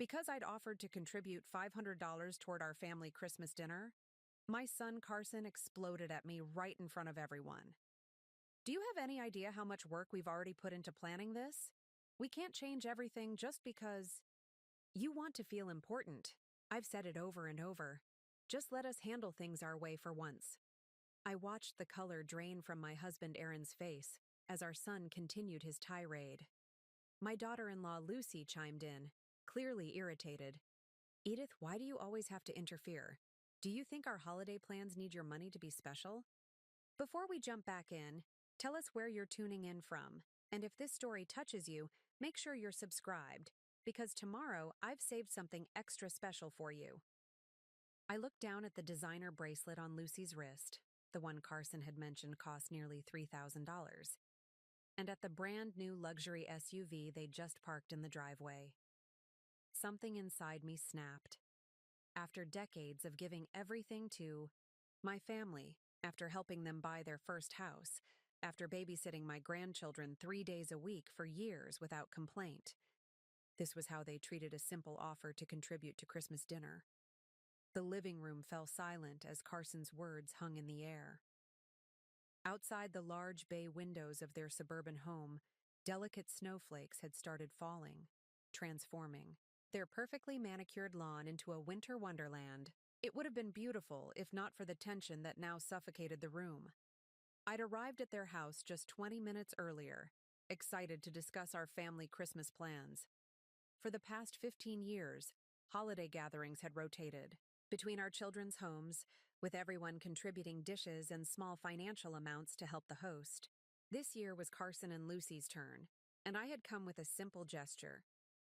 Because I'd offered to contribute $500 toward our family Christmas dinner, my son Carson exploded at me right in front of everyone. Do you have any idea how much work we've already put into planning this? We can't change everything just because you want to feel important. I've said it over and over. Just let us handle things our way for once. I watched the color drain from my husband Aaron's face as our son continued his tirade. My daughter-in-law Lucy chimed in, clearly irritated. Edith, why do you always have to interfere? Do you think our holiday plans need your money to be special? Before we jump back in, tell us where you're tuning in from, and if this story touches you, make sure you're subscribed, because tomorrow I've saved something extra special for you. I looked down at the designer bracelet on Lucy's wrist, the one Carson had mentioned cost nearly $3,000, and at the brand new luxury SUV they'd just parked in the driveway. Something inside me snapped. After decades of giving everything to my family, after helping them buy their first house, after babysitting my grandchildren 3 days a week for years without complaint, this was how they treated a simple offer to contribute to Christmas dinner. The living room fell silent as Carson's words hung in the air. Outside the large bay windows of their suburban home, delicate snowflakes had started falling, transforming their perfectly manicured lawn into a winter wonderland. It would have been beautiful if not for the tension that now suffocated the room. I'd arrived at their house just 20 minutes earlier, excited to discuss our family Christmas plans. For the past 15 years, holiday gatherings had rotated between our children's homes, with everyone contributing dishes and small financial amounts to help the host. This year was Carson and Lucy's turn, and I had come with a simple gesture,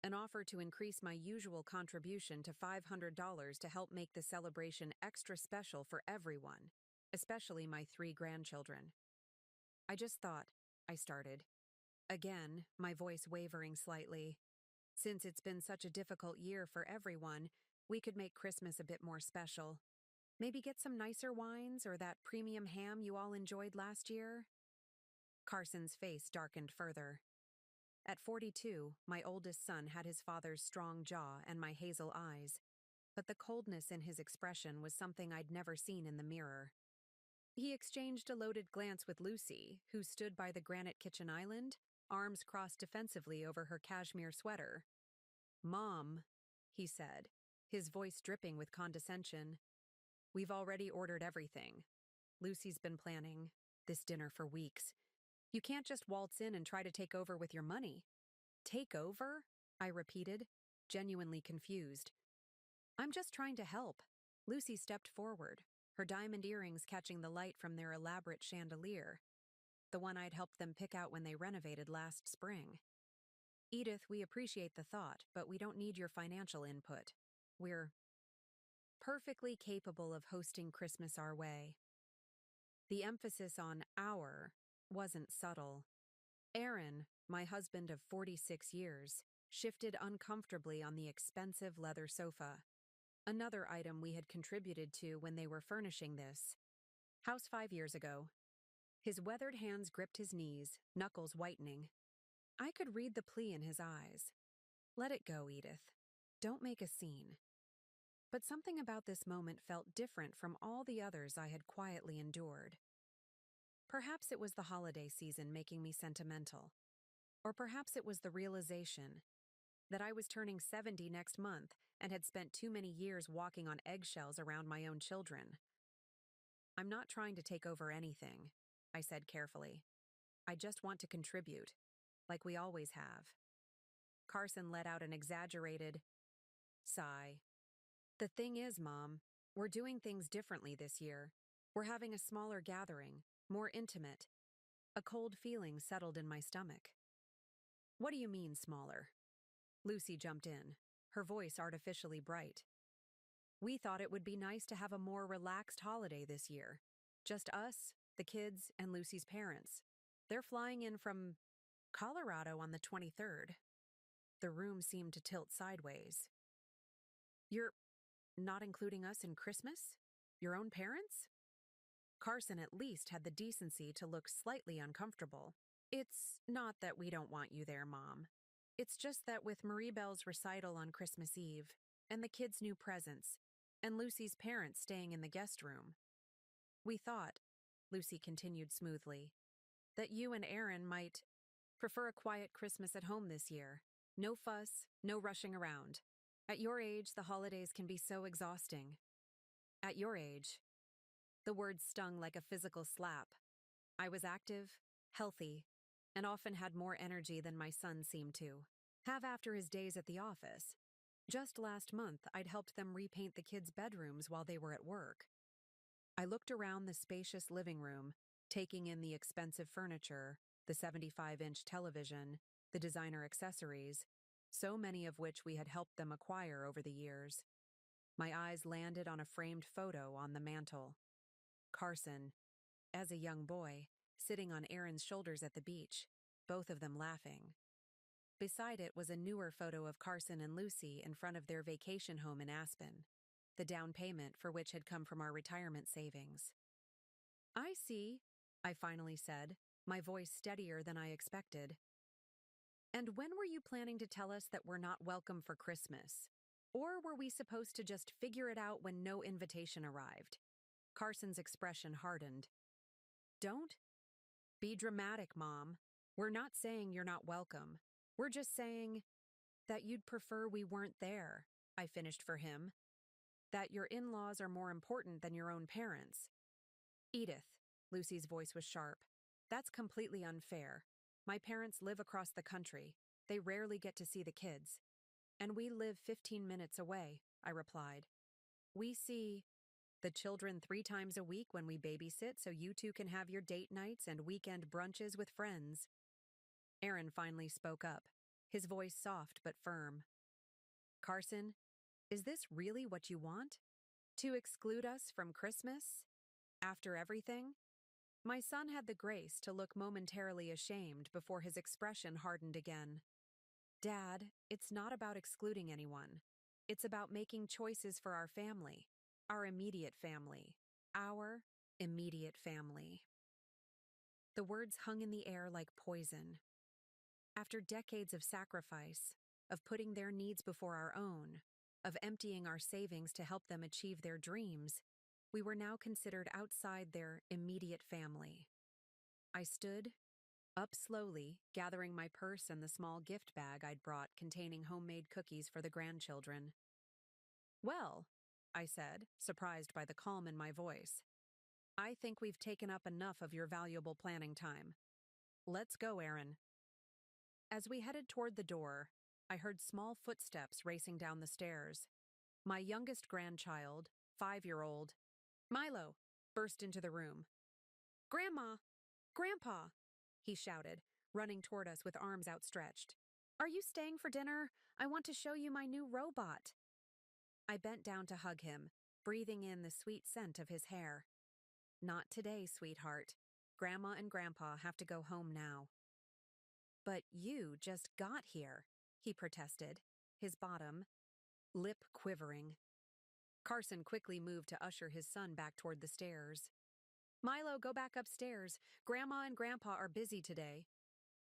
an offer to increase my usual contribution to $500 to help make the celebration extra special for everyone, especially my 3 grandchildren. I just thought, I started. Again, my voice wavering slightly. Since it's been such a difficult year for everyone, we could make Christmas a bit more special. Maybe get some nicer wines or that premium ham you all enjoyed last year? Carson's face darkened further. At 42, my oldest son had his father's strong jaw and my hazel eyes, but the coldness in his expression was something I'd never seen in the mirror. He exchanged a loaded glance with Lucy, who stood by the granite kitchen island, arms crossed defensively over her cashmere sweater. "Mom," he said, his voice dripping with condescension. "We've already ordered everything. Lucy's been planning this dinner for weeks. You can't just waltz in and try to take over with your money." "Take over?" I repeated, genuinely confused. "I'm just trying to help." Lucy stepped forward, her diamond earrings catching the light from their elaborate chandelier, the one I'd helped them pick out when they renovated last spring. "Edith, we appreciate the thought, but we don't need your financial input. We're perfectly capable of hosting Christmas our way." The emphasis on "our" wasn't subtle. Aaron, my husband of 46 years, shifted uncomfortably on the expensive leather sofa, another item we had contributed to when they were furnishing this house 5 years ago. His weathered hands gripped his knees, knuckles whitening. I could read the plea in his eyes. "Let it go, Edith. Don't make a scene." But something about this moment felt different from all the others I had quietly endured. Perhaps it was the holiday season making me sentimental. Or perhaps it was the realization that I was turning 70 next month and had spent too many years walking on eggshells around my own children. "I'm not trying to take over anything," I said carefully. "I just want to contribute, like we always have." Carson let out an exaggerated sigh. "The thing is, Mom, we're doing things differently this year. We're having a smaller gathering, more intimate." A cold feeling settled in my stomach. "What do you mean, smaller?" Lucy jumped in, her voice artificially bright. "We thought it would be nice to have a more relaxed holiday this year. Just us, the kids, and Lucy's parents. They're flying in from Colorado on the 23rd. The room seemed to tilt sideways. "You're not including us in Christmas? Your own parents?" Carson at least had the decency to look slightly uncomfortable. "It's not that we don't want you there, Mom. It's just that with Marie Belle's recital on Christmas Eve, and the kids' new presents, and Lucy's parents staying in the guest room, we thought, Lucy continued smoothly, that you and Aaron might prefer a quiet Christmas at home this year. No fuss, no rushing around. At your age, the holidays can be so exhausting. At your age, the words stung like a physical slap. I was active, healthy, and often had more energy than my son seemed to have after his days at the office. Just last month, I'd helped them repaint the kids' bedrooms while they were at work. I looked around the spacious living room, taking in the expensive furniture, the 75-inch television, the designer accessories, so many of which we had helped them acquire over the years. My eyes landed on a framed photo on the mantel. Carson, as a young boy, sitting on Aaron's shoulders at the beach, both of them laughing. Beside it was a newer photo of Carson and Lucy in front of their vacation home in Aspen, the down payment for which had come from our retirement savings. I see, I finally said, my voice steadier than I expected. And when were you planning to tell us that we're not welcome for Christmas? Or were we supposed to just figure it out when no invitation arrived? Carson's expression hardened. Don't be dramatic, Mom. We're not saying you're not welcome. We're just saying that you'd prefer we weren't there, I finished for him. That your in-laws are more important than your own parents. Edith, Lucy's voice was sharp. That's completely unfair. My parents live across the country. They rarely get to see the kids. And we live 15 minutes away, I replied. We see the children 3 times a week when we babysit so you two can have your date nights and weekend brunches with friends. Aaron finally spoke up, his voice soft but firm. Carson, is this really what you want? To exclude us from Christmas? After everything? My son had the grace to look momentarily ashamed before his expression hardened again. Dad, it's not about excluding anyone. It's about making choices for our family, our immediate family, our immediate family. The words hung in the air like poison. After decades of sacrifice, of putting their needs before our own, of emptying our savings to help them achieve their dreams, we were now considered outside their immediate family. I stood up slowly, gathering my purse and the small gift bag I'd brought containing homemade cookies for the grandchildren. Well, I said, surprised by the calm in my voice, I think we've taken up enough of your valuable planning time. Let's go, Aaron. As we headed toward the door, I heard small footsteps racing down the stairs. My youngest grandchild, 5-year-old, Milo, burst into the room. Grandma! Grandpa! He shouted, running toward us with arms outstretched. Are you staying for dinner? I want to show you my new robot. I bent down to hug him, breathing in the sweet scent of his hair. Not today, sweetheart. Grandma and Grandpa have to go home now. But you just got here, he protested, his bottom lip quivering. Carson quickly moved to usher his son back toward the stairs. Milo, go back upstairs. Grandma and Grandpa are busy today.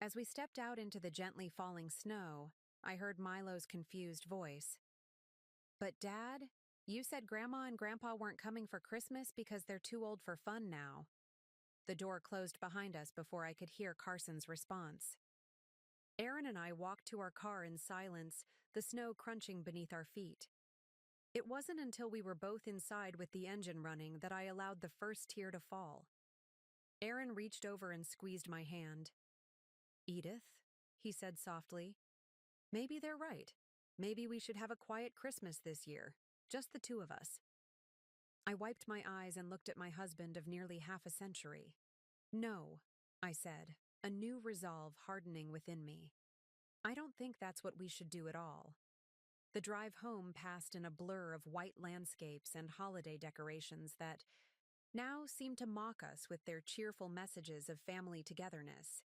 As we stepped out into the gently falling snow, I heard Milo's confused voice. But Dad, you said Grandma and Grandpa weren't coming for Christmas because they're too old for fun now. The door closed behind us before I could hear Carson's response. Aaron and I walked to our car in silence, the snow crunching beneath our feet. It wasn't until we were both inside with the engine running that I allowed the first tear to fall. Aaron reached over and squeezed my hand. Edith, he said softly, maybe they're right. Maybe we should have a quiet Christmas this year, just the two of us. I wiped my eyes and looked at my husband of nearly half a century. No, I said, a new resolve hardening within me. I don't think that's what we should do at all. The drive home passed in a blur of white landscapes and holiday decorations that now seemed to mock us with their cheerful messages of family togetherness.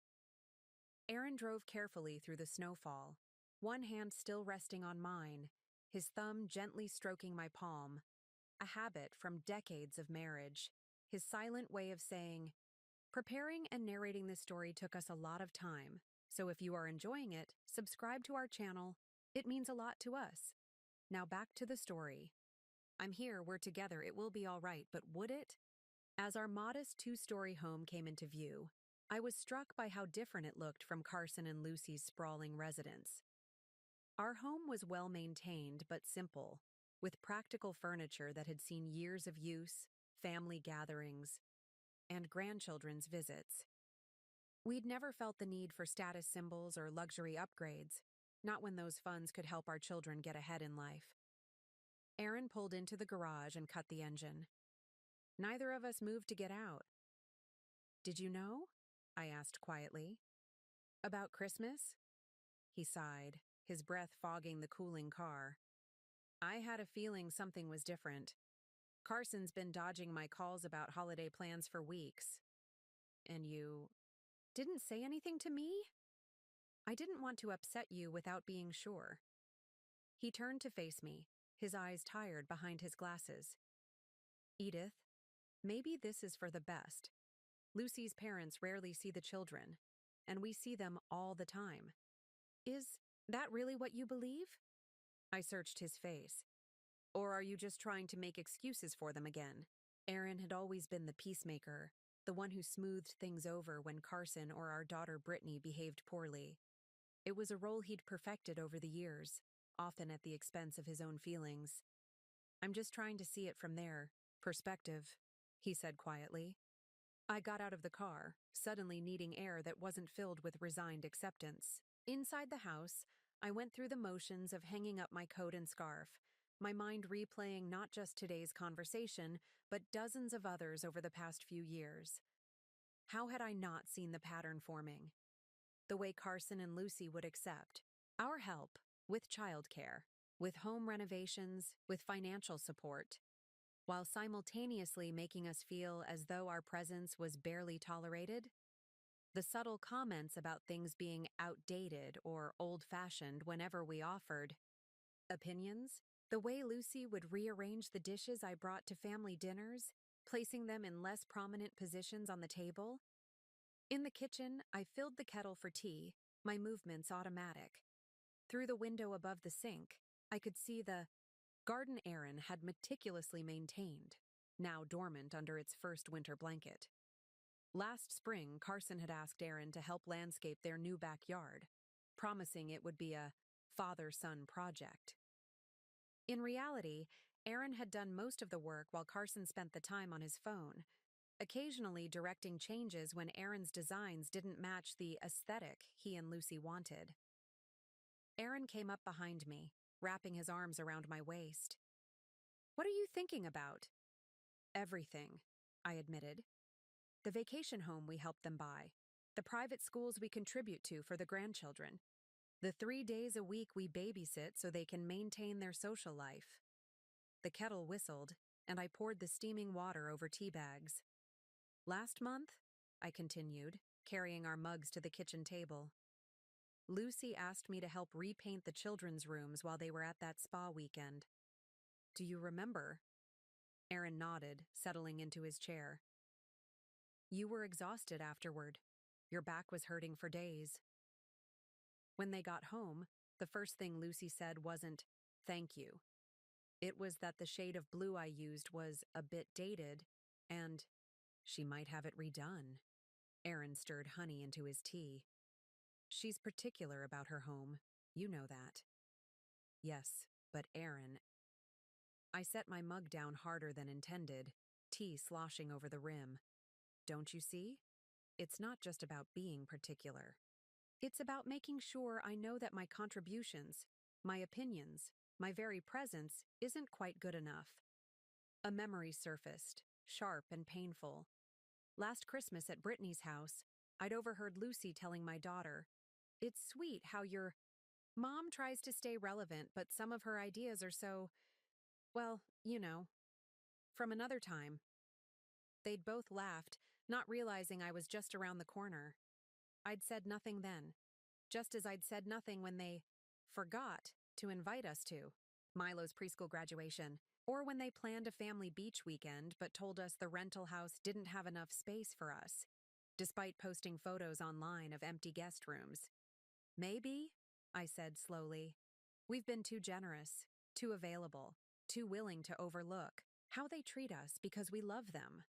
Aaron drove carefully through the snowfall, one hand still resting on mine, his thumb gently stroking my palm, a habit from decades of marriage, his silent way of saying, preparing and narrating this story took us a lot of time, So if you are enjoying it, subscribe to our channel. It means a lot to us. Now back to the story. I'm here, we're together, it will be all right, but would it? As our modest two-story home came into view, I was struck by how different it looked from Carson and Lucy's sprawling residence. Our home was well-maintained but simple, with practical furniture that had seen years of use, family gatherings, and grandchildren's visits. We'd never felt the need for status symbols or luxury upgrades, not when those funds could help our children get ahead in life. Aaron pulled into the garage and cut the engine. Neither of us moved to get out. "Did you know?" I asked quietly. "About Christmas?" He sighed, his breath fogging the cooling car. I had a feeling something was different. Carson's been dodging my calls about holiday plans for weeks. "And you didn't say anything to me?" "I didn't want to upset you without being sure." He turned to face me, his eyes tired behind his glasses. "Edith, maybe this is for the best. Lucy's parents rarely see the children, and we see them all the time. Is that really what you believe?" I searched his face. "Or are you just trying to make excuses for them again?" Aaron had always been the peacemaker, the one who smoothed things over when Carson or our daughter Brittany behaved poorly. It was a role he'd perfected over the years, often at the expense of his own feelings. "I'm just trying to see it from their perspective," he said quietly. I got out of the car, suddenly needing air that wasn't filled with resigned acceptance. Inside the house, I went through the motions of hanging up my coat and scarf, my mind replaying not just today's conversation, but dozens of others over the past few years. How had I not seen the pattern forming? The way Carson and Lucy would accept our help with childcare, with home renovations, with financial support, while simultaneously making us feel as though our presence was barely tolerated. The subtle comments about things being outdated or old-fashioned whenever we offered opinions, the way Lucy would rearrange the dishes I brought to family dinners, placing them in less prominent positions on the table. In the kitchen, I filled the kettle for tea, my movements automatic. Through the window above the sink, I could see the garden Aaron had meticulously maintained, now dormant under its first winter blanket. Last spring, Carson had asked Aaron to help landscape their new backyard, promising it would be a father-son project. In reality, Aaron had done most of the work while Carson spent the time on his phone, occasionally directing changes when Aaron's designs didn't match the aesthetic he and Lucy wanted. Aaron came up behind me, wrapping his arms around my waist. "What are you thinking about?" "Everything," I admitted. "The vacation home we helped them buy, the private schools we contribute to for the grandchildren, the 3 days a week we babysit so they can maintain their social life." The kettle whistled, and I poured the steaming water over tea bags. "Last month," I continued, carrying our mugs to the kitchen table, "Lucy asked me to help repaint the children's rooms while they were at that spa weekend. Do you remember?" Aaron nodded, settling into his chair. "You were exhausted afterward. Your back was hurting for days." When they got home, the first thing Lucy said wasn't, "Thank you." It was that the shade of blue I used was a bit dated, and she might have it redone. Aaron stirred honey into his tea. "She's particular about her home. You know that." "Yes, but Aaron—" I set my mug down harder than intended, tea sloshing over the rim. "Don't you see? It's not just about being particular. It's about making sure I know that my contributions, my opinions, my very presence isn't quite good enough." A memory surfaced, sharp and painful. Last Christmas at Brittany's house, I'd overheard Lucy telling my daughter, "It's sweet how your mom tries to stay relevant, but some of her ideas are so, well, you know, from another time." They'd both laughed, not realizing I was just around the corner. I'd said nothing then, just as I'd said nothing when they forgot to invite us to Milo's preschool graduation, or when they planned a family beach weekend but told us the rental house didn't have enough space for us, despite posting photos online of empty guest rooms. Maybe, I said slowly. We've been too generous, too available, too willing to overlook how they treat us because we love them.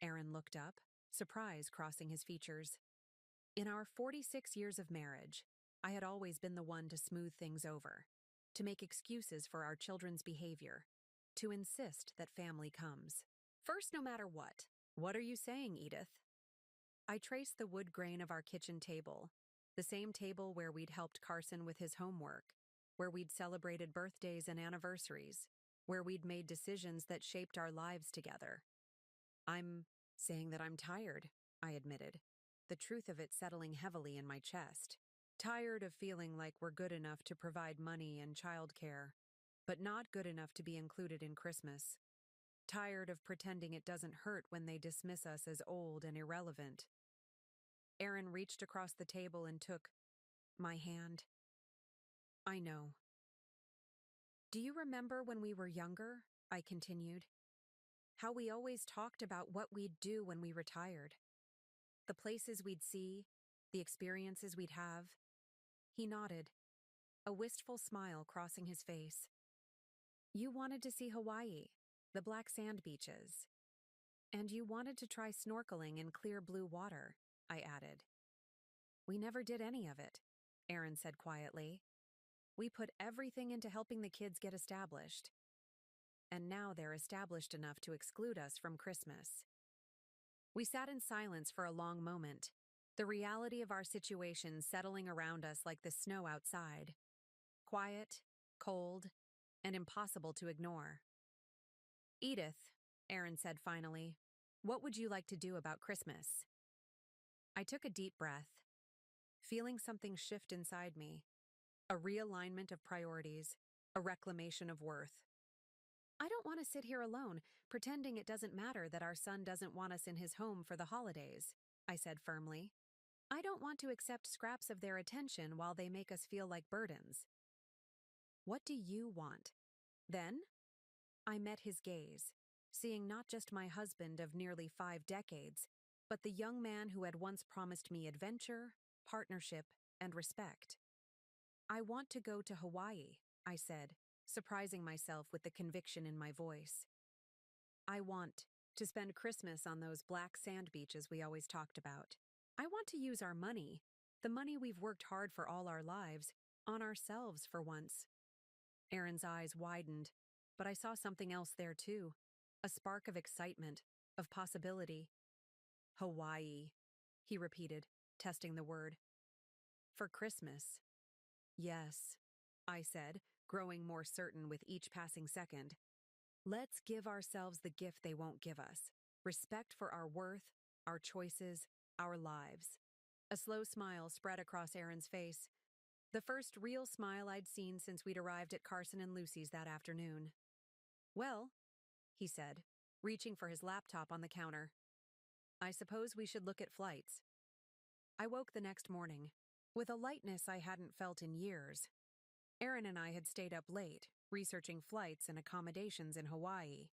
Aaron looked up, surprise crossing his features. In our 46 years of marriage, I had always been the one to smooth things over, to make excuses for our children's behavior, to insist that family comes. First, no matter what. What are you saying, Edith? I traced the wood grain of our kitchen table, the same table where we'd helped Carson with his homework, where we'd celebrated birthdays and anniversaries, where we'd made decisions that shaped our lives together. I'm saying that I'm tired, I admitted, the truth of it settling heavily in my chest. Tired of feeling like we're good enough to provide money and childcare, but not good enough to be included in Christmas. Tired of pretending it doesn't hurt when they dismiss us as old and irrelevant. Aaron reached across the table and took my hand. I know. Do you remember when we were younger? I continued. How we always talked about what we'd do when we retired. The places we'd see, the experiences we'd have. He nodded, a wistful smile crossing his face. You wanted to see Hawaii, the black sand beaches. And you wanted to try snorkeling in clear blue water, I added. We never did any of it, Aaron said quietly. We put everything into helping the kids get established. And now they're established enough to exclude us from Christmas. We sat in silence for a long moment, the reality of our situation settling around us like the snow outside. Quiet, cold, and impossible to ignore. Edith, Aaron said finally, what would you like to do about Christmas? I took a deep breath, feeling something shift inside me. A realignment of priorities, a reclamation of worth. I don't want to sit here alone, pretending it doesn't matter that our son doesn't want us in his home for the holidays, I said firmly. I don't want to accept scraps of their attention while they make us feel like burdens. What do you want? Then? I met his gaze, seeing not just my husband of nearly 5 decades, but the young man who had once promised me adventure, partnership, and respect. I want to go to Hawaii, I said, surprising myself with the conviction in my voice. I want to spend Christmas on those black sand beaches we always talked about. I want to use our money, the money we've worked hard for all our lives, on ourselves for once. Aaron's eyes widened, but I saw something else there too, a spark of excitement, of possibility. Hawaii, he repeated, testing the word. For Christmas. Yes, I said, growing more certain with each passing second. Let's give ourselves the gift they won't give us. Respect for our worth, our choices, our lives. A slow smile spread across Aaron's face. The first real smile I'd seen since we'd arrived at Carson and Lucy's that afternoon. Well, he said, reaching for his laptop on the counter. I suppose we should look at flights. I woke the next morning, with a lightness I hadn't felt in years. Aaron and I had stayed up late, researching flights and accommodations in Hawaii.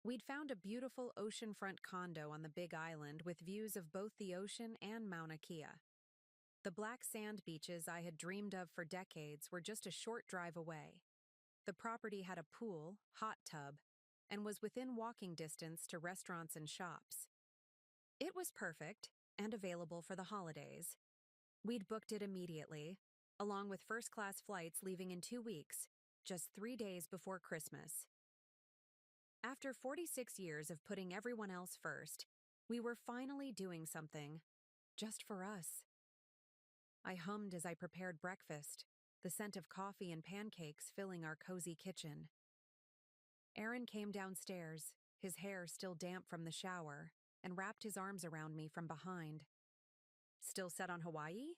We'd found a beautiful oceanfront condo on the Big Island with views of both the ocean and Mauna Kea. The black sand beaches I had dreamed of for decades were just a short drive away. The property had a pool, hot tub, and was within walking distance to restaurants and shops. It was perfect and available for the holidays. We'd booked it immediately, along with first-class flights leaving in 2 weeks, just 3 days before Christmas. After 46 years of putting everyone else first, we were finally doing something, just for us. I hummed as I prepared breakfast, the scent of coffee and pancakes filling our cozy kitchen. Aaron came downstairs, his hair still damp from the shower, and wrapped his arms around me from behind. Still set on Hawaii?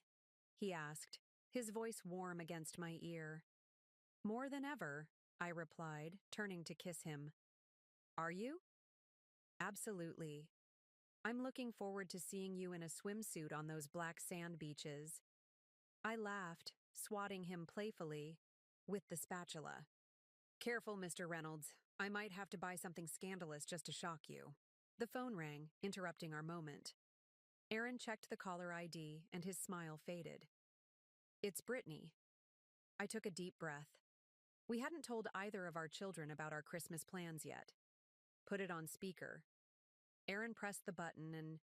He asked, his voice warm against my ear. More than ever, I replied, turning to kiss him. Are you? Absolutely. I'm looking forward to seeing you in a swimsuit on those black sand beaches. I laughed, swatting him playfully with the spatula. Careful, Mr. Reynolds. I might have to buy something scandalous just to shock you. The phone rang, interrupting our moment. Aaron checked the caller ID, and his smile faded. It's Brittany. I took a deep breath. We hadn't told either of our children about our Christmas plans yet. Put it on speaker. Aaron pressed the button and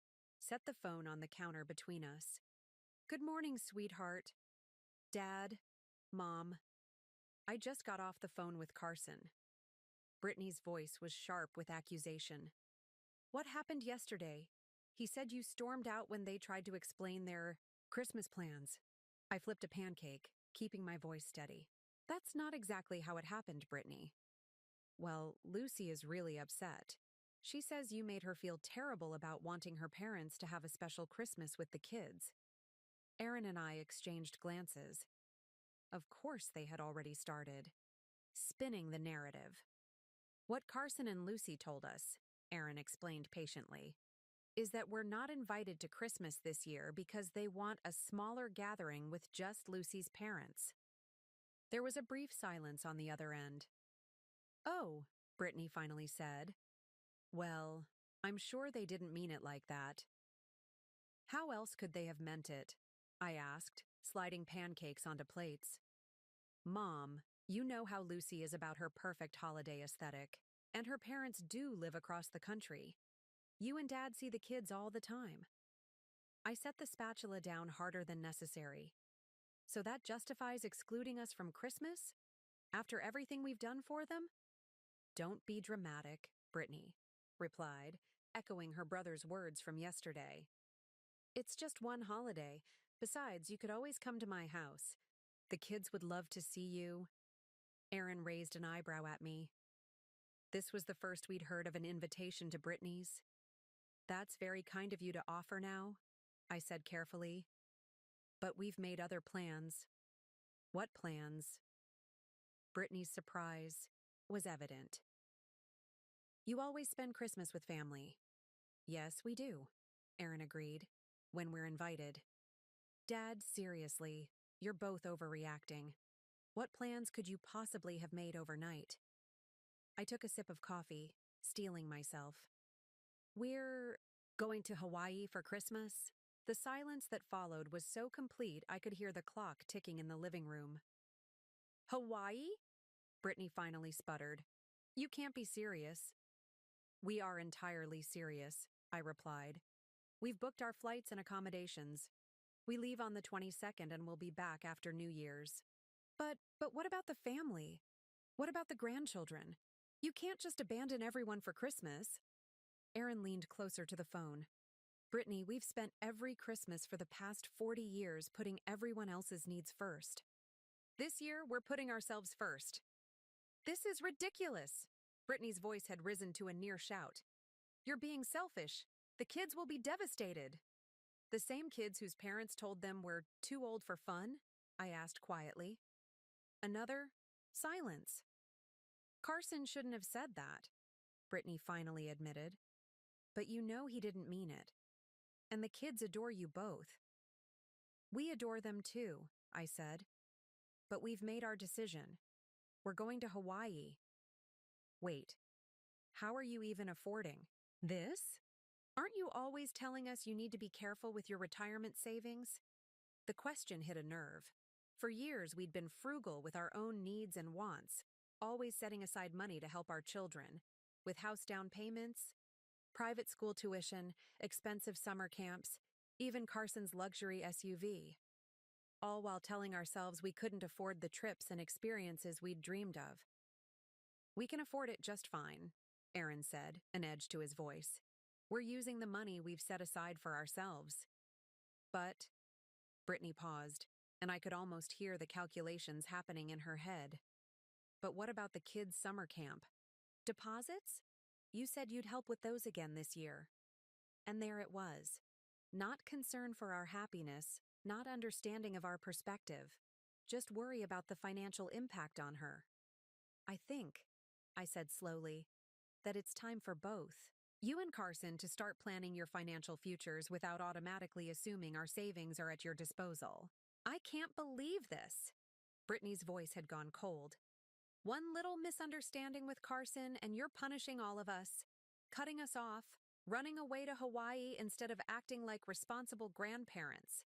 set the phone on the counter between us. Good morning, sweetheart. Dad. Mom. I just got off the phone with Carson. Brittany's voice was sharp with accusation. What happened yesterday? He said you stormed out when they tried to explain their Christmas plans. I flipped a pancake, keeping my voice steady. That's not exactly how it happened, Brittany. Well, Lucy is really upset. She says you made her feel terrible about wanting her parents to have a special Christmas with the kids. Aaron and I exchanged glances. Of course they had already started. Spinning the narrative. What Carson and Lucy told us, Aaron explained patiently, is that we're not invited to Christmas this year because they want a smaller gathering with just Lucy's parents. There was a brief silence on the other end. Oh, Brittany finally said. Well, I'm sure they didn't mean it like that. How else could they have meant it? I asked, sliding pancakes onto plates. Mom, you know how Lucy is about her perfect holiday aesthetic, and her parents do live across the country. You and Dad see the kids all the time. I set the spatula down harder than necessary. So that justifies excluding us from Christmas? After everything we've done for them? Don't be dramatic, Brittany replied, echoing her brother's words from yesterday. It's just one holiday. Besides, you could always come to my house. The kids would love to see you. Aaron raised an eyebrow at me. This was the first we'd heard of an invitation to Brittany's. That's very kind of you to offer now, I said carefully. But we've made other plans. What plans? Brittany's surprise was evident. You always spend Christmas with family. Yes, we do, Aaron agreed, when we're invited. Dad, seriously, you're both overreacting. What plans could you possibly have made overnight? I took a sip of coffee, steeling myself. We're going to Hawaii for Christmas? The silence that followed was so complete I could hear the clock ticking in the living room. Hawaii? Brittany finally sputtered. You can't be serious. We are entirely serious, I replied. We've booked our flights and accommodations. We leave on the 22nd and we'll be back after New Year's. But what about the family? What about the grandchildren? You can't just abandon everyone for Christmas. Aaron leaned closer to the phone. Brittany, we've spent every Christmas for the past 40 years putting everyone else's needs first. This year, we're putting ourselves first. This is ridiculous. Brittany's voice had risen to a near shout. You're being selfish. The kids will be devastated. The same kids whose parents told them we're too old for fun? I asked quietly. Another silence. Carson shouldn't have said that, Brittany finally admitted. But you know he didn't mean it. And the kids adore you both. We adore them too, I said. But we've made our decision. We're going to Hawaii. Wait, how are you even affording this? Aren't you always telling us you need to be careful with your retirement savings? The question hit a nerve. For years, we'd been frugal with our own needs and wants, always setting aside money to help our children, with house down payments, private school tuition, expensive summer camps, even Carson's luxury SUV. All while telling ourselves we couldn't afford the trips and experiences we'd dreamed of. We can afford it just fine, Aaron said, an edge to his voice. We're using the money we've set aside for ourselves. But, Brittany paused, and I could almost hear the calculations happening in her head. But what about the kids' summer camp? Deposits? You said you'd help with those again this year. And there it was. Not concern for our happiness, not understanding of our perspective. Just worry about the financial impact on her. I think, I said slowly, that it's time for both. You and Carson to start planning your financial futures without automatically assuming our savings are at your disposal. I can't believe this. Brittany's voice had gone cold. One little misunderstanding with Carson and you're punishing all of us, cutting us off, running away to Hawaii instead of acting like responsible grandparents.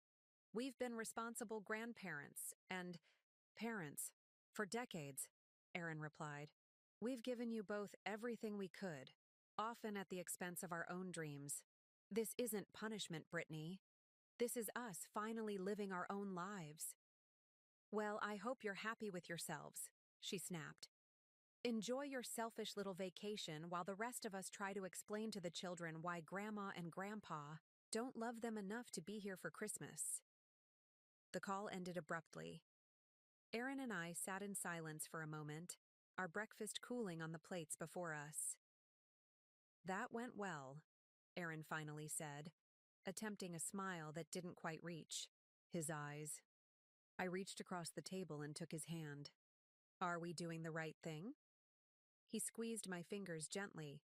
We've been responsible grandparents and parents for decades, Erin replied. We've given you both everything we could, often at the expense of our own dreams. This isn't punishment, Brittany. This is us finally living our own lives. Well, I hope you're happy with yourselves, she snapped. Enjoy your selfish little vacation while the rest of us try to explain to the children why Grandma and Grandpa don't love them enough to be here for Christmas. The call ended abruptly. Erin and I sat in silence for a moment, our breakfast cooling on the plates before us. That went well, Erin finally said, attempting a smile that didn't quite reach his eyes. I reached across the table and took his hand. Are we doing the right thing? He squeezed my fingers gently.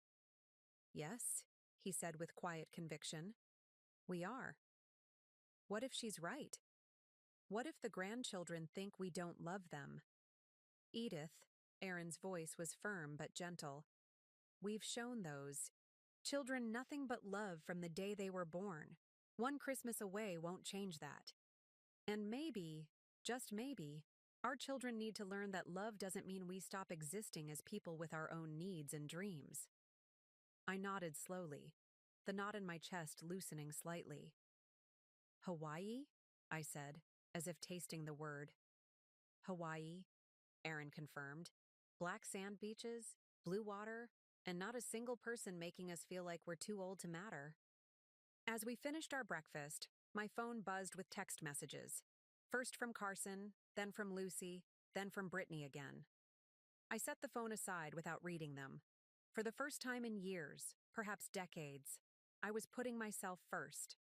Yes, he said with quiet conviction. We are. What if she's right? What if the grandchildren think we don't love them? Edith, Erin's voice was firm but gentle. We've shown those children nothing but love from the day they were born. One Christmas away won't change that. And maybe, just maybe, our children need to learn that love doesn't mean we stop existing as people with our own needs and dreams. I nodded slowly, the knot in my chest loosening slightly. Hawaii? I said, as if tasting the word. Hawaii, Erin confirmed. Black sand beaches, blue water, and not a single person making us feel like we're too old to matter. As we finished our breakfast, my phone buzzed with text messages. First from Carson, then from Lucy, then from Brittany again. I set the phone aside without reading them. For the first time in years, perhaps decades, I was putting myself first.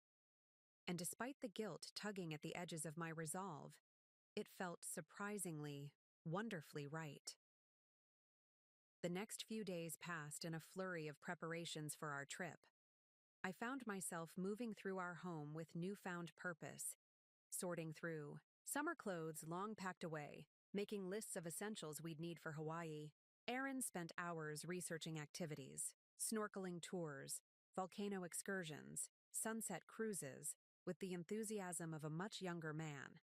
And despite the guilt tugging at the edges of my resolve, it felt surprisingly, wonderfully right. The next few days passed in a flurry of preparations for our trip. I found myself moving through our home with newfound purpose, sorting through summer clothes long packed away, making lists of essentials we'd need for Hawaii. Erin spent hours researching activities, snorkeling tours, volcano excursions, sunset cruises, with the enthusiasm of a much younger man.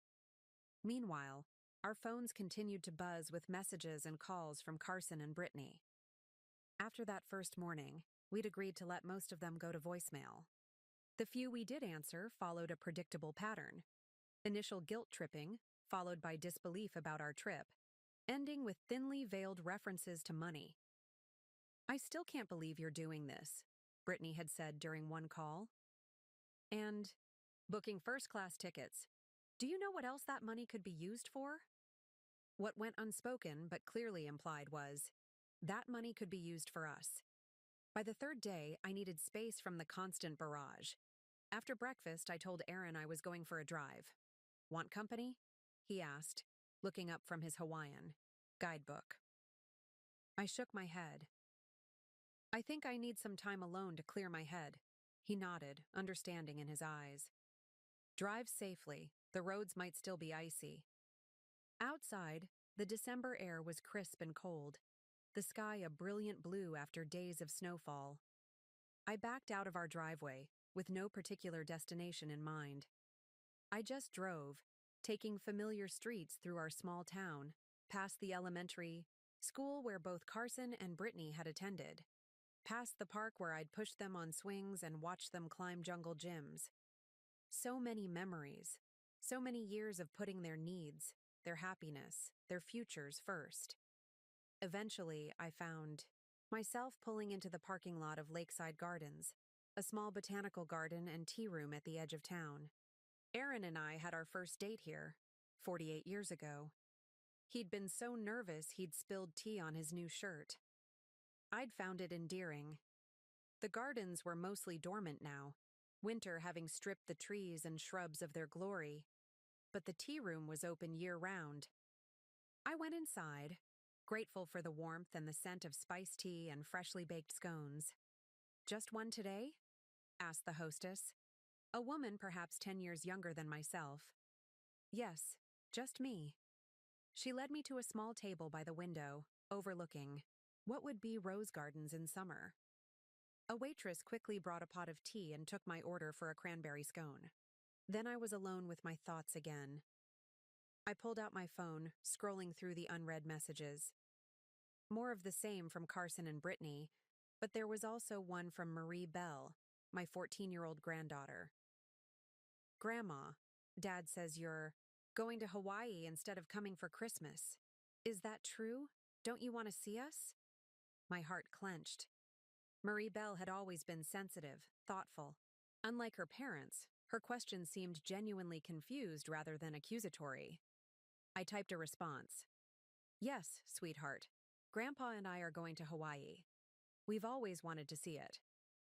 Meanwhile, our phones continued to buzz with messages and calls from Carson and Brittany. After that first morning, we'd agreed to let most of them go to voicemail. The few we did answer followed a predictable pattern. Initial guilt-tripping, followed by disbelief about our trip, ending with thinly veiled references to money. I still can't believe you're doing this, Brittany had said during one call. And booking first-class tickets. Do you know what else that money could be used for? What went unspoken but clearly implied was, that money could be used for us. By the third day, I needed space from the constant barrage. After breakfast, I told Erin I was going for a drive. Want company? He asked, looking up from his Hawaiian guidebook. I shook my head. I think I need some time alone to clear my head. He nodded, understanding in his eyes. Drive safely. The roads might still be icy. Outside, the December air was crisp and cold, the sky a brilliant blue after days of snowfall. I backed out of our driveway, with no particular destination in mind. I just drove, taking familiar streets through our small town, past the elementary school where both Carson and Brittany had attended, past the park where I'd pushed them on swings and watched them climb jungle gyms. So many memories, so many years of putting their needs, their happiness, their futures first. Eventually, I found myself pulling into the parking lot of Lakeside Gardens, a small botanical garden and tea room at the edge of town. Erin and I had our first date here, 48 years ago. He'd been so nervous he'd spilled tea on his new shirt. I'd found it endearing. The gardens were mostly dormant now, winter having stripped the trees and shrubs of their glory, but the tea room was open year-round. I went inside, grateful for the warmth and the scent of spiced tea and freshly baked scones. Just one today? Asked the hostess, a woman perhaps 10 years younger than myself. Yes, just me. She led me to a small table by the window, overlooking what would be rose gardens in summer. A waitress quickly brought a pot of tea and took my order for a cranberry scone. Then I was alone with my thoughts again. I pulled out my phone, scrolling through the unread messages. More of the same from Carson and Brittany, but there was also one from Marie Bell, my 14-year-old granddaughter. Grandma, Dad says you're going to Hawaii instead of coming for Christmas. Is that true? Don't you want to see us? My heart clenched. Marie Bell had always been sensitive, thoughtful. Unlike her parents, her questions seemed genuinely confused rather than accusatory. I typed a response. Yes, sweetheart. Grandpa and I are going to Hawaii. We've always wanted to see it.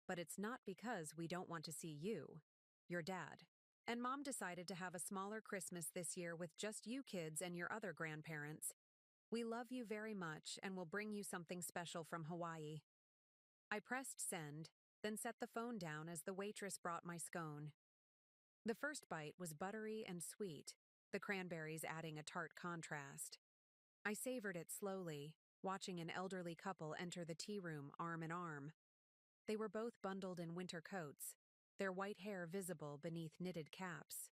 But it's not because we don't want to see you, your dad. And Mom decided to have a smaller Christmas this year with just you kids and your other grandparents. We love you very much and will bring you something special from Hawaii. I pressed send, then set the phone down as the waitress brought my scone. The first bite was buttery and sweet, the cranberries adding a tart contrast. I savored it slowly, watching an elderly couple enter the tea room arm in arm. They were both bundled in winter coats, their white hair visible beneath knitted caps.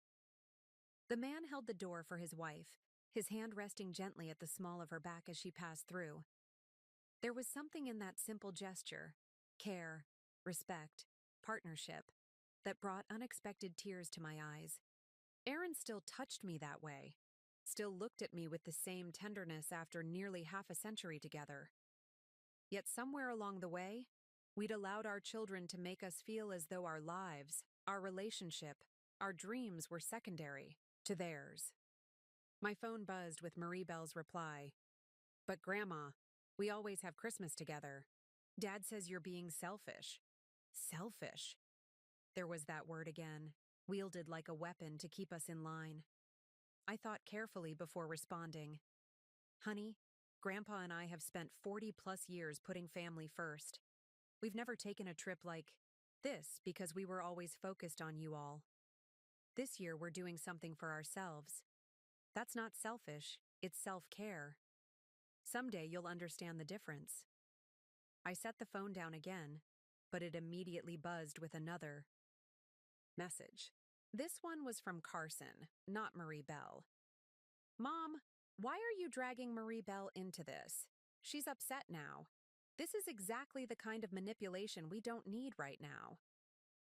The man held the door for his wife, his hand resting gently at the small of her back as she passed through. There was something in that simple gesture, care, respect, partnership, that brought unexpected tears to my eyes. Aaron still touched me that way, still looked at me with the same tenderness after nearly half a century together. Yet somewhere along the way, we'd allowed our children to make us feel as though our lives, our relationship, our dreams were secondary to theirs. My phone buzzed with Marie Bell's reply. But Grandma, we always have Christmas together. Dad says you're being selfish. Selfish. There was that word again, wielded like a weapon to keep us in line. I thought carefully before responding. Honey, Grandpa and I have spent 40+ years putting family first. We've never taken a trip like this because we were always focused on you all. This year we're doing something for ourselves. That's not selfish, it's self-care. Someday you'll understand the difference. I set the phone down again, but it immediately buzzed with another message. This one was from Carson, not Marie Bell. Mom, why are you dragging Marie Bell into this? She's upset now. This is exactly the kind of manipulation we don't need right now.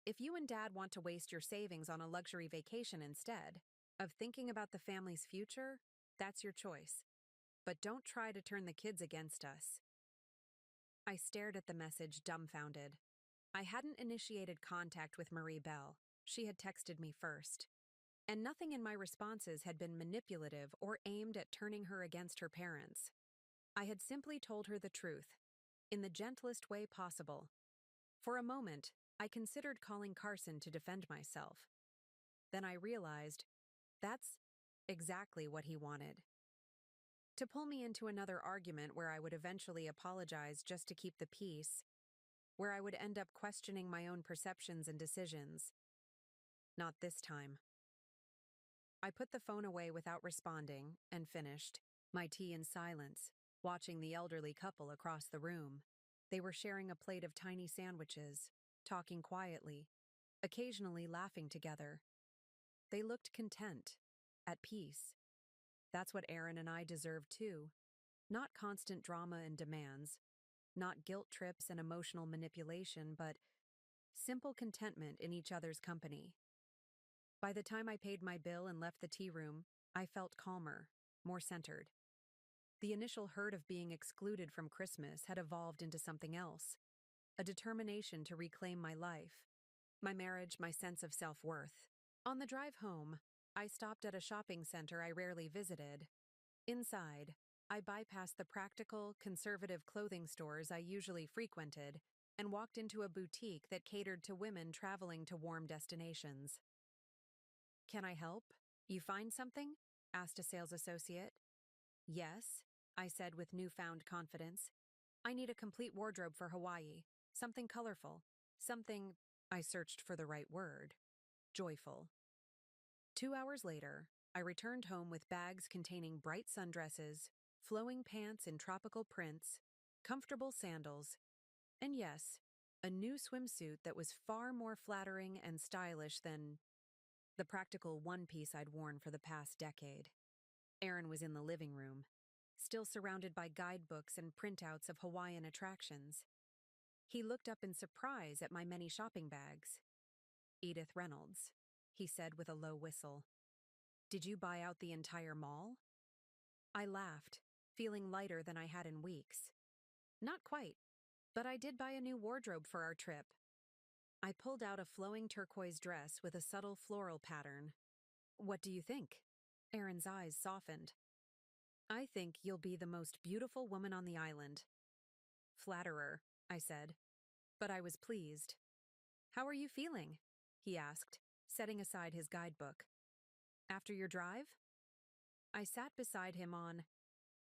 If you and Dad want to waste your savings on a luxury vacation instead of thinking about the family's future, that's your choice. But don't try to turn the kids against us. I stared at the message, dumbfounded. I hadn't initiated contact with Marie Bell. She had texted me first. And nothing in my responses had been manipulative or aimed at turning her against her parents. I had simply told her the truth, in the gentlest way possible. For a moment, I considered calling Carson to defend myself. Then I realized that's exactly what he wanted. To pull me into another argument where I would eventually apologize just to keep the peace, where I would end up questioning my own perceptions and decisions. Not this time. I put the phone away without responding and finished my tea in silence, watching the elderly couple across the room. They were sharing a plate of tiny sandwiches, talking quietly, occasionally laughing together. They looked content, at peace. That's what Aaron and I deserve too. Not constant drama and demands, not guilt trips and emotional manipulation, but simple contentment in each other's company. By the time I paid my bill and left the tea room, I felt calmer, more centered. The initial hurt of being excluded from Christmas had evolved into something else, a determination to reclaim my life, my marriage, my sense of self-worth. On the drive home, I stopped at a shopping center I rarely visited. Inside, I bypassed the practical, conservative clothing stores I usually frequented and walked into a boutique that catered to women traveling to warm destinations. "Can I help? You find something?" asked a sales associate. "Yes," I said with newfound confidence. "I need a complete wardrobe for Hawaii. Something colorful. Something," I searched for the right word, joyful. 2 hours later, I returned home with bags containing bright sundresses, flowing pants in tropical prints, comfortable sandals, and yes, a new swimsuit that was far more flattering and stylish than the practical one piece I'd worn for the past decade. Aaron was in the living room, still surrounded by guidebooks and printouts of Hawaiian attractions. He looked up in surprise at my many shopping bags. "Edith Reynolds," he said with a low whistle. "Did you buy out the entire mall?" I laughed, feeling lighter than I had in weeks. "Not quite, but I did buy a new wardrobe for our trip." I pulled out a flowing turquoise dress with a subtle floral pattern. "What do you think?" Aaron's eyes softened. "I think you'll be the most beautiful woman on the island." "Flatterer," I said, but I was pleased. "How are you feeling?" he asked, setting aside his guidebook. "After your drive?" I sat beside him on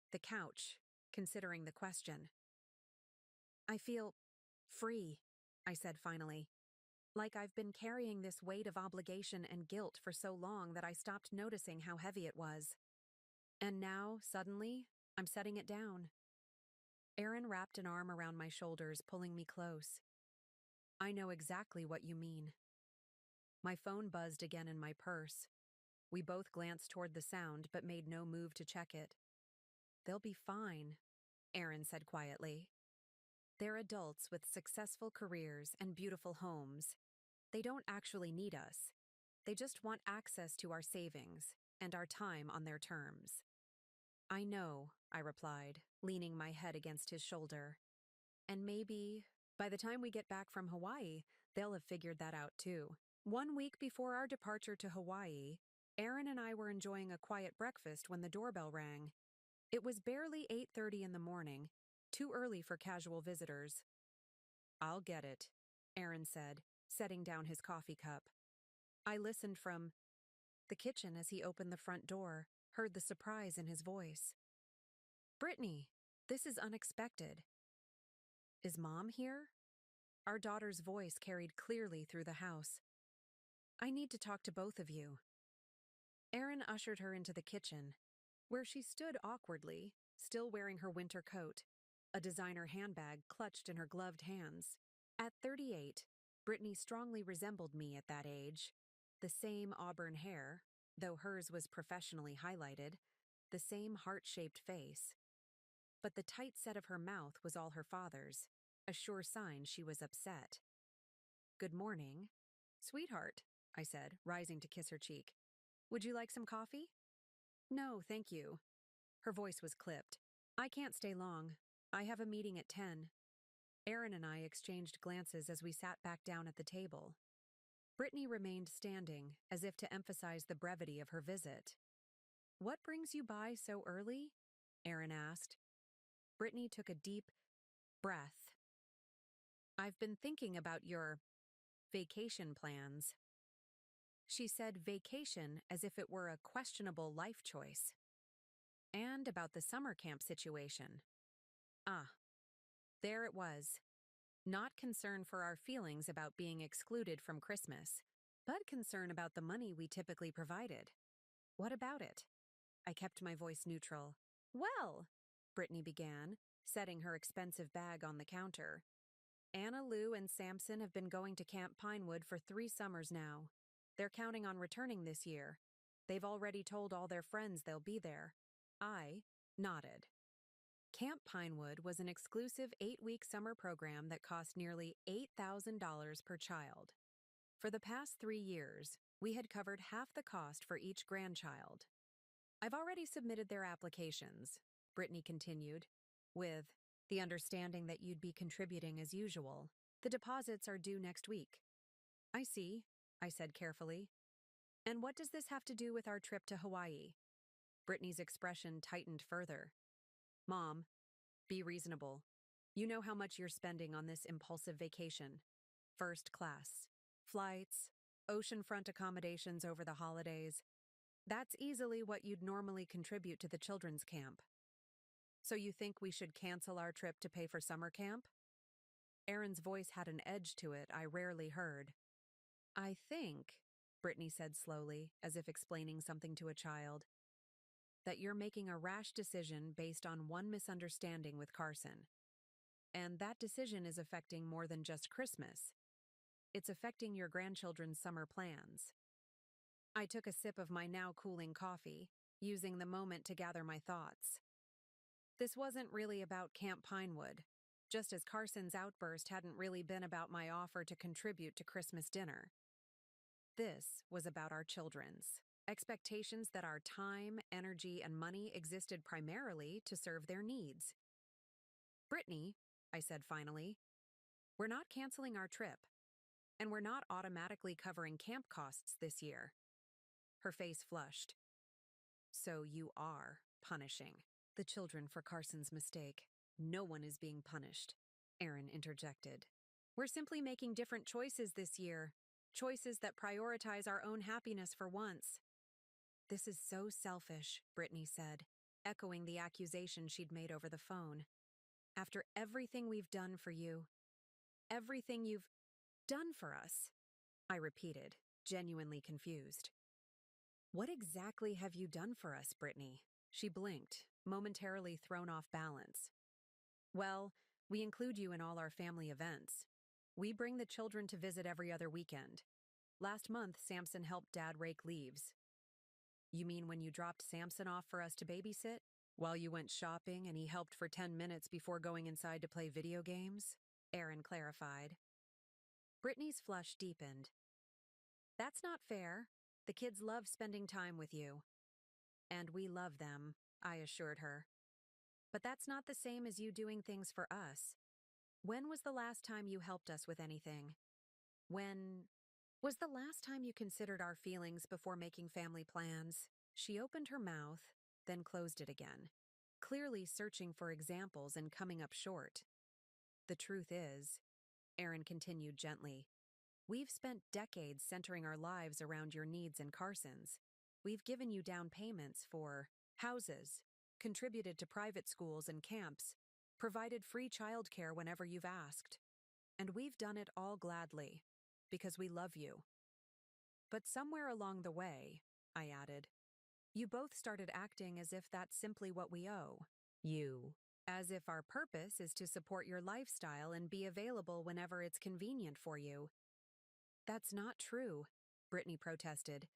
the couch, considering the question. "I feel free," I said finally. "Like I've been carrying this weight of obligation and guilt for so long that I stopped noticing how heavy it was. And now, suddenly, I'm setting it down." Aaron wrapped an arm around my shoulders, pulling me close. "I know exactly what you mean." My phone buzzed again in my purse. We both glanced toward the sound but made no move to check it. "They'll be fine," Aaron said quietly. "They're adults with successful careers and beautiful homes. They don't actually need us. They just want access to our savings and our time on their terms." "I know," I replied, leaning my head against his shoulder. "And maybe, by the time we get back from Hawaii, they'll have figured that out too." 1 week before our departure to Hawaii, Aaron and I were enjoying a quiet breakfast when the doorbell rang. It was barely 8:30 in the morning, too early for casual visitors. "I'll get it," Aaron said, setting down his coffee cup. I listened from the kitchen as he opened the front door, heard the surprise in his voice. "Brittany, this is unexpected." "Is Mom here?" Our daughter's voice carried clearly through the house. "I need to talk to both of you." Aaron ushered her into the kitchen, where she stood awkwardly, still wearing her winter coat, a designer handbag clutched in her gloved hands. At 38, Brittany strongly resembled me at that age. The same auburn hair, though hers was professionally highlighted, the same heart-shaped face. But the tight set of her mouth was all her father's, a sure sign she was upset. "Good morning." "Sweetheart," I said, rising to kiss her cheek. "Would you like some coffee?" "No, thank you." Her voice was clipped. "I can't stay long. I have a meeting at 10. Aaron and I exchanged glances as we sat back down at the table. Brittany remained standing, as if to emphasize the brevity of her visit. "What brings you by so early?" Aaron asked. Brittany took a deep breath. "I've been thinking about your vacation plans." She said vacation as if it were a questionable life choice. "And about the summer camp situation." Ah, there it was. Not concern for our feelings about being excluded from Christmas, but concern about the money we typically provided. "What about it?" I kept my voice neutral. "Well," Brittany began, setting her expensive bag on the counter. "Anna Lou and Samson have been going to Camp Pinewood for 3 summers now. They're counting on returning this year. They've already told all their friends they'll be there." I nodded. Camp Pinewood was an exclusive 8-week summer program that cost nearly $8,000 per child. For the past 3 years, we had covered half the cost for each grandchild. "I've already submitted their applications," Brittany continued, "with the understanding that you'd be contributing as usual. The deposits are due next week." "I see," I said carefully. "And what does this have to do with our trip to Hawaii?" Brittany's expression tightened further. "Mom, be reasonable. You know how much you're spending on this impulsive vacation. First class, flights, oceanfront accommodations over the holidays. That's easily what you'd normally contribute to the children's camp. So you think we should cancel our trip to pay for summer camp?" Aaron's voice had an edge to it I rarely heard. "I think," Brittany said slowly, as if explaining something to a child, "that you're making a rash decision based on one misunderstanding with Carson. And that decision is affecting more than just Christmas. It's affecting your grandchildren's summer plans." I took a sip of my now cooling coffee, using the moment to gather my thoughts. This wasn't really about Camp Pinewood, just as Carson's outburst hadn't really been about my offer to contribute to Christmas dinner. This was about our children's expectations that our time, energy, and money existed primarily to serve their needs. Brittany, I said finally, we're not canceling our trip, and we're not automatically covering camp costs this year. Her face flushed. So you are punishing the children for Carson's mistake. No one is being punished, Erin interjected. We're simply making different choices this year, choices that prioritize our own happiness for once. This is so selfish, Brittany said, echoing the accusation she'd made over the phone. After everything we've done for you, everything you've done for us, I repeated, genuinely confused. What exactly have you done for us, Brittany? She blinked, momentarily thrown off balance. Well, we include you in all our family events. We bring the children to visit every other weekend. Last month, Samson helped Dad rake leaves. You mean when you dropped Samson off for us to babysit? While you went shopping and he helped for 10 minutes before going inside to play video games? Erin clarified. Brittany's flush deepened. That's not fair. The kids love spending time with you. And we love them, I assured her. But that's not the same as you doing things for us. When was the last time you helped us with anything? When was the last time you considered our feelings before making family plans? She opened her mouth, then closed it again, clearly searching for examples and coming up short. The truth is, Erin continued gently, we've spent decades centering our lives around your needs and Carson's. We've given you down payments for houses, contributed to private schools and camps, provided free childcare whenever you've asked. And we've done it all gladly, because we love you. But somewhere along the way, I added, you both started acting as if that's simply what we owe. You. As if our purpose is to support your lifestyle and be available whenever it's convenient for you. That's not true, Brittany protested,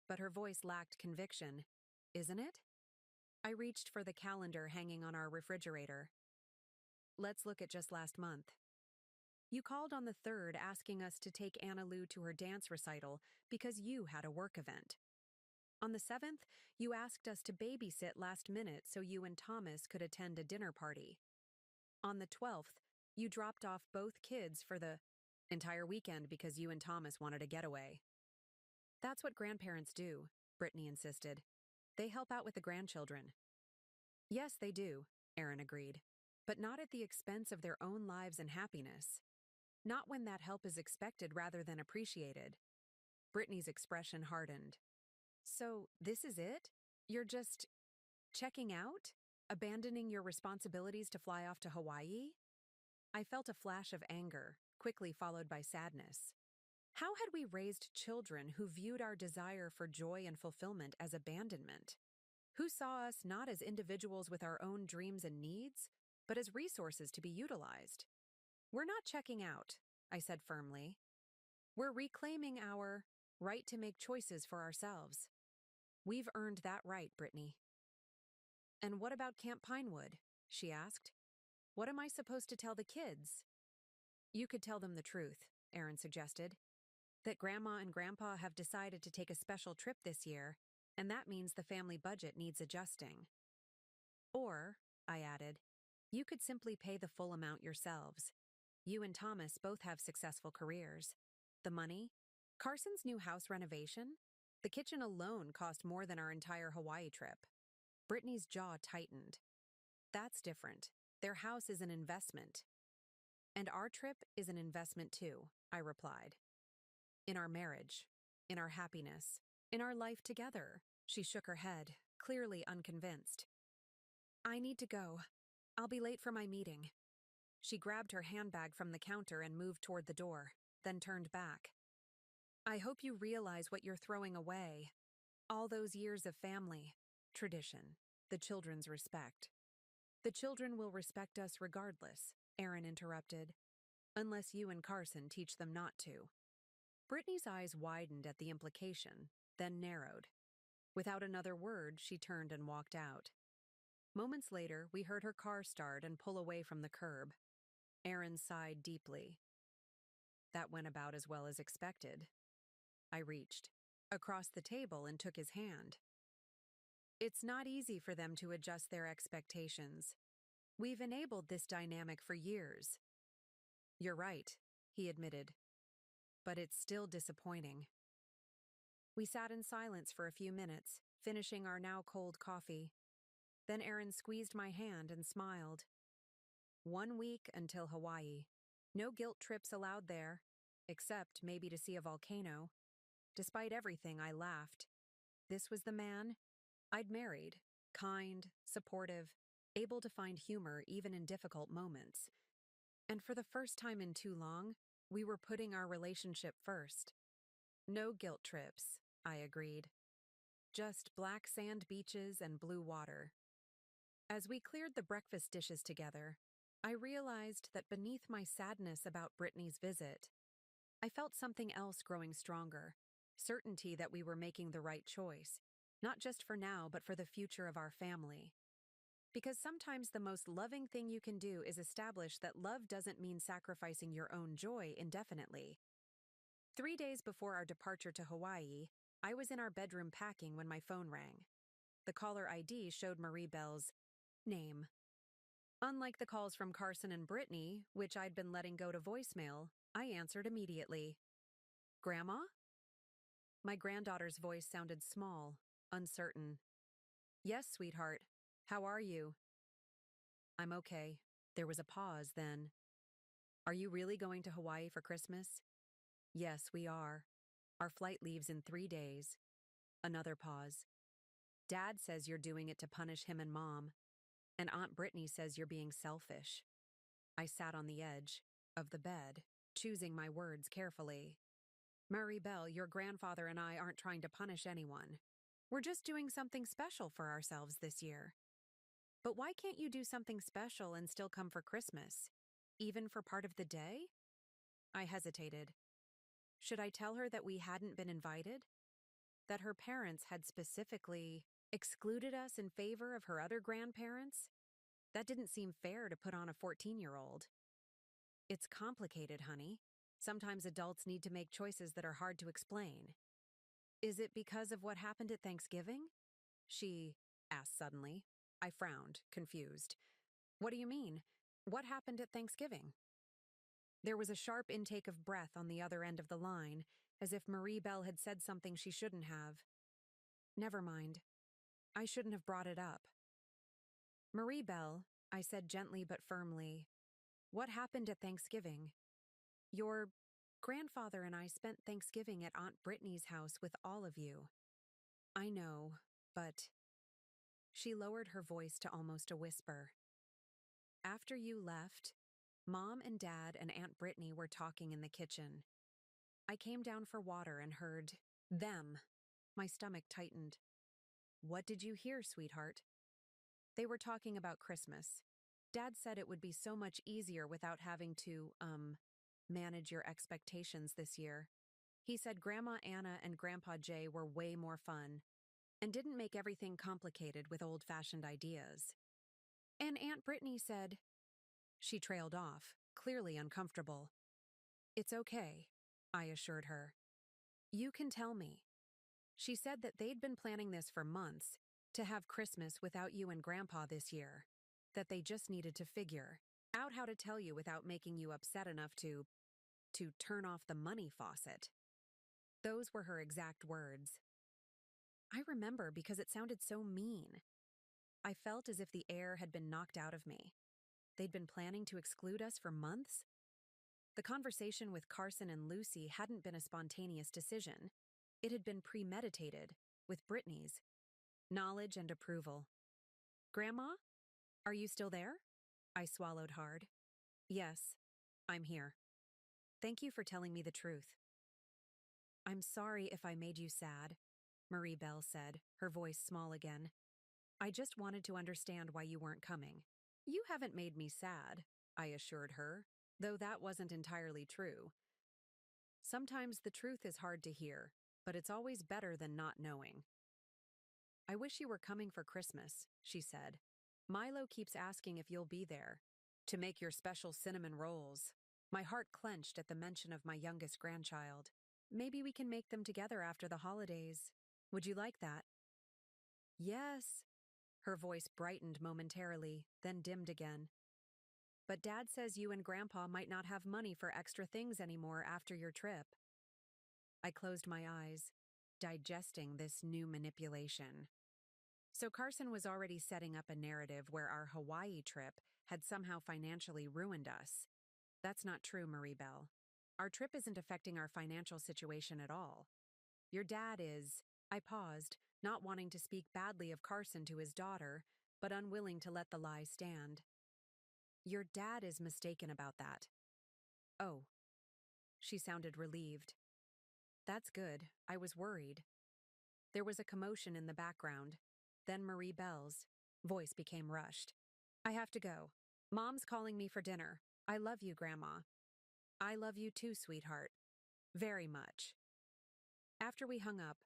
but her voice lacked conviction. Isn't it? I reached for the calendar hanging on our refrigerator. Let's look at just last month. You called on the 3rd asking us to take Anna Lou to her dance recital because you had a work event. On the 7th, you asked us to babysit last minute so you and Thomas could attend a dinner party. On the 12th, you dropped off both kids for the entire weekend because you and Thomas wanted a getaway. That's what grandparents do, Brittany insisted. They help out with the grandchildren. Yes, they do, Erin agreed, but not at the expense of their own lives and happiness. Not when that help is expected rather than appreciated. Brittany's expression hardened. So, this is it? You're just checking out? Abandoning your responsibilities to fly off to Hawaii? I felt a flash of anger, quickly followed by sadness. How had we raised children who viewed our desire for joy and fulfillment as abandonment? Who saw us not as individuals with our own dreams and needs, but as resources to be utilized? We're not checking out, I said firmly. We're reclaiming our right to make choices for ourselves. We've earned that right, Brittany. And what about Camp Pinewood? She asked. What am I supposed to tell the kids? You could tell them the truth, Erin suggested. That Grandma and Grandpa have decided to take a special trip this year, and that means the family budget needs adjusting. Or, I added, you could simply pay the full amount yourselves. You and Thomas both have successful careers. The money? Carson's new house renovation? The kitchen alone cost more than our entire Hawaii trip. Brittany's jaw tightened. That's different. Their house is an investment. And our trip is an investment too, I replied. In our marriage, in our happiness, in our life together. She shook her head, clearly unconvinced. I need to go. I'll be late for my meeting. She grabbed her handbag from the counter and moved toward the door, then turned back. I hope you realize what you're throwing away. All those years of family, tradition, the children's respect. The children will respect us regardless, Erin interrupted, unless you and Carson teach them not to. Brittany's eyes widened at the implication, then narrowed. Without another word, she turned and walked out. Moments later, we heard her car start and pull away from the curb. Aaron sighed deeply. That went about as well as expected. I reached across the table and took his hand. It's not easy for them to adjust their expectations. We've enabled this dynamic for years. You're right, he admitted. But it's still disappointing. We sat in silence for a few minutes, finishing our now cold coffee. Then Aaron squeezed my hand and smiled. 1 week until Hawaii. No guilt trips allowed there, except maybe to see a volcano. Despite everything, I laughed. This was the man I'd married, kind, supportive, able to find humor even in difficult moments. And for the first time in too long, we were putting our relationship first. No guilt trips, I agreed. Just black sand beaches and blue water. As we cleared the breakfast dishes together, I realized that beneath my sadness about Brittany's visit, I felt something else growing stronger, certainty that we were making the right choice, not just for now but for the future of our family. Because sometimes the most loving thing you can do is establish that love doesn't mean sacrificing your own joy indefinitely. 3 days before our departure to Hawaii, I was in our bedroom packing when my phone rang. The caller ID showed Marie Belle's name. Unlike the calls from Carson and Brittany, which I'd been letting go to voicemail, I answered immediately. Grandma? My granddaughter's voice sounded small, uncertain. Yes, sweetheart. How are you? I'm okay. There was a pause, then. Are you really going to Hawaii for Christmas? Yes, we are. Our flight leaves in 3 days. Another pause. Dad says you're doing it to punish him and Mom, and Aunt Brittany says you're being selfish. I sat on the edge of the bed, choosing my words carefully. Marie Belle, your grandfather and I aren't trying to punish anyone. We're just doing something special for ourselves this year. But why can't you do something special and still come for Christmas? Even for part of the day? I hesitated. Should I tell her that we hadn't been invited? That her parents had specifically excluded us in favor of her other grandparents? That didn't seem fair to put on a 14-year-old. It's complicated, honey. Sometimes adults need to make choices that are hard to explain. Is it because of what happened at Thanksgiving? She asked suddenly. I frowned, confused. What do you mean? What happened at Thanksgiving? There was a sharp intake of breath on the other end of the line, as if Marie Belle had said something she shouldn't have. Never mind. I shouldn't have brought it up. Marie Belle, I said gently but firmly, what happened at Thanksgiving? Your grandfather and I spent Thanksgiving at Aunt Brittany's house with all of you. I know, but... She lowered her voice to almost a whisper. After you left, Mom and Dad and Aunt Brittany were talking in the kitchen. I came down for water and heard them. My stomach tightened. What did you hear, sweetheart? They were talking about Christmas. Dad said it would be so much easier without having to, manage your expectations this year. He said Grandma Anna and Grandpa Jay were way more fun and didn't make everything complicated with old-fashioned ideas. And Aunt Brittany said... She trailed off, clearly uncomfortable. It's okay, I assured her. You can tell me. She said that they'd been planning this for months, to have Christmas without you and Grandpa this year, that they just needed to figure out how to tell you without making you upset enough to turn off the money faucet. Those were her exact words. I remember because it sounded so mean. I felt as if the air had been knocked out of me. They'd been planning to exclude us for months? The conversation with Carson and Lucy hadn't been a spontaneous decision. It had been premeditated, with Brittany's knowledge and approval. Grandma? Are you still there? I swallowed hard. Yes, I'm here. Thank you for telling me the truth. I'm sorry if I made you sad, Marie Belle said, her voice small again. I just wanted to understand why you weren't coming. You haven't made me sad, I assured her, though that wasn't entirely true. Sometimes the truth is hard to hear, but it's always better than not knowing. I wish you were coming for Christmas, she said. Milo keeps asking if you'll be there to make your special cinnamon rolls. My heart clenched at the mention of my youngest grandchild. Maybe we can make them together after the holidays. Would you like that? Yes. Her voice brightened momentarily, then dimmed again. But Dad says you and Grandpa might not have money for extra things anymore after your trip. I closed my eyes, digesting this new manipulation. So Carson was already setting up a narrative where our Hawaii trip had somehow financially ruined us. That's not true, Marie Belle. Our trip isn't affecting our financial situation at all. Your dad is— I paused, not wanting to speak badly of Carson to his daughter, but unwilling to let the lie stand. Your dad is mistaken about that. Oh. She sounded relieved. That's good. I was worried. There was a commotion in the background. Then Marie Belle's voice became rushed. I have to go. Mom's calling me for dinner. I love you, Grandma. I love you too, sweetheart. Very much. After we hung up,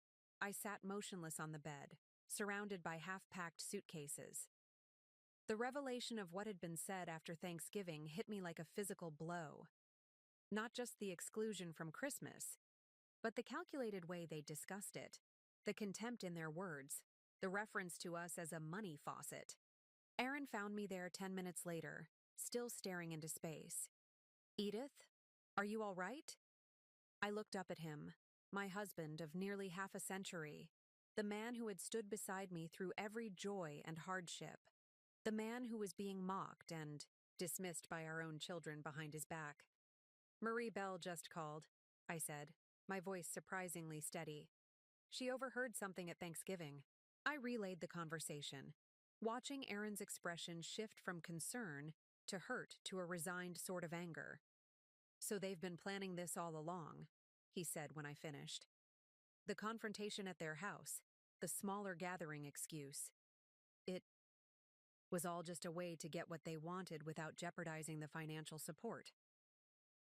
I sat motionless on the bed, surrounded by half-packed suitcases. The revelation of what had been said after Thanksgiving hit me like a physical blow. Not just the exclusion from Christmas, but the calculated way they discussed it, the contempt in their words, the reference to us as a money faucet. Aaron found me there 10 minutes later, still staring into space. Edith, are you all right? I looked up at him, my husband of nearly half a century, the man who had stood beside me through every joy and hardship, the man who was being mocked and dismissed by our own children behind his back. Marie Belle just called, I said, my voice surprisingly steady. She overheard something at Thanksgiving. I relayed the conversation, watching Aaron's expression shift from concern to hurt to a resigned sort of anger. So they've been planning this all along, he said when I finished. The confrontation at their house, the smaller gathering excuse. It was all just a way to get what they wanted without jeopardizing the financial support.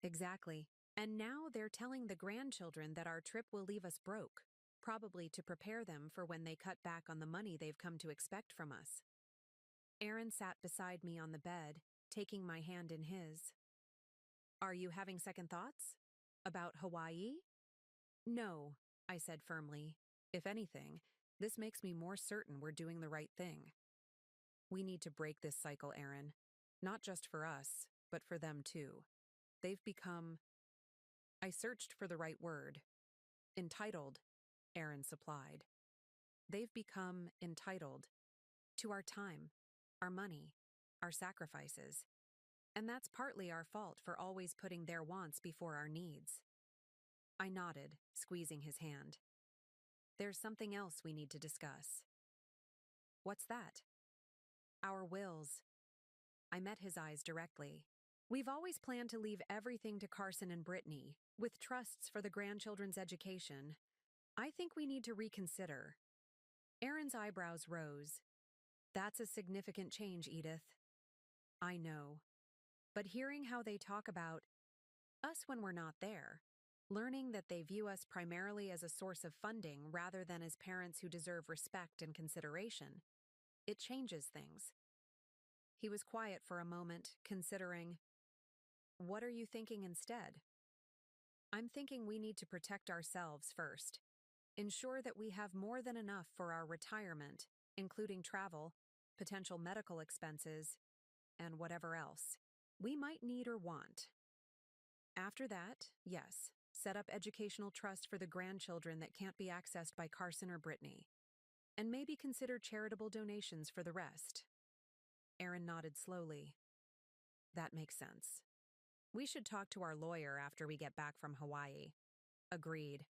Exactly. And now they're telling the grandchildren that our trip will leave us broke, probably to prepare them for when they cut back on the money they've come to expect from us. Aaron sat beside me on the bed, taking my hand in his. Are you having second thoughts? About Hawaii? No, I said firmly. If anything, this makes me more certain we're doing the right thing. We need to break this cycle, Aaron. Not just for us, but for them too. They've become— I searched for the right word. Entitled, Aaron supplied. They've become entitled to our time, our money, our sacrifices. And that's partly our fault for always putting their wants before our needs. I nodded, squeezing his hand. There's something else we need to discuss. What's that? Our wills. I met his eyes directly. We've always planned to leave everything to Carson and Brittany, with trusts for the grandchildren's education. I think we need to reconsider. Aaron's eyebrows rose. That's a significant change, Edith. I know. But hearing how they talk about us when we're not there, learning that they view us primarily as a source of funding rather than as parents who deserve respect and consideration, it changes things. He was quiet for a moment, considering, what are you thinking instead? I'm thinking we need to protect ourselves first. Ensure that we have more than enough for our retirement, including travel, potential medical expenses, and whatever else we might need or want. After that, yes, set up educational trust for the grandchildren that can't be accessed by Carson or Brittany. And maybe consider charitable donations for the rest. Aaron nodded slowly. That makes sense. We should talk to our lawyer after we get back from Hawaii. Agreed.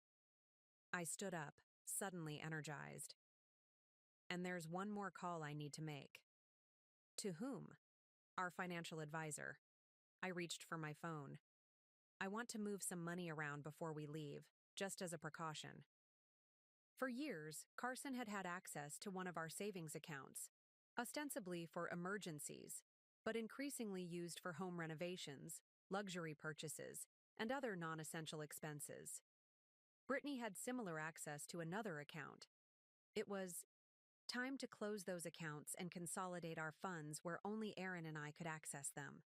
I stood up, suddenly energized. And there's one more call I need to make. To whom? Our financial advisor. I reached for my phone. I want to move some money around before we leave, just as a precaution. For years, Carson had had access to one of our savings accounts, ostensibly for emergencies, but increasingly used for home renovations, luxury purchases, and other non-essential expenses. Brittany had similar access to another account. It was time to close those accounts and consolidate our funds where only Aaron and I could access them.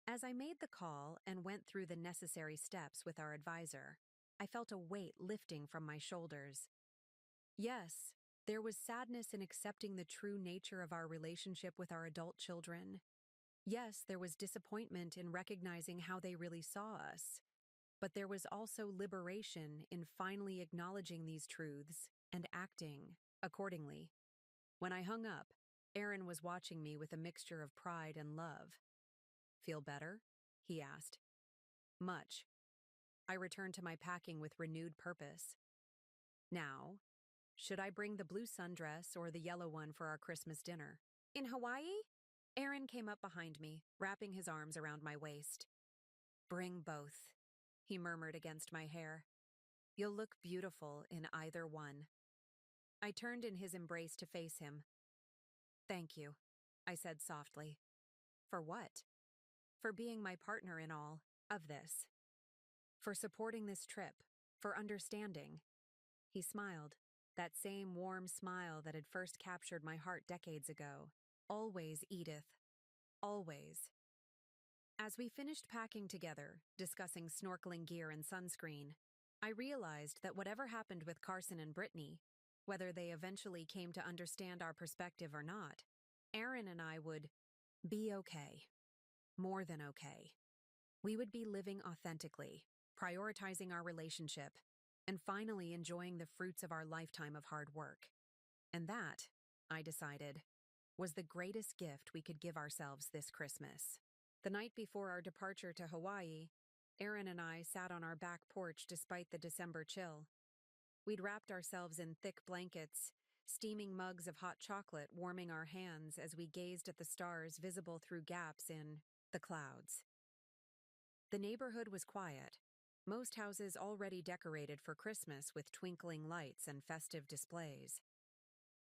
As I made the call and went through the necessary steps with our advisor, I felt a weight lifting from my shoulders. Yes, there was sadness in accepting the true nature of our relationship with our adult children. Yes, there was disappointment in recognizing how they really saw us. But there was also liberation in finally acknowledging these truths and acting accordingly. When I hung up, Aaron was watching me with a mixture of pride and love. "Feel better?" he asked. "Much." I returned to my packing with renewed purpose. Now, should I bring the blue sundress or the yellow one for our Christmas dinner? In Hawaii? Aaron came up behind me, wrapping his arms around my waist. "Bring both," he murmured against my hair. "You'll look beautiful in either one." I turned in his embrace to face him. "Thank you," I said softly. "For what?" "For being my partner in all of this. For supporting this trip. For understanding." He smiled, that same warm smile that had first captured my heart decades ago. "Always, Edith. Always." As we finished packing together, discussing snorkeling gear and sunscreen, I realized that whatever happened with Carson and Brittany, whether they eventually came to understand our perspective or not, Aaron and I would be okay. More than okay. We would be living authentically, prioritizing our relationship, and finally enjoying the fruits of our lifetime of hard work. And that, I decided, was the greatest gift we could give ourselves this Christmas. The night before our departure to Hawaii, Aaron and I sat on our back porch despite the December chill. We'd wrapped ourselves in thick blankets, steaming mugs of hot chocolate warming our hands as we gazed at the stars visible through gaps in the clouds. The neighborhood was quiet, most houses already decorated for Christmas with twinkling lights and festive displays.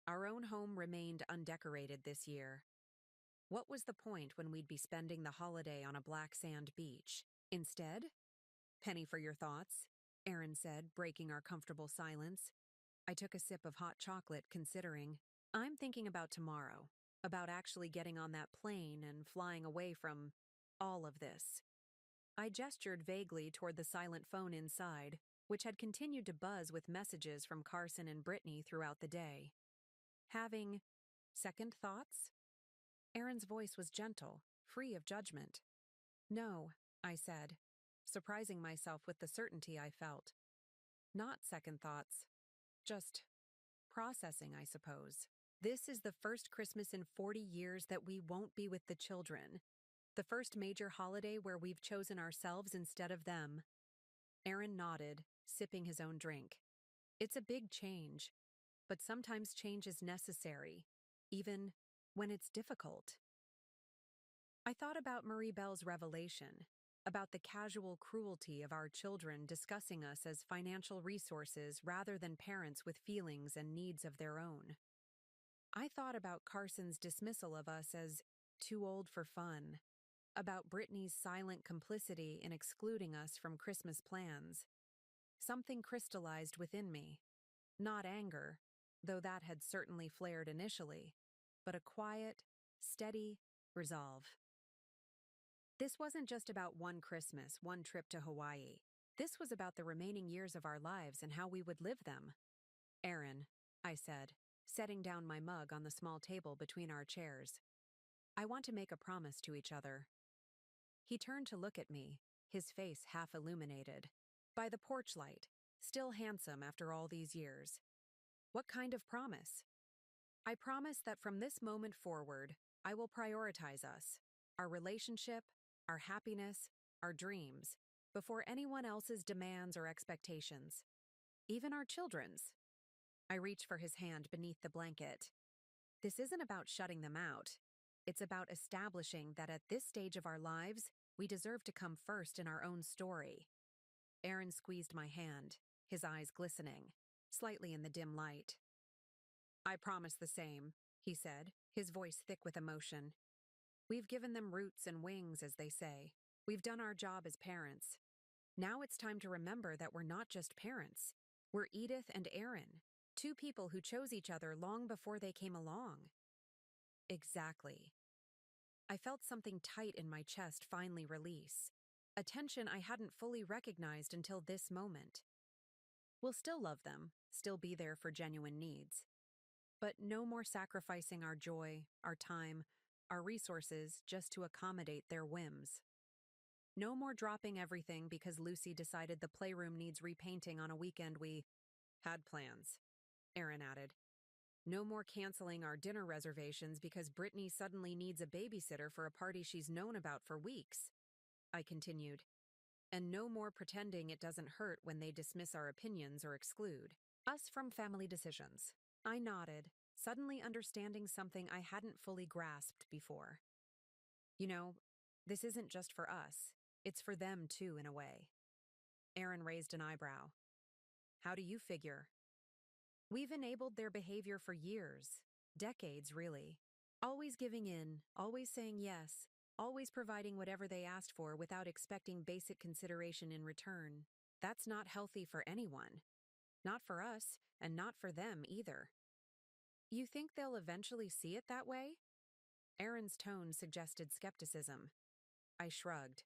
Our own home remained undecorated this year. What was the point when we'd be spending the holiday on a black sand beach? Instead? "Penny for your thoughts," Aaron said, breaking our comfortable silence. I took a sip of hot chocolate, considering. "I'm thinking about tomorrow, about actually getting on that plane and flying away from all of this." I gestured vaguely toward the silent phone inside, which had continued to buzz with messages from Carson and Brittany throughout the day. "Having second thoughts?" Aaron's voice was gentle, free of judgment. "No," I said, surprising myself with the certainty I felt. "Not second thoughts. Just processing, I suppose. This is the first Christmas in 40 years that we won't be with the children. The first major holiday where we've chosen ourselves instead of them." Aaron nodded, sipping his own drink. "It's a big change, but sometimes change is necessary, even when it's difficult." I thought about Marie Belle's revelation, about the casual cruelty of our children discussing us as financial resources rather than parents with feelings and needs of their own. I thought about Carson's dismissal of us as too old for fun, about Brittany's silent complicity in excluding us from Christmas plans. Something crystallized within me. Not anger, though that had certainly flared initially, but a quiet, steady resolve. This wasn't just about one Christmas, one trip to Hawaii. This was about the remaining years of our lives and how we would live them. "Aaron," I said, setting down my mug on the small table between our chairs, "I want to make a promise to each other." He turned to look at me, his face half illuminated by the porch light, still handsome after all these years. "What kind of promise?" "I promise that from this moment forward, I will prioritize us, our relationship, our happiness, our dreams, before anyone else's demands or expectations. Even our children's." I reached for his hand beneath the blanket. "This isn't about shutting them out. It's about establishing that at this stage of our lives, we deserve to come first in our own story." Aaron squeezed my hand, his eyes glistening, slightly in the dim light. "I promise the same," he said, his voice thick with emotion. "We've given them roots and wings, as they say. We've done our job as parents. Now it's time to remember that we're not just parents. We're Edith and Aaron, two people who chose each other long before they came along. Exactly. I felt something tight in my chest finally release, a tension I hadn't fully recognized until this moment. We'll still love them, still be there for genuine needs. But no more sacrificing our joy, our time, our resources just to accommodate their whims. No more dropping everything because Lucy decided the playroom needs repainting on a weekend we had plans, Aaron added. No more canceling our dinner reservations because Brittany suddenly needs a babysitter for a party she's known about for weeks, I continued. And no more pretending it doesn't hurt when they dismiss our opinions or exclude us from family decisions. I nodded, suddenly understanding something I hadn't fully grasped before. You know, this isn't just for us. It's for them too, in a way. Aaron raised an eyebrow. How do you figure? We've enabled their behavior for years, decades really. Always giving in, always saying yes, always providing whatever they asked for without expecting basic consideration in return. That's not healthy for anyone. Not for us, and not for them either. You think they'll eventually see it that way? Aaron's tone suggested skepticism. I shrugged.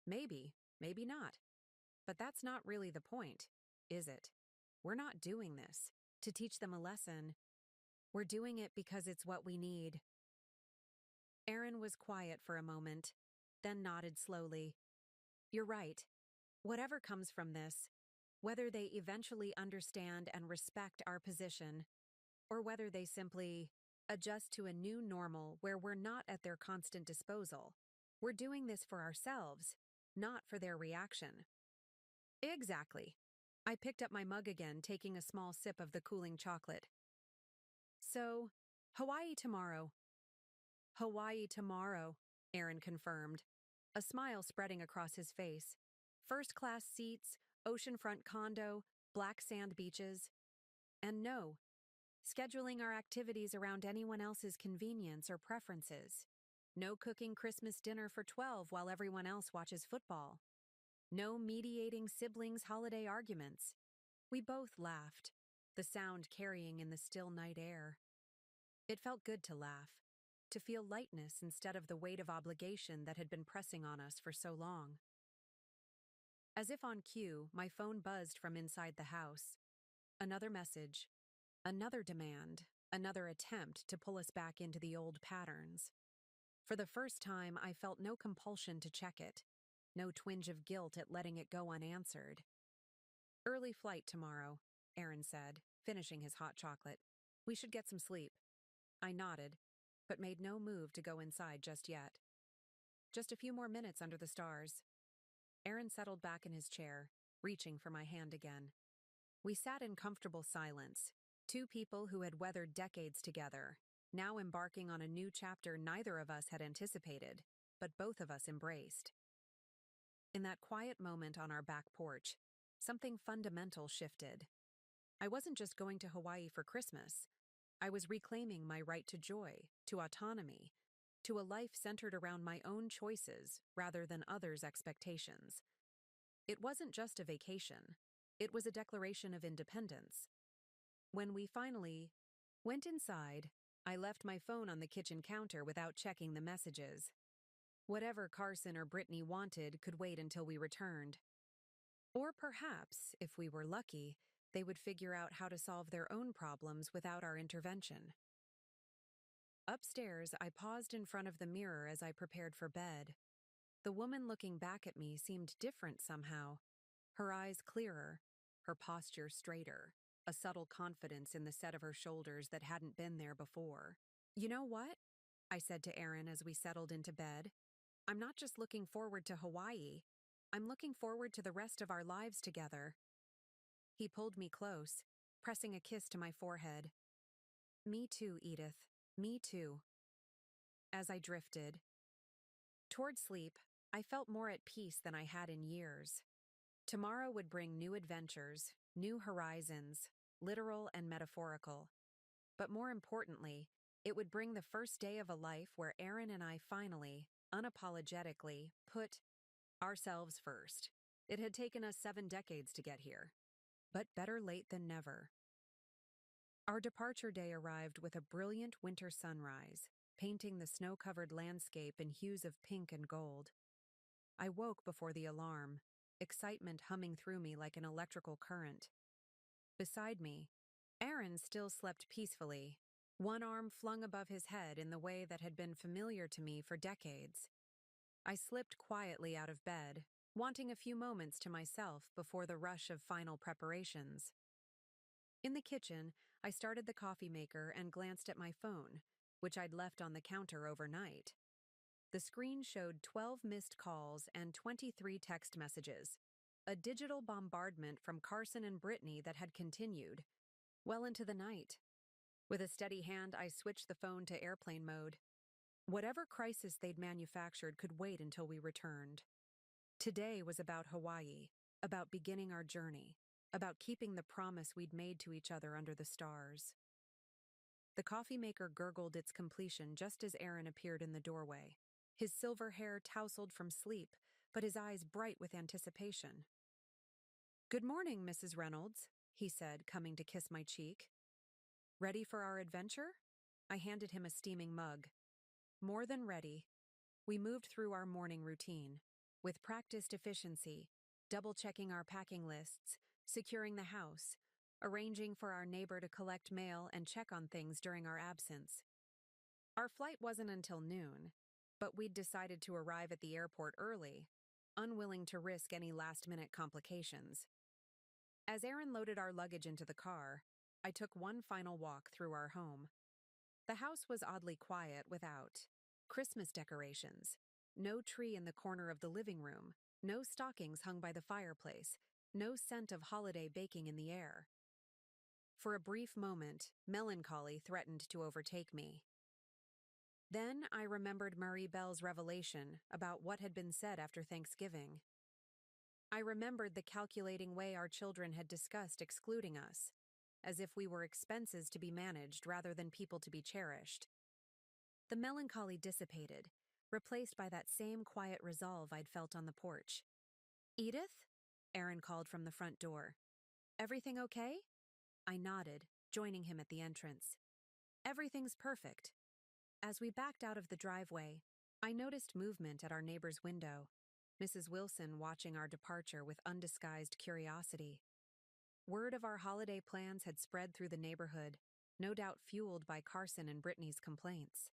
Maybe, maybe not. But that's not really the point, is it? We're not doing this to teach them a lesson. We're doing it because it's what we need. Aaron was quiet for a moment, then nodded slowly. You're right. Whatever comes from this, whether they eventually understand and respect our position, or whether they simply adjust to a new normal where we're not at their constant disposal, we're doing this for ourselves, not for their reaction. Exactly. I picked up my mug again, taking a small sip of the cooling chocolate. So, Hawaii tomorrow. Hawaii tomorrow, Aaron confirmed, a smile spreading across his face. First-class seats, oceanfront condo, black sand beaches. And no, scheduling our activities around anyone else's convenience or preferences. No cooking Christmas dinner for 12 while everyone else watches football. No mediating siblings' holiday arguments. We both laughed, the sound carrying in the still night air. It felt good to laugh, to feel lightness instead of the weight of obligation that had been pressing on us for so long. As if on cue, my phone buzzed from inside the house. Another message, another demand, another attempt to pull us back into the old patterns. For the first time, I felt no compulsion to check it, no twinge of guilt at letting it go unanswered. Early flight tomorrow, Aaron said, finishing his hot chocolate. We should get some sleep. I nodded, but made no move to go inside just yet. Just a few more minutes under the stars. Aaron settled back in his chair, reaching for my hand again. We sat in comfortable silence, two people who had weathered decades together, now embarking on a new chapter neither of us had anticipated, but both of us embraced. In that quiet moment on our back porch, something fundamental shifted. I wasn't just going to Hawaii for Christmas. I was reclaiming my right to joy, to autonomy, to a life centered around my own choices rather than others' expectations. It wasn't just a vacation. It was a declaration of independence. When we finally went inside, I left my phone on the kitchen counter without checking the messages. Whatever Carson or Brittany wanted could wait until we returned. Or perhaps, if we were lucky, they would figure out how to solve their own problems without our intervention. Upstairs, I paused in front of the mirror as I prepared for bed. The woman looking back at me seemed different somehow. Her eyes clearer, her posture straighter, a subtle confidence in the set of her shoulders that hadn't been there before. You know what? I said to Aaron as we settled into bed. I'm not just looking forward to Hawaii. I'm looking forward to the rest of our lives together. He pulled me close, pressing a kiss to my forehead. Me too, Edith. Me too. As I drifted toward sleep, I felt more at peace than I had in years. Tomorrow would bring new adventures, new horizons, literal and metaphorical. But more importantly, it would bring the first day of a life where Aaron and I finally, unapologetically, put ourselves first. It had taken us 7 decades to get here, but better late than never. Our departure day arrived with a brilliant winter sunrise, painting the snow-covered landscape in hues of pink and gold. I woke before the alarm, excitement humming through me like an electrical current. Beside me, Aaron still slept peacefully, one arm flung above his head in the way that had been familiar to me for decades. I slipped quietly out of bed, wanting a few moments to myself before the rush of final preparations. In the kitchen, I started the coffee maker and glanced at my phone, which I'd left on the counter overnight. The screen showed 12 missed calls and 23 text messages, a digital bombardment from Carson and Brittany that had continued well into the night. With a steady hand, I switched the phone to airplane mode. Whatever crisis they'd manufactured could wait until we returned. Today was about Hawaii, about beginning our journey, about keeping the promise we'd made to each other under the stars. The coffee maker gurgled its completion just as Aaron appeared in the doorway, his silver hair tousled from sleep, but his eyes bright with anticipation. "Good morning, Mrs. Reynolds," he said, coming to kiss my cheek. "Ready for our adventure?" I handed him a steaming mug. More than ready. We moved through our morning routine, with practiced efficiency, double-checking our packing lists, securing the house, arranging for our neighbor to collect mail and check on things during our absence. Our flight wasn't until noon, but we'd decided to arrive at the airport early, unwilling to risk any last-minute complications. As Aaron loaded our luggage into the car, I took one final walk through our home. The house was oddly quiet without Christmas decorations, no tree in the corner of the living room, no stockings hung by the fireplace, no scent of holiday baking in the air. For a brief moment, melancholy threatened to overtake me. Then I remembered Marie Belle's revelation about what had been said after Thanksgiving. I remembered the calculating way our children had discussed excluding us, as if we were expenses to be managed rather than people to be cherished. The melancholy dissipated, replaced by that same quiet resolve I'd felt on the porch. "Edith?" Aaron called from the front door. "Everything okay?" I nodded, joining him at the entrance. "Everything's perfect." As we backed out of the driveway, I noticed movement at our neighbor's window, Mrs. Wilson watching our departure with undisguised curiosity. Word of our holiday plans had spread through the neighborhood, no doubt fueled by Carson and Brittany's complaints.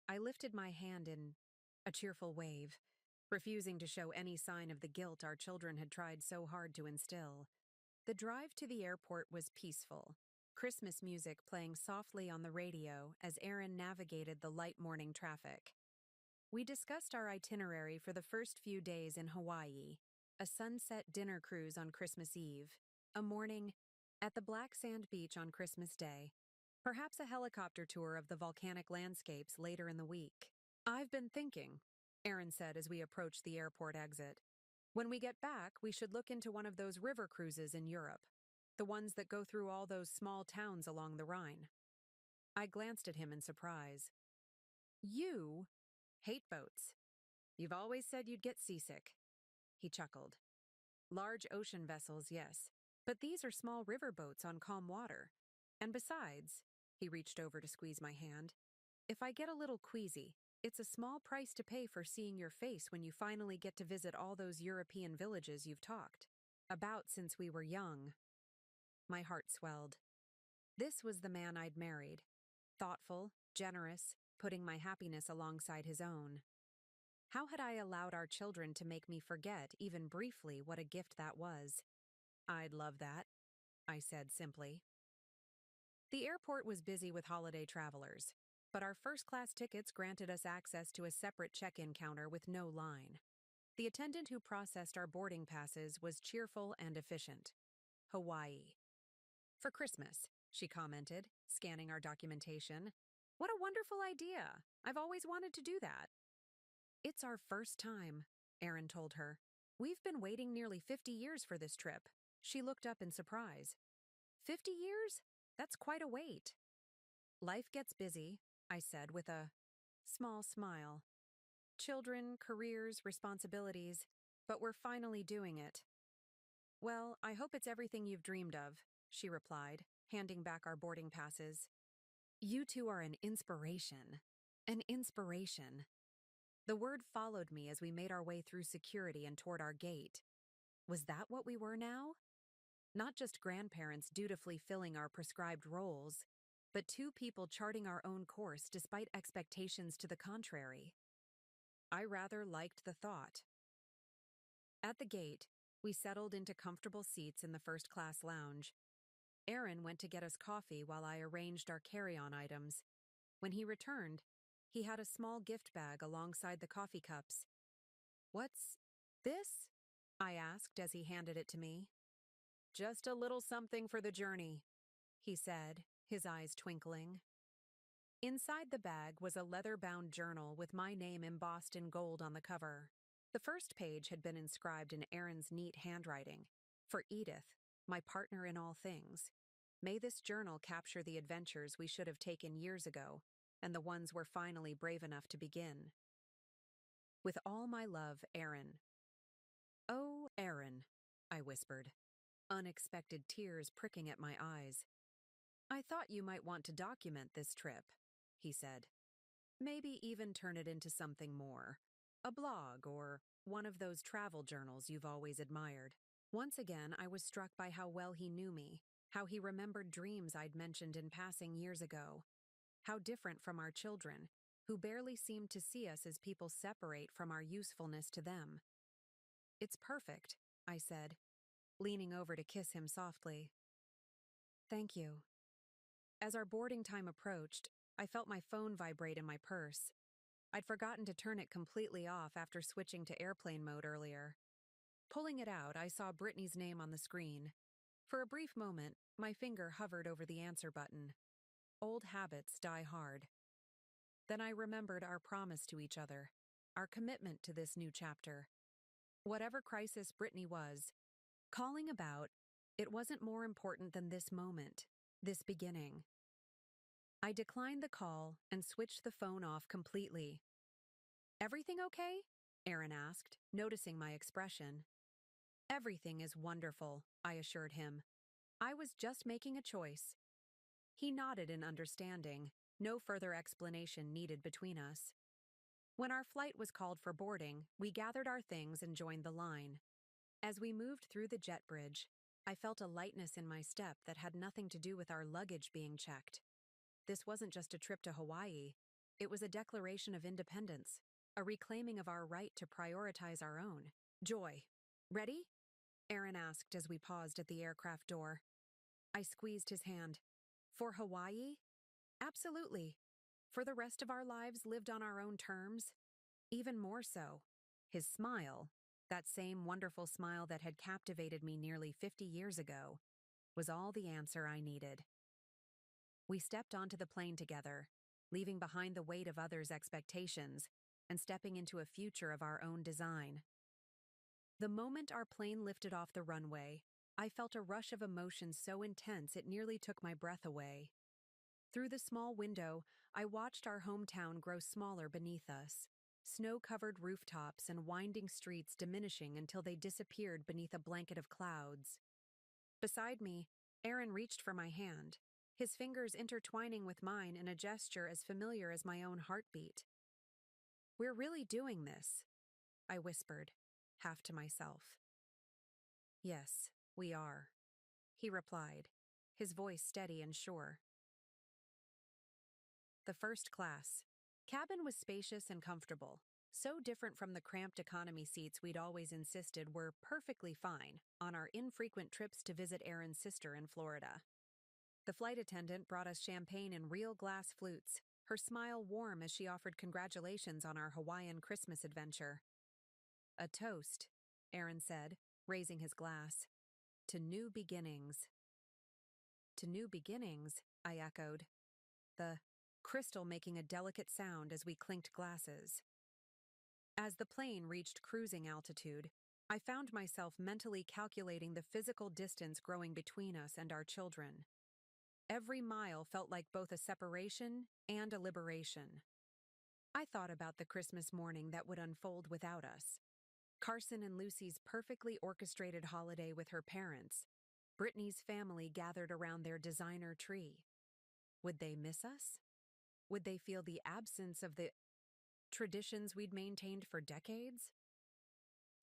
I lifted my hand in a cheerful wave, refusing to show any sign of the guilt our children had tried so hard to instill. The drive to the airport was peaceful, Christmas music playing softly on the radio as Aaron navigated the light morning traffic. We discussed our itinerary for the first few days in Hawaii, a sunset dinner cruise on Christmas Eve, a morning at the Black Sand Beach on Christmas Day, perhaps a helicopter tour of the volcanic landscapes later in the week. "I've been thinking," Aaron said as we approached the airport exit. "When we get back, we should look into one of those river cruises in Europe, the ones that go through all those small towns along the Rhine." I glanced at him in surprise. "You hate boats. You've always said you'd get seasick." He chuckled. "Large ocean vessels, yes, but these are small river boats on calm water. And besides," he reached over to squeeze my hand, "if I get a little queasy, it's a small price to pay for seeing your face when you finally get to visit all those European villages you've talked about since we were young." My heart swelled. This was the man I'd married. Thoughtful, generous, putting my happiness alongside his own. How had I allowed our children to make me forget, even briefly, what a gift that was? "I'd love that," I said simply. The airport was busy with holiday travelers, but our first-class tickets granted us access to a separate check-in counter with no line. The attendant who processed our boarding passes was cheerful and efficient. "Hawaii. For Christmas," she commented, scanning our documentation. "What a wonderful idea! I've always wanted to do that." "It's our first time," Aaron told her. "We've been waiting nearly 50 years for this trip." She looked up in surprise. "50 years? That's quite a wait." "Life gets busy," I said with a small smile. "Children, careers, responsibilities. but we're finally doing it. Well, I hope it's everything you've dreamed of, she replied, handing back our boarding passes. You two are an inspiration. An inspiration. The word followed me as we made our way through security and toward our gate. Was that what we were now? Not just grandparents dutifully filling our prescribed roles, but two people charting our own course despite expectations to the contrary. I rather liked the thought. At the gate, we settled into comfortable seats in the first-class lounge. Aaron went to get us coffee while I arranged our carry-on items. When he returned, he had a small gift bag alongside the coffee cups. "What's this?" I asked as he handed it to me. "Just a little something for the journey," he said, his eyes twinkling. Inside the bag was a leather-bound journal with my name embossed in gold on the cover. The first page had been inscribed in Aaron's neat handwriting. For Edith, my partner in all things. May this journal capture the adventures we should have taken years ago, and the ones we're finally brave enough to begin. With all my love, Aaron. "Oh, Aaron," I whispered, unexpected tears pricking at my eyes. "I thought you might want to document this trip," he said. "Maybe even turn it into something more. A blog or one of those travel journals you've always admired." Once again, I was struck by how well he knew me, how he remembered dreams I'd mentioned in passing years ago. How different from our children, who barely seemed to see us as people separate from our usefulness to them. "It's perfect," I said, leaning over to kiss him softly. "Thank you." As our boarding time approached, I felt my phone vibrate in my purse. I'd forgotten to turn it completely off after switching to airplane mode earlier. Pulling it out, I saw Brittany's name on the screen. For a brief moment, my finger hovered over the answer button. Old habits die hard. Then I remembered our promise to each other, our commitment to this new chapter. Whatever crisis Brittany was calling about, it wasn't more important than this moment, this beginning. I declined the call and switched the phone off completely. "Everything okay?" Aaron asked, noticing my expression. "Everything is wonderful," I assured him. "I was just making a choice." He nodded in understanding, no further explanation needed between us. When our flight was called for boarding, we gathered our things and joined the line. As we moved through the jet bridge, I felt a lightness in my step that had nothing to do with our luggage being checked. This wasn't just a trip to Hawaii. It was a declaration of independence, a reclaiming of our right to prioritize our own. "Joy, ready?" Aaron asked as we paused at the aircraft door. I squeezed his hand. "For Hawaii? Absolutely. For the rest of our lives lived on our own terms? Even more so." His smile, that same wonderful smile that had captivated me nearly 50 years ago, was all the answer I needed. We stepped onto the plane together, leaving behind the weight of others' expectations and stepping into a future of our own design. The moment our plane lifted off the runway, I felt a rush of emotion so intense it nearly took my breath away. Through the small window, I watched our hometown grow smaller beneath us, snow-covered rooftops and winding streets diminishing until they disappeared beneath a blanket of clouds. Beside me, Aaron reached for my hand, his fingers intertwining with mine in a gesture as familiar as my own heartbeat. "We're really doing this," I whispered, half to myself. "Yes, we are," he replied, his voice steady and sure. The first class. Cabin was spacious and comfortable, so different from the cramped economy seats we'd always insisted were perfectly fine on our infrequent trips to visit Aaron's sister in Florida. The flight attendant brought us champagne in real glass flutes, her smile warm as she offered congratulations on our Hawaiian Christmas adventure. "A toast," Aaron said, raising his glass. "To new beginnings." "To new beginnings," I echoed, the crystal making a delicate sound as we clinked glasses. As the plane reached cruising altitude, I found myself mentally calculating the physical distance growing between us and our children. Every mile felt like both a separation and a liberation. I thought about the Christmas morning that would unfold without us. Carson and Lucy's perfectly orchestrated holiday with her parents. Brittany's family gathered around their designer tree. Would they miss us? Would they feel the absence of the traditions we'd maintained for decades?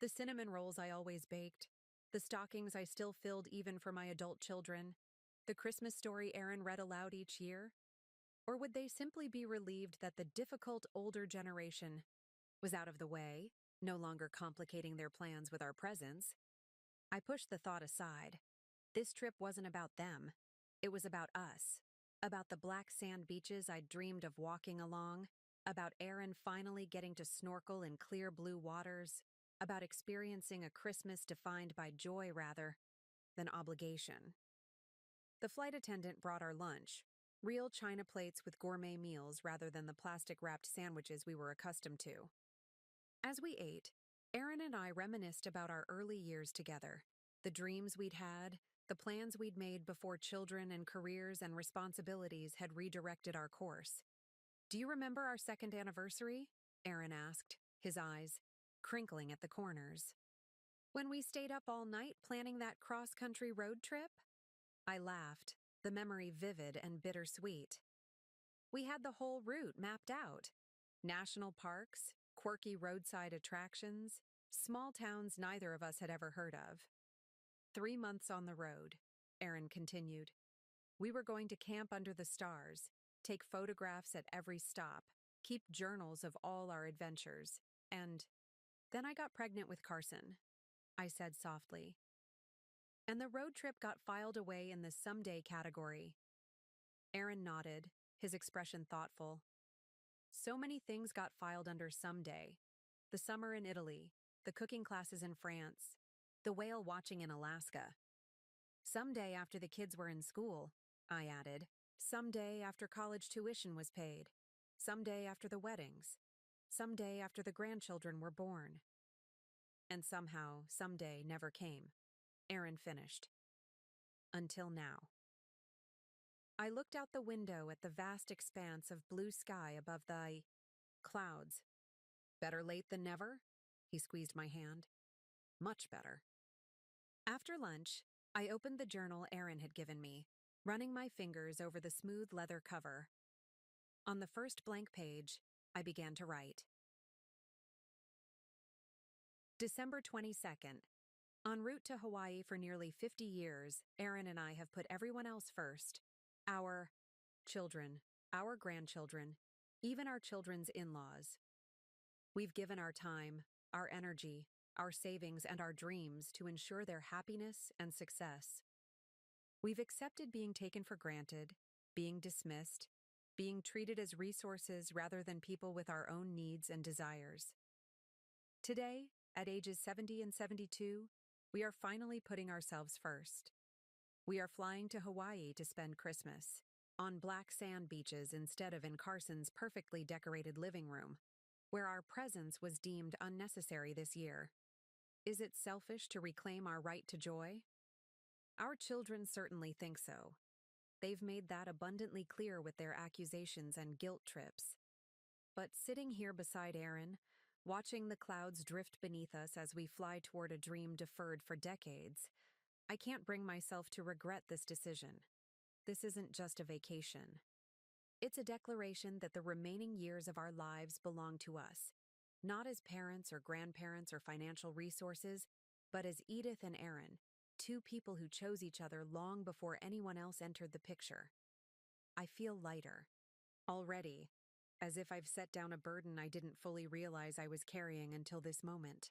The cinnamon rolls I always baked, the stockings I still filled even for my adult children, the Christmas story Aaron read aloud each year? Or would they simply be relieved that the difficult older generation was out of the way, no longer complicating their plans with our presence? I pushed the thought aside. This trip wasn't about them. It was about us. About the black sand beaches I'd dreamed of walking along. About Aaron finally getting to snorkel in clear blue waters. About experiencing a Christmas defined by joy rather than obligation. The flight attendant brought our lunch. Real china plates with gourmet meals rather than the plastic-wrapped sandwiches we were accustomed to. As we ate, Aaron and I reminisced about our early years together, the dreams we'd had, the plans we'd made before children and careers and responsibilities had redirected our course. "Do you remember our second anniversary?" Aaron asked, his eyes crinkling at the corners. "When we stayed up all night planning that cross-country road trip?" I laughed, the memory vivid and bittersweet. "We had the whole route mapped out. National parks, quirky roadside attractions, small towns neither of us had ever heard of. 3 months on the road," Aaron continued. "We were going to camp under the stars, take photographs at every stop, keep journals of all our adventures, and then I got pregnant with Carson," I said softly. "And the road trip got filed away in the someday category." Aaron nodded, his expression thoughtful. "So many things got filed under someday. The summer in Italy, the cooking classes in France, the whale watching in Alaska. Someday after the kids were in school," I added. "Someday after college tuition was paid. Someday after the weddings. Someday after the grandchildren were born." And somehow, someday never came. Aaron finished. Until now. I looked out the window at the vast expanse of blue sky above the clouds. "Better late than never?" He squeezed my hand. "Much better." After lunch, I opened the journal Aaron had given me, running my fingers over the smooth leather cover. On the first blank page, I began to write. December 22nd. En route to Hawaii for nearly 50 years, Aaron and I have put everyone else first. Our children, our grandchildren, even our children's in-laws. We've given our time, our energy, our savings, and our dreams to ensure their happiness and success. We've accepted being taken for granted, being dismissed, being treated as resources rather than people with our own needs and desires. Today, at ages 70 and 72, we are finally putting ourselves first. We are flying to Hawaii to spend Christmas, on black sand beaches instead of in Carson's perfectly decorated living room, where our presence was deemed unnecessary this year. Is it selfish to reclaim our right to joy? Our children certainly think so. They've made that abundantly clear with their accusations and guilt trips. But sitting here beside Aaron, watching the clouds drift beneath us as we fly toward a dream deferred for decades, I can't bring myself to regret this decision. This isn't just a vacation. It's a declaration that the remaining years of our lives belong to us, not as parents or grandparents or financial resources, but as Edith and Aaron, two people who chose each other long before anyone else entered the picture. I feel lighter. Already, as if I've set down a burden I didn't fully realize I was carrying until this moment.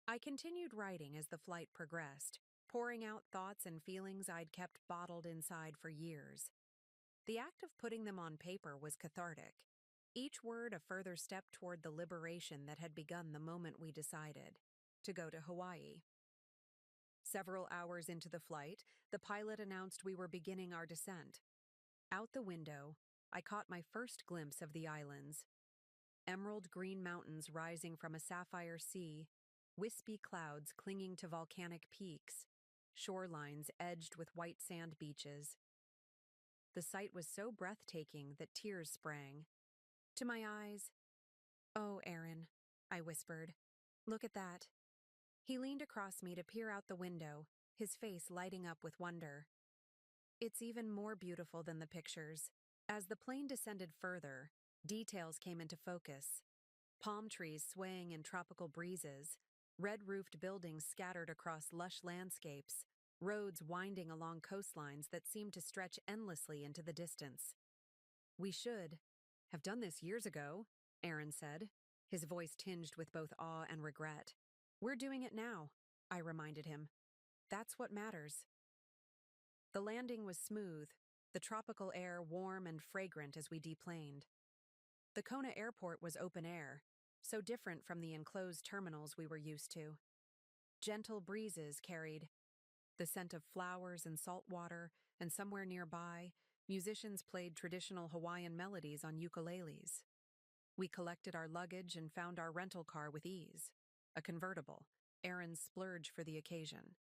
I continued writing as the flight progressed, pouring out thoughts and feelings I'd kept bottled inside for years. The act of putting them on paper was cathartic, each word a further step toward the liberation that had begun the moment we decided to go to Hawaii. Several hours into the flight, the pilot announced we were beginning our descent. Out the window, I caught my first glimpse of the islands. Emerald green mountains rising from a sapphire sea, wispy clouds clinging to volcanic peaks, shorelines edged with white sand beaches. The sight was so breathtaking that tears sprang to my eyes. "Oh, Aaron," I whispered, Look at that. He leaned across me to peer out the window, his face lighting up with wonder. It's even more beautiful than the pictures. As the plane descended further, details came into focus. Palm trees swaying in tropical breezes, red-roofed buildings scattered across lush landscapes, roads winding along coastlines that seemed to stretch endlessly into the distance. We should have done this years ago, Aaron said, his voice tinged with both awe and regret. We're doing it now, I reminded him. That's what matters. The landing was smooth, the tropical air warm and fragrant as we deplaned. The Kona airport was open air, so different from the enclosed terminals we were used to. Gentle breezes carried the scent of flowers and salt water, and somewhere nearby, musicians played traditional Hawaiian melodies on ukuleles. We collected our luggage and found our rental car with ease, a convertible, Aaron's splurge for the occasion.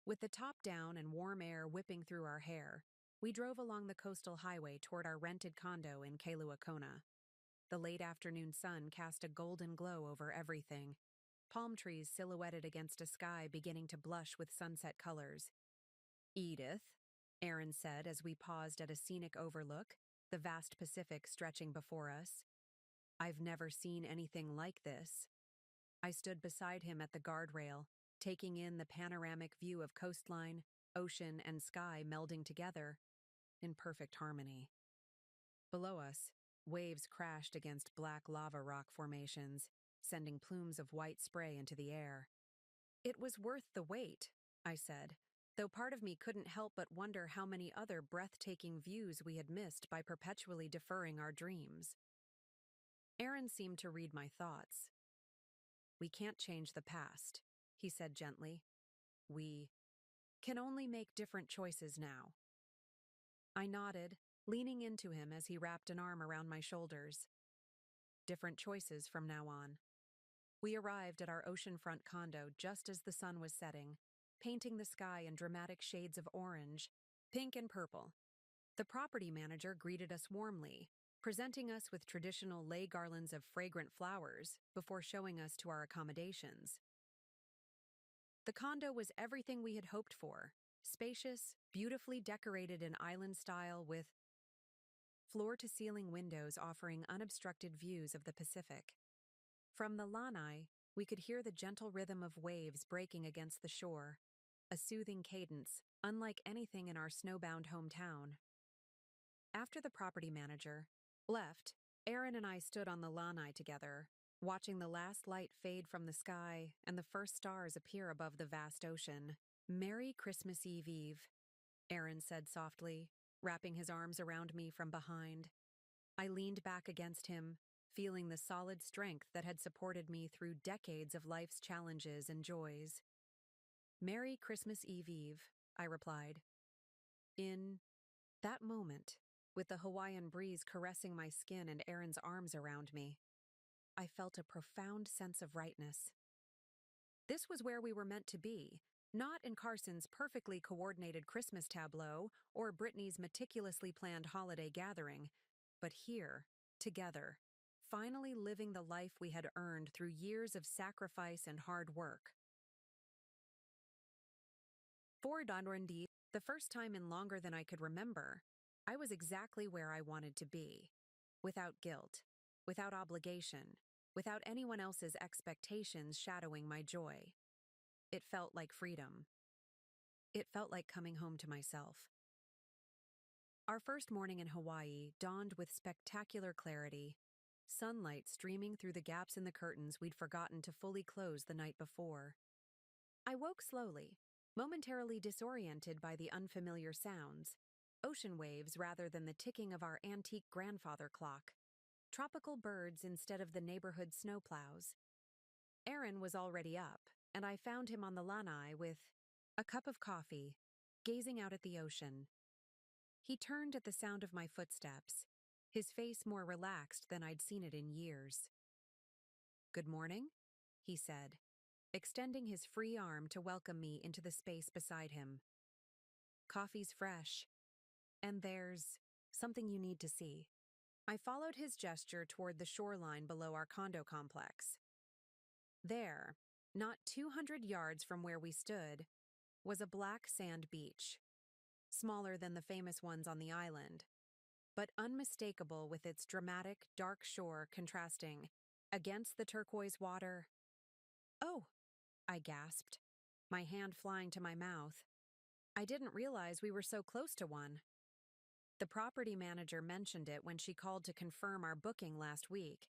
With the top down and warm air whipping through our hair, we drove along the coastal highway toward our rented condo in Kailua Kona. The late afternoon sun cast a golden glow over everything, palm trees silhouetted against a sky beginning to blush with sunset colors. Edith, Aaron said as we paused at a scenic overlook, the vast Pacific stretching before us. I've never seen anything like this. I stood beside him at the guardrail, taking in the panoramic view of coastline, ocean, and sky melding together in perfect harmony. Below us, waves crashed against black lava rock formations, sending plumes of white spray into the air. It was worth the wait, I said, though part of me couldn't help but wonder how many other breathtaking views we had missed by perpetually deferring our dreams. Aaron seemed to read my thoughts. We can't change the past, he said gently. We can only make different choices now. I nodded, leaning into him as he wrapped an arm around my shoulders. Different choices from now on. We arrived at our oceanfront condo just as the sun was setting, painting the sky in dramatic shades of orange, pink and purple. The property manager greeted us warmly, presenting us with traditional lei garlands of fragrant flowers before showing us to our accommodations. The condo was everything we had hoped for, spacious, beautifully decorated in island style with floor-to-ceiling windows offering unobstructed views of the Pacific. From the lanai, we could hear the gentle rhythm of waves breaking against the shore, a soothing cadence, unlike anything in our snowbound hometown. After the property manager left, Aaron and I stood on the lanai together, watching the last light fade from the sky and the first stars appear above the vast ocean. Merry Christmas Eve, Aaron said softly, wrapping his arms around me from behind. I leaned back against him, feeling the solid strength that had supported me through decades of life's challenges and joys. Merry Christmas Eve, I replied. In that moment, with the Hawaiian breeze caressing my skin and Aaron's arms around me, I felt a profound sense of rightness. This was where we were meant to be, not in Carson's perfectly coordinated Christmas tableau or Brittany's meticulously planned holiday gathering, but here, together, finally living the life we had earned through years of sacrifice and hard work. For Donrandi, the first time in longer than I could remember, I was exactly where I wanted to be, without guilt, without obligation, without anyone else's expectations shadowing my joy. It felt like freedom. It felt like coming home to myself. Our first morning in Hawaii dawned with spectacular clarity, sunlight streaming through the gaps in the curtains we'd forgotten to fully close the night before. I woke slowly, momentarily disoriented by the unfamiliar sounds, ocean waves rather than the ticking of our antique grandfather clock, tropical birds instead of the neighborhood snowplows. Aaron was already up, and I found him on the lanai with a cup of coffee, gazing out at the ocean. He turned at the sound of my footsteps, his face more relaxed than I'd seen it in years. "Good morning," he said, extending his free arm to welcome me into the space beside him. "Coffee's fresh, and there's something you need to see." I followed his gesture toward the shoreline below our condo complex. There, not 200 yards from where we stood, was a black sand beach, smaller than the famous ones on the island, but unmistakable with its dramatic, dark shore contrasting against the turquoise water. "Oh," I gasped, my hand flying to my mouth. I didn't realize we were so close to one. The property manager mentioned it when she called to confirm our booking last week,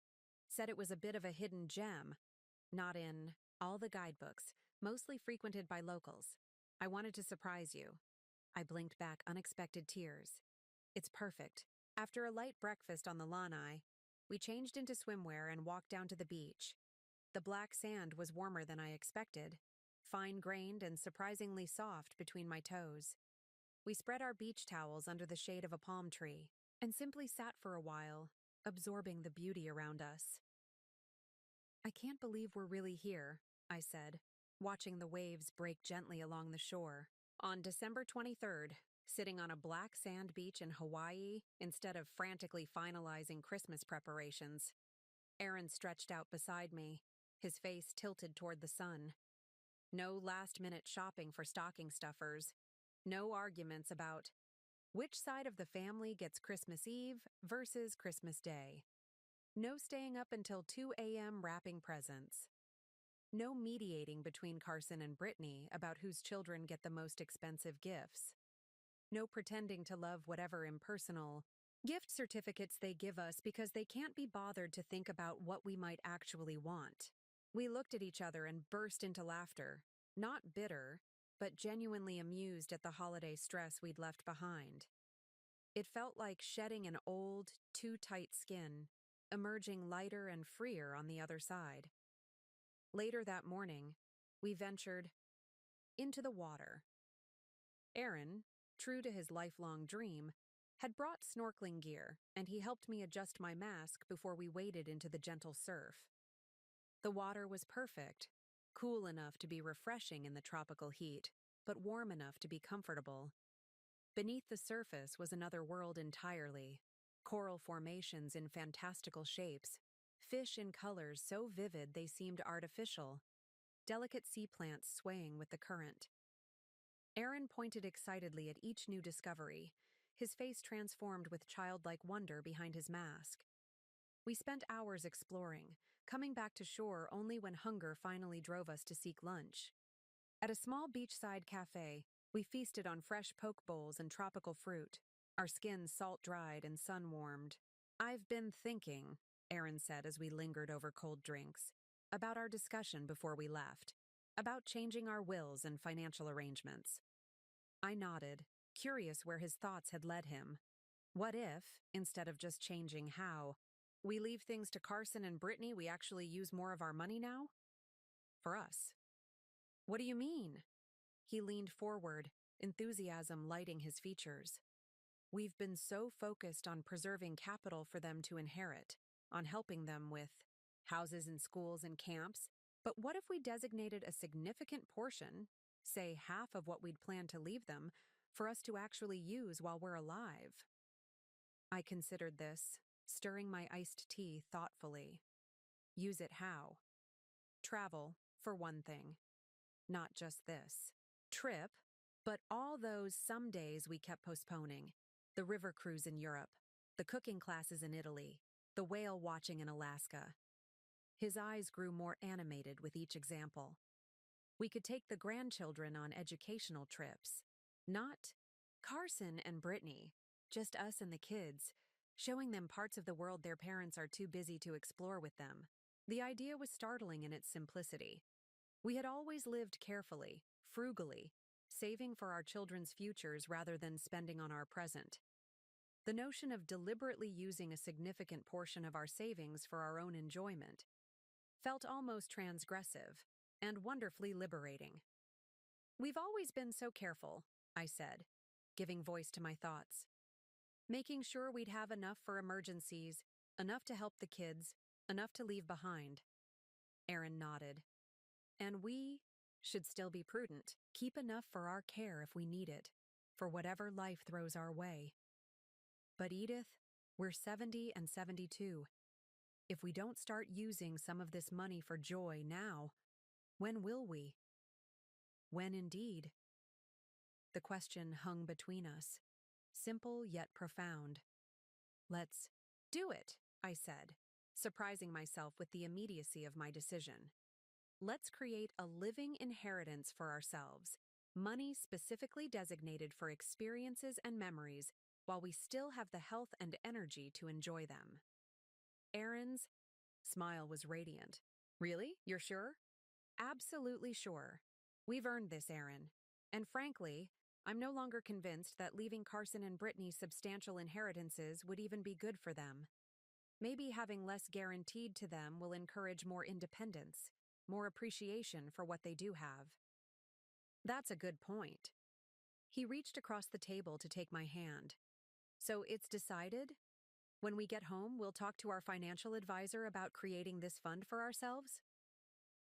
said it was a bit of a hidden gem, not in all the guidebooks, mostly frequented by locals. "I wanted to surprise you." I blinked back unexpected tears. "It's perfect." After a light breakfast on the lanai, we changed into swimwear and walked down to the beach. The black sand was warmer than I expected, fine-grained and surprisingly soft between my toes. We spread our beach towels under the shade of a palm tree and simply sat for a while, absorbing the beauty around us. "I can't believe we're really here," I said, watching the waves break gently along the shore. On December 23rd, sitting on a black sand beach in Hawaii instead of frantically finalizing Christmas preparations. Aaron stretched out beside me, his face tilted toward the sun. No last-minute shopping for stocking stuffers. No arguments about which side of the family gets Christmas Eve versus Christmas Day. No staying up until 2 a.m. wrapping presents. No mediating between Carson and Brittany about whose children get the most expensive gifts. No pretending to love whatever impersonal gift certificates they give us because they can't be bothered to think about what we might actually want. We looked at each other and burst into laughter, not bitter, but genuinely amused at the holiday stress we'd left behind. It felt like shedding an old, too tight skin, emerging lighter and freer on the other side. Later that morning, we ventured into the water. Aaron, true to his lifelong dream, had brought snorkeling gear, and he helped me adjust my mask before we waded into the gentle surf. The water was perfect, cool enough to be refreshing in the tropical heat, but warm enough to be comfortable. Beneath the surface was another world entirely. Coral formations in fantastical shapes, fish in colors so vivid they seemed artificial, delicate sea plants swaying with the current. Aaron pointed excitedly at each new discovery, his face transformed with childlike wonder behind his mask. We spent hours exploring, coming back to shore only when hunger finally drove us to seek lunch. At a small beachside cafe, we feasted on fresh poke bowls and tropical fruit, our skins salt-dried and sun-warmed. "I've been thinking," Aaron said as we lingered over cold drinks, "about our discussion before we left, about changing our wills and financial arrangements." I nodded, curious where his thoughts had led him. What if, instead of just changing how, we leave things to Carson and Brittany, we actually use more of our money now? For us. "What do you mean?" He leaned forward, enthusiasm lighting his features. "We've been so focused on preserving capital for them to inherit, on helping them with houses and schools and camps, but what if we designated a significant portion, say half of what we'd planned to leave them, for us to actually use while we're alive?" I considered this, stirring my iced tea thoughtfully. Use it how? Travel, for one thing. Not just this trip, but all those some days we kept postponing. The river cruise in Europe, the cooking classes in Italy, the whale watching in Alaska. His eyes grew more animated with each example. We could take the grandchildren on educational trips. Not Carson and Brittany, just us and the kids, showing them parts of the world their parents are too busy to explore with them. The idea was startling in its simplicity. We had always lived carefully, frugally, saving for our children's futures rather than spending on our present. The notion of deliberately using a significant portion of our savings for our own enjoyment felt almost transgressive and wonderfully liberating. "We've always been so careful," I said, giving voice to my thoughts. "Making sure we'd have enough for emergencies, enough to help the kids, enough to leave behind." Aaron nodded. "And we should still be prudent, keep enough for our care if we need it, for whatever life throws our way." "But Edith, we're 70 and 72. If we don't start using some of this money for joy now, when will we? When indeed? The question hung between us, simple yet profound. Let's do it, I said, surprising myself with the immediacy of my decision. Let's create a living inheritance for ourselves, money specifically designated for experiences and memories, while we still have the health and energy to enjoy them. Aaron's smile was radiant. Really? You're sure? Absolutely sure. We've earned this, Aaron. And frankly, I'm no longer convinced that leaving Carson and Brittany substantial inheritances would even be good for them. Maybe having less guaranteed to them will encourage more independence, more appreciation for what they do have. That's a good point. He reached across the table to take my hand. So it's decided? When we get home, we'll talk to our financial advisor about creating this fund for ourselves?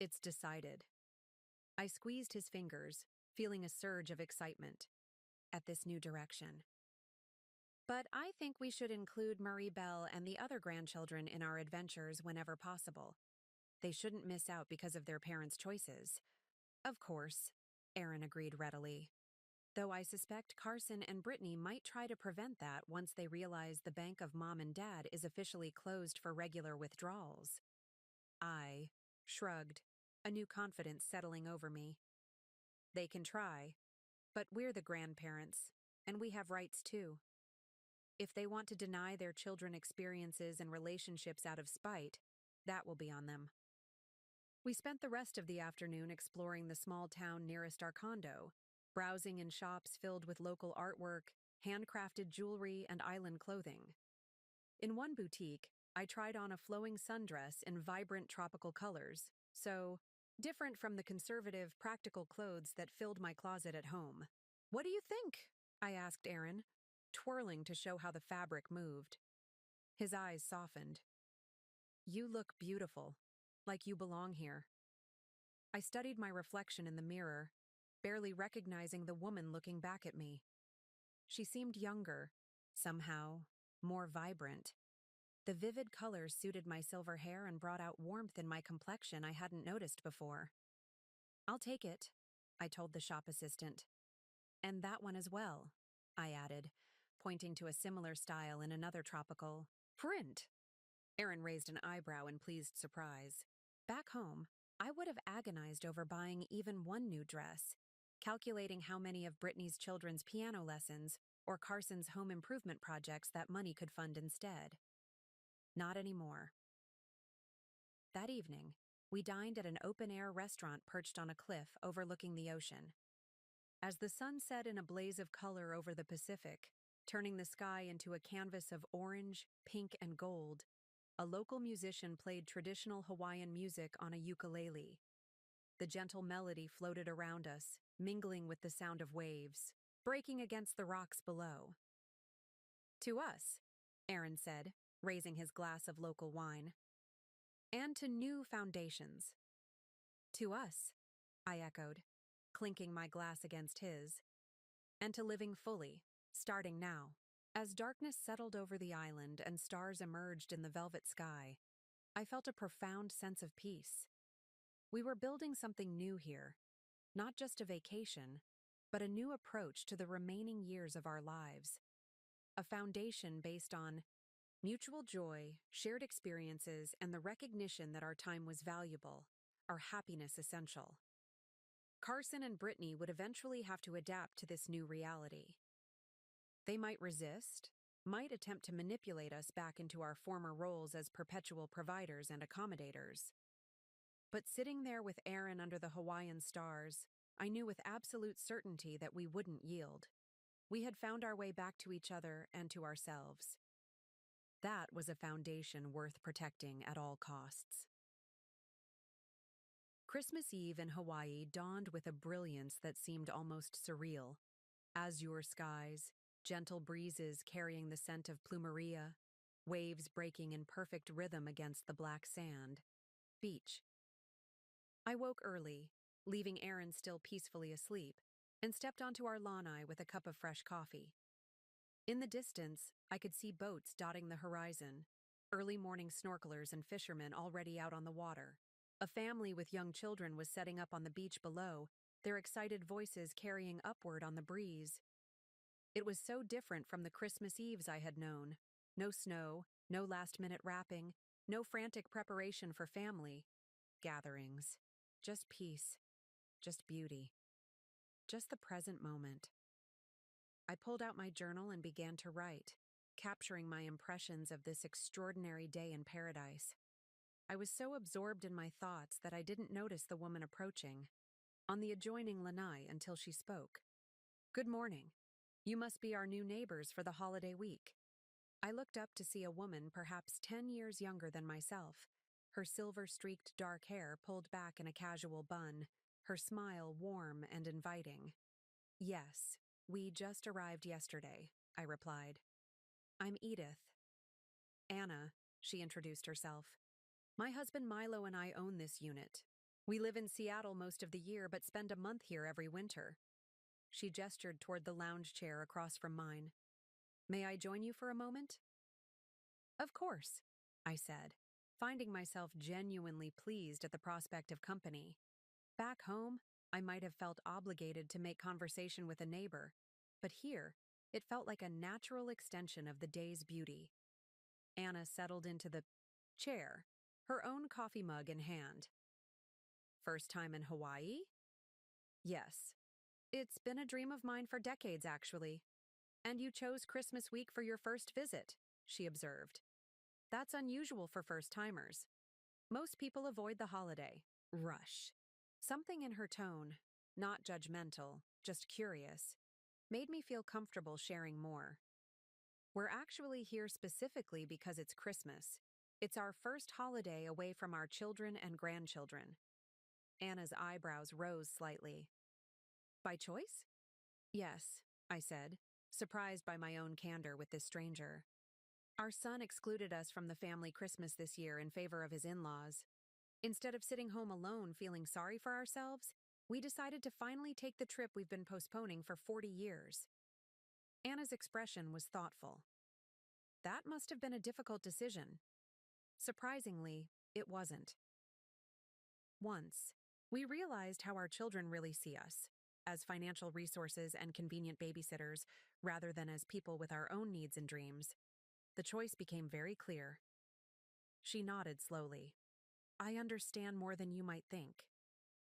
It's decided. I squeezed his fingers, feeling a surge of excitement at this new direction. But I think we should include Marie Belle and the other grandchildren in our adventures whenever possible. They shouldn't miss out because of their parents' choices. Of course, Aaron agreed readily. Though I suspect Carson and Brittany might try to prevent that once they realize the bank of Mom and Dad is officially closed for regular withdrawals. I shrugged, a new confidence settling over me. They can try, but we're the grandparents, and we have rights too. If they want to deny their children experiences and relationships out of spite, that will be on them. We spent the rest of the afternoon exploring the small town nearest our condo, browsing in shops filled with local artwork, handcrafted jewelry, and island clothing. In one boutique, I tried on a flowing sundress in vibrant tropical colors, so different from the conservative, practical clothes that filled my closet at home. "What do you think?" I asked Aaron, twirling to show how the fabric moved. His eyes softened. "You look beautiful, like you belong here." I studied my reflection in the mirror, barely recognizing the woman looking back at me. She seemed younger, somehow, more vibrant. The vivid colors suited my silver hair and brought out warmth in my complexion I hadn't noticed before. "I'll take it," I told the shop assistant. "And that one as well," I added, pointing to a similar style in another tropical print. Aaron raised an eyebrow in pleased surprise. Back home, I would have agonized over buying even one new dress, calculating how many of Brittany's children's piano lessons or Carson's home improvement projects that money could fund instead. Not anymore. That evening, we dined at an open-air restaurant perched on a cliff overlooking the ocean. As the sun set in a blaze of color over the Pacific, turning the sky into a canvas of orange, pink, and gold, a local musician played traditional Hawaiian music on a ukulele. The gentle melody floated around us, mingling with the sound of waves, breaking against the rocks below. "To us," Aaron said, raising his glass of local wine. "And to new foundations." "To us," I echoed, clinking my glass against his. "And to living fully, starting now." As darkness settled over the island and stars emerged in the velvet sky, I felt a profound sense of peace. We were building something new here, not just a vacation, but a new approach to the remaining years of our lives. A foundation based on mutual joy, shared experiences, and the recognition that our time was valuable, our happiness essential. Carson and Brittany would eventually have to adapt to this new reality. They might resist, might attempt to manipulate us back into our former roles as perpetual providers and accommodators. But sitting there with Aaron under the Hawaiian stars, I knew with absolute certainty that we wouldn't yield. We had found our way back to each other and to ourselves. That was a foundation worth protecting at all costs. Christmas Eve in Hawaii dawned with a brilliance that seemed almost surreal. Azure skies, gentle breezes carrying the scent of plumeria, waves breaking in perfect rhythm against the black sand. Beach. I woke early, leaving Aaron still peacefully asleep, and stepped onto our lanai with a cup of fresh coffee. In the distance, I could see boats dotting the horizon, Early morning snorkelers and fishermen already out on the water. A family with young children was setting up on the beach below, their excited voices carrying upward on the breeze. It was so different from the Christmas Eves I had known. No snow, no last-minute wrapping, no frantic preparation for family gatherings. Just peace, just beauty, just the present moment. I pulled out my journal and began to write, capturing my impressions of this extraordinary day in paradise. I was so absorbed in my thoughts that I didn't notice the woman approaching on the adjoining lanai until she spoke. "Good morning. You must be our new neighbors for the holiday week." I looked up to see a woman perhaps 10 years younger than myself, her silver-streaked dark hair pulled back in a casual bun, her smile warm and inviting. "Yes, we just arrived yesterday," I replied. "I'm Edith." "Anna," she introduced herself. "My husband Milo and I own this unit. We live in Seattle most of the year but spend a month here every winter." She gestured toward the lounge chair across from mine. "May I join you for a moment?" "Of course," I said, finding myself genuinely pleased at the prospect of company. Back home, I might have felt obligated to make conversation with a neighbor, but here, it felt like a natural extension of the day's beauty. Anna settled into the chair, her own coffee mug in hand. "First time in Hawaii?" "Yes. It's been a dream of mine for decades, actually." "And you chose Christmas week for your first visit," she observed. "That's unusual for first-timers. Most people avoid the holiday. Rush." Something in her tone, not judgmental, just curious, made me feel comfortable sharing more. "We're actually here specifically because it's Christmas. It's our first holiday away from our children and grandchildren." Anna's eyebrows rose slightly. "By choice?" "Yes," I said, surprised by my own candor with this stranger. "Our son excluded us from the family Christmas this year in favor of his in-laws. Instead of sitting home alone feeling sorry for ourselves, we decided to finally take the trip we've been postponing for 40 years. Anna's expression was thoughtful. "That must have been a difficult decision." Surprisingly, it wasn't. Once, we realized how our children really see us, as financial resources and convenient babysitters, rather than as people with our own needs and dreams. The choice became very clear. She nodded slowly. "I understand more than you might think.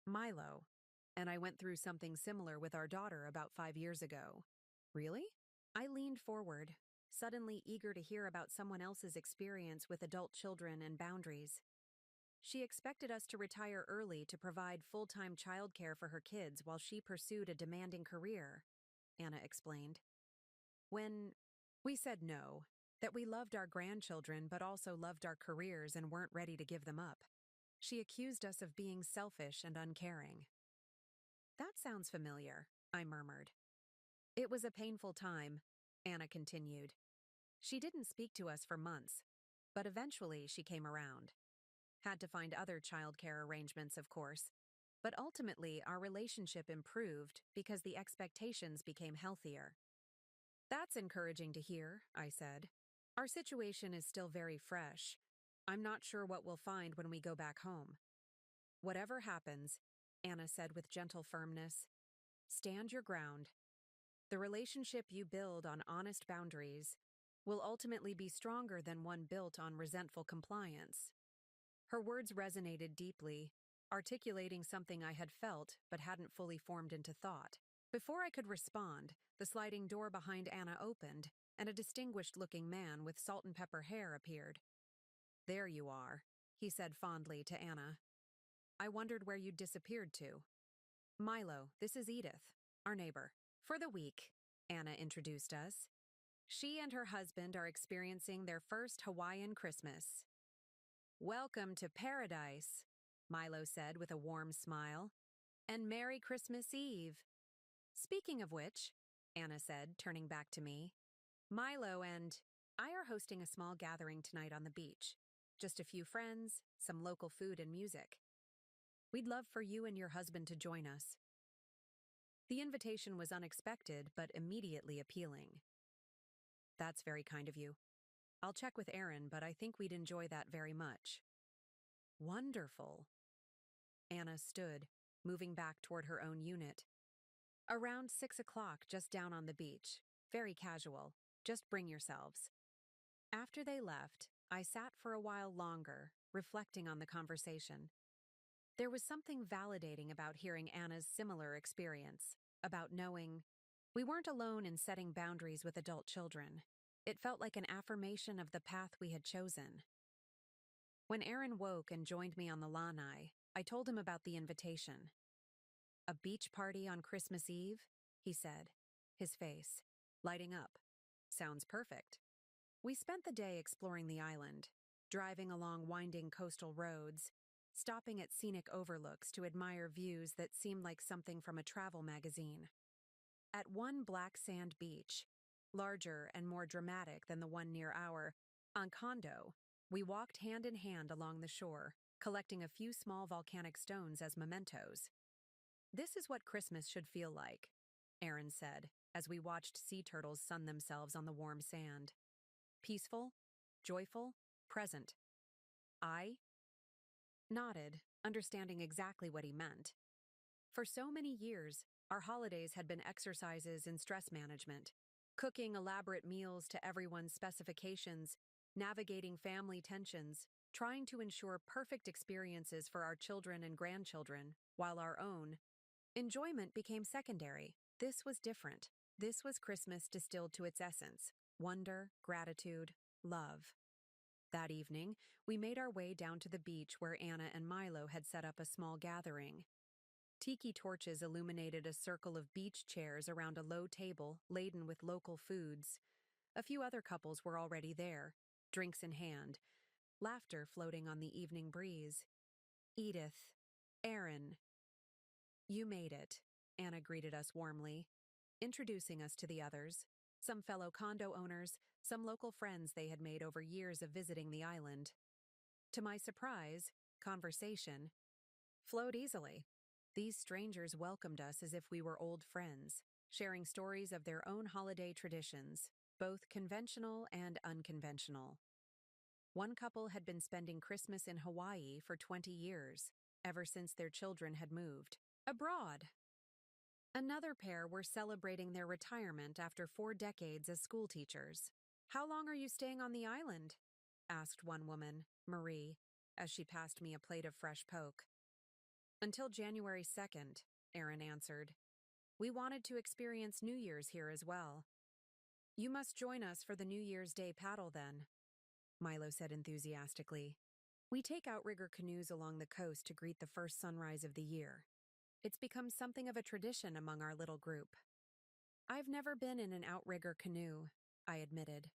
Milo and I went through something similar with our daughter about 5 years ago." "Really?" I leaned forward, suddenly eager to hear about someone else's experience with adult children and boundaries. "She expected us to retire early to provide full-time childcare for her kids while she pursued a demanding career," Anna explained. "When we said no, that we loved our grandchildren but also loved our careers and weren't ready to give them up. She accused us of being selfish and uncaring." "That sounds familiar," I murmured. "It was a painful time," Anna continued. "She didn't speak to us for months, but eventually she came around. Had to find other childcare arrangements, of course, but ultimately our relationship improved because the expectations became healthier." "That's encouraging to hear," I said. "Our situation is still very fresh. I'm not sure what we'll find when we go back home." "Whatever happens," Anna said with gentle firmness, "stand your ground. The relationship you build on honest boundaries will ultimately be stronger than one built on resentful compliance." Her words resonated deeply, articulating something I had felt but hadn't fully formed into thought. Before I could respond, the sliding door behind Anna opened, and a distinguished-looking man with salt-and-pepper hair appeared. "There you are," he said fondly to Anna. "I wondered where you'd disappeared to." "Milo, this is Edith, our neighbor. For the week," Anna introduced us. "She and her husband are experiencing their first Hawaiian Christmas." "Welcome to paradise," Milo said with a warm smile. "And Merry Christmas Eve." "Speaking of which," Anna said, turning back to me, "Milo and I are hosting a small gathering tonight on the beach. Just a few friends, some local food and music. We'd love for you and your husband to join us." The invitation was unexpected but immediately appealing. "That's very kind of you. I'll check with Aaron, but I think we'd enjoy that very much. Wonderful. Anna stood, moving back toward her own unit. Around 6 o'clock, just down on the beach. Very casual. Just bring yourselves. After they left, I sat for a while longer, reflecting on the conversation. There was something validating about hearing Anna's similar experience, about knowing we weren't alone in setting boundaries with adult children. It felt like an affirmation of the path we had chosen. When Aaron woke and joined me on the lanai, I told him about the invitation. A beach party on Christmas Eve? He said, his face lighting up. Sounds perfect. We spent the day exploring the island, driving along winding coastal roads, stopping at scenic overlooks to admire views that seemed like something from a travel magazine. At one black sand beach, larger and more dramatic than the one near our Encanto, we walked hand in hand along the shore, collecting a few small volcanic stones as mementos. This is what Christmas should feel like, Aaron said, as we watched sea turtles sun themselves on the warm sand. Peaceful, joyful, present. I nodded, understanding exactly what he meant. For so many years, our holidays had been exercises in stress management, cooking elaborate meals to everyone's specifications, navigating family tensions, trying to ensure perfect experiences for our children and grandchildren, while our own enjoyment became secondary. This was different. This was Christmas distilled to its essence: wonder, gratitude, love. That evening, we made our way down to the beach where Anna and Milo had set up a small gathering. Tiki torches illuminated a circle of beach chairs around a low table laden with local foods. A few other couples were already there, drinks in hand, laughter floating on the evening breeze. Edith, Aaron. You made it, Anna greeted us warmly, introducing us to the others, some fellow condo owners, some local friends they had made over years of visiting the island. To my surprise, conversation flowed easily. These strangers welcomed us as if we were old friends, sharing stories of their own holiday traditions, both conventional and unconventional. One couple had been spending Christmas in Hawaii for 20 years, ever since their children had moved abroad. Another pair were celebrating their retirement after 4 decades as schoolteachers. "How long are you staying on the island?" asked one woman, Marie, as she passed me a plate of fresh poke. "Until January 2nd, Aaron answered. "We wanted to experience New Year's here as well." "You must join us for the New Year's Day paddle then," Milo said enthusiastically. "We take outrigger canoes along the coast to greet the first sunrise of the year. It's become something of a tradition among our little group." "I've never been in an outrigger canoe," I admitted.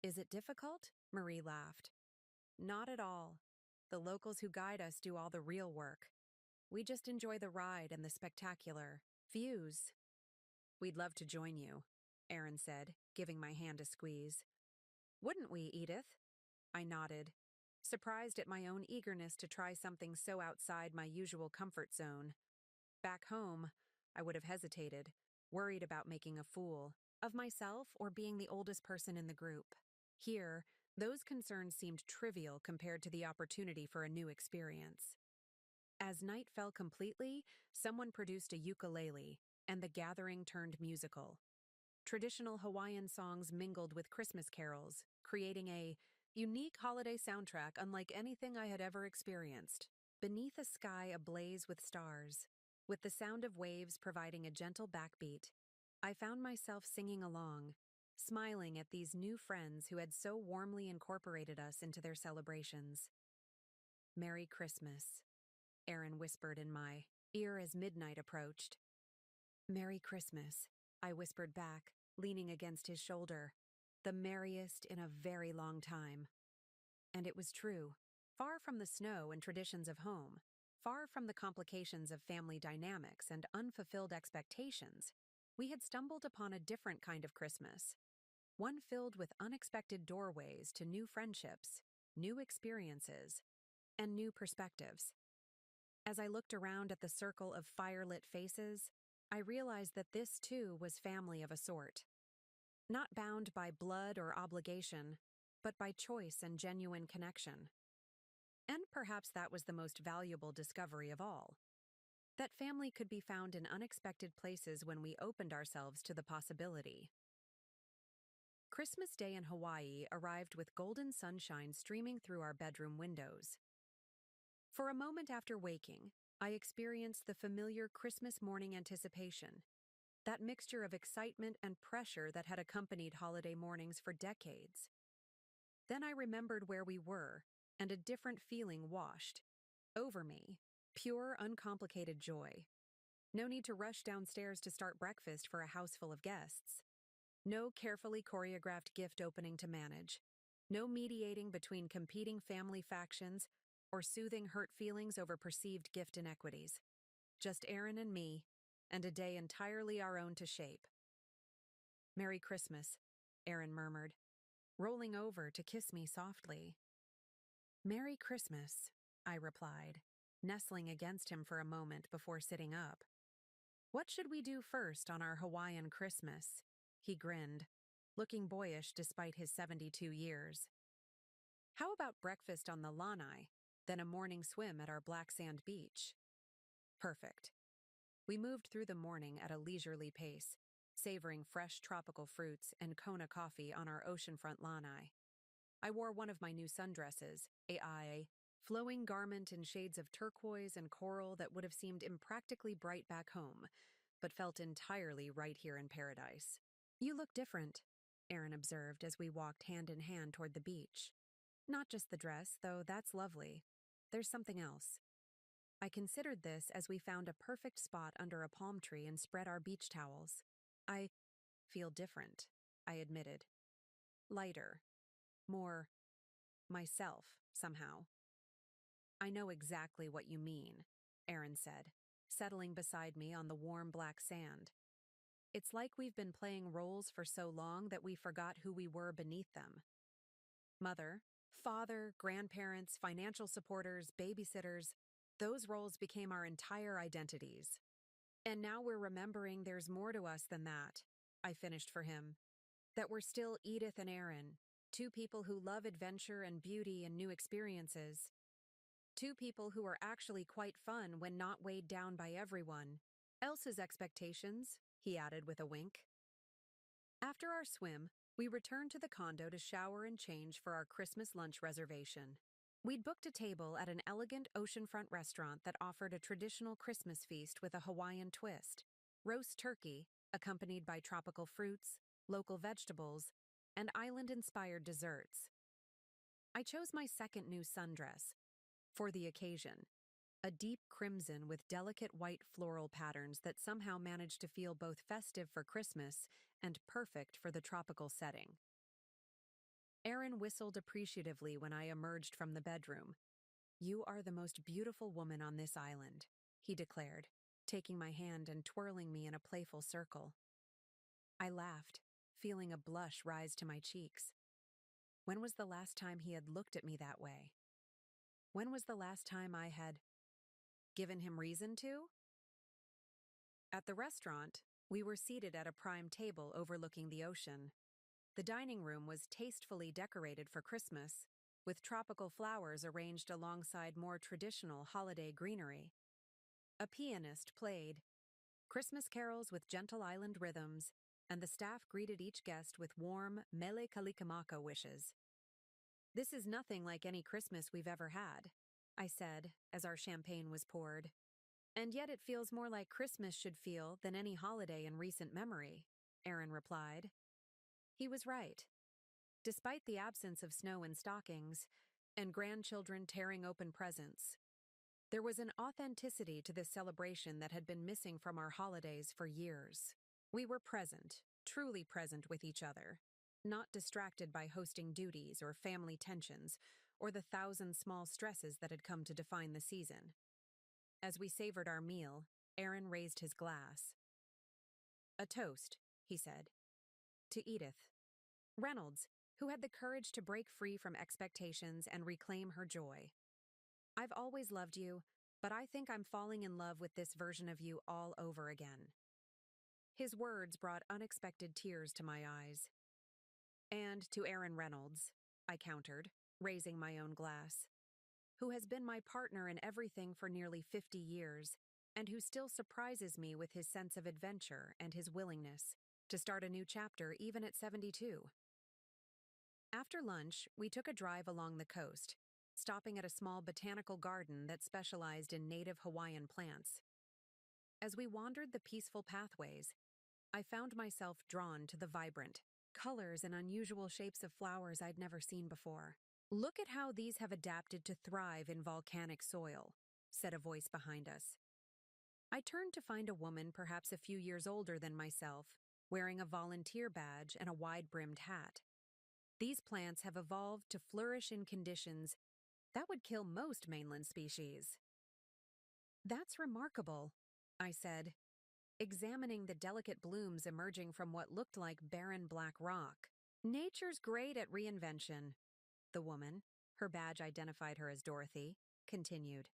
"Is it difficult?" Marie laughed. "Not at all. The locals who guide us do all the real work. We just enjoy the ride and the spectacular views." "We'd love to join you," Aaron said, giving my hand a squeeze. "Wouldn't we, Edith?" I nodded, surprised at my own eagerness to try something so outside my usual comfort zone. Back home, I would have hesitated, worried about making a fool of myself or being the oldest person in the group. Here, those concerns seemed trivial compared to the opportunity for a new experience. As night fell completely, someone produced a ukulele, and the gathering turned musical. Traditional Hawaiian songs mingled with Christmas carols, creating a unique holiday soundtrack unlike anything I had ever experienced. Beneath a sky ablaze with stars, with the sound of waves providing a gentle backbeat, I found myself singing along, smiling at these new friends who had so warmly incorporated us into their celebrations. "Merry Christmas," Aaron whispered in my ear as midnight approached. "Merry Christmas," I whispered back, leaning against his shoulder. The merriest in a very long time. And it was true. Far from the snow and traditions of home, far from the complications of family dynamics and unfulfilled expectations, we had stumbled upon a different kind of Christmas. One filled with unexpected doorways to new friendships, new experiences, and new perspectives. As I looked around at the circle of fire-lit faces, I realized that this, too, was family of a sort. Not bound by blood or obligation, but by choice and genuine connection. And perhaps that was the most valuable discovery of all. That family could be found in unexpected places when we opened ourselves to the possibility. Christmas Day in Hawaii arrived with golden sunshine streaming through our bedroom windows. For a moment after waking, I experienced the familiar Christmas morning anticipation, that mixture of excitement and pressure that had accompanied holiday mornings for decades. Then I remembered where we were, and a different feeling washed over me, pure, uncomplicated joy. No need to rush downstairs to start breakfast for a house full of guests. No carefully choreographed gift opening to manage. No mediating between competing family factions or soothing hurt feelings over perceived gift inequities. Just Aaron and me, and a day entirely our own to shape. "Merry Christmas," Aaron murmured, rolling over to kiss me softly. "Merry Christmas," I replied, nestling against him for a moment before sitting up. "What should we do first on our Hawaiian Christmas?" He grinned, looking boyish despite his 72 years. "How about breakfast on the lanai, then a morning swim at our black sand beach?" Perfect. We moved through the morning at a leisurely pace, savoring fresh tropical fruits and Kona coffee on our oceanfront lanai. I wore one of my new sundresses, a flowing garment in shades of turquoise and coral that would have seemed impractically bright back home, but felt entirely right here in paradise. "You look different," Aaron observed as we walked hand in hand toward the beach. "Not just the dress, though that's lovely. There's something else." I considered this as we found a perfect spot under a palm tree and spread our beach towels. "I feel different," I admitted. "Lighter. More myself, somehow." "I know exactly what you mean," Aaron said, settling beside me on the warm black sand. "It's like we've been playing roles for so long that we forgot who we were beneath them. Mother, father, grandparents, financial supporters, babysitters, those roles became our entire identities. And now we're remembering there's more to us than that," I finished for him. "That we're still Edith and Aaron, two people who love adventure and beauty and new experiences. Two people who are actually quite fun when not weighed down by everyone else's expectations," he added with a wink. After our swim, we returned to the condo to shower and change for our Christmas lunch reservation. We'd booked a table at an elegant oceanfront restaurant that offered a traditional Christmas feast with a Hawaiian twist: roast turkey, accompanied by tropical fruits, local vegetables, and island-inspired desserts. I chose my second new sundress for the occasion, a deep crimson with delicate white floral patterns that somehow managed to feel both festive for Christmas and perfect for the tropical setting. Aaron whistled appreciatively when I emerged from the bedroom. "You are the most beautiful woman on this island," he declared, taking my hand and twirling me in a playful circle. I laughed, feeling a blush rise to my cheeks. When was the last time he had looked at me that way? When was the last time I had given him reason to? At the restaurant, we were seated at a prime table overlooking the ocean. The dining room was tastefully decorated for Christmas, with tropical flowers arranged alongside more traditional holiday greenery. A pianist played Christmas carols with gentle island rhythms, and the staff greeted each guest with warm Mele Kalikimaka wishes. "This is nothing like any Christmas we've ever had," I said as our champagne was poured. "And yet it feels more like Christmas should feel than any holiday in recent memory," Aaron replied. He was right. Despite the absence of snow and stockings, and grandchildren tearing open presents, there was an authenticity to this celebration that had been missing from our holidays for years. We were present, truly present with each other, not distracted by hosting duties or family tensions or the thousand small stresses that had come to define the season. As we savored our meal, Aaron raised his glass. "A toast," he said, "to Edith Reynolds, who had the courage to break free from expectations and reclaim her joy. I've always loved you, but I think I'm falling in love with this version of you all over again." His words brought unexpected tears to my eyes. "And to Aaron Reynolds," I countered, raising my own glass. Who has been my partner in everything for nearly 50 years, and who still surprises me with his sense of adventure and his willingness to start a new chapter even at 72. After lunch, we took a drive along the coast, stopping at a small botanical garden that specialized in native Hawaiian plants. As we wandered the peaceful pathways, I found myself drawn to the vibrant colors and unusual shapes of flowers I'd never seen before. "Look at how these have adapted to thrive in volcanic soil," said a voice behind us. I turned to find a woman perhaps a few years older than myself, wearing a volunteer badge and a wide-brimmed hat. "These plants have evolved to flourish in conditions that would kill most mainland species." "That's remarkable," I said, examining the delicate blooms emerging from what looked like barren black rock. "Nature's great at reinvention," the woman, her badge identified her as Dorothy, continued.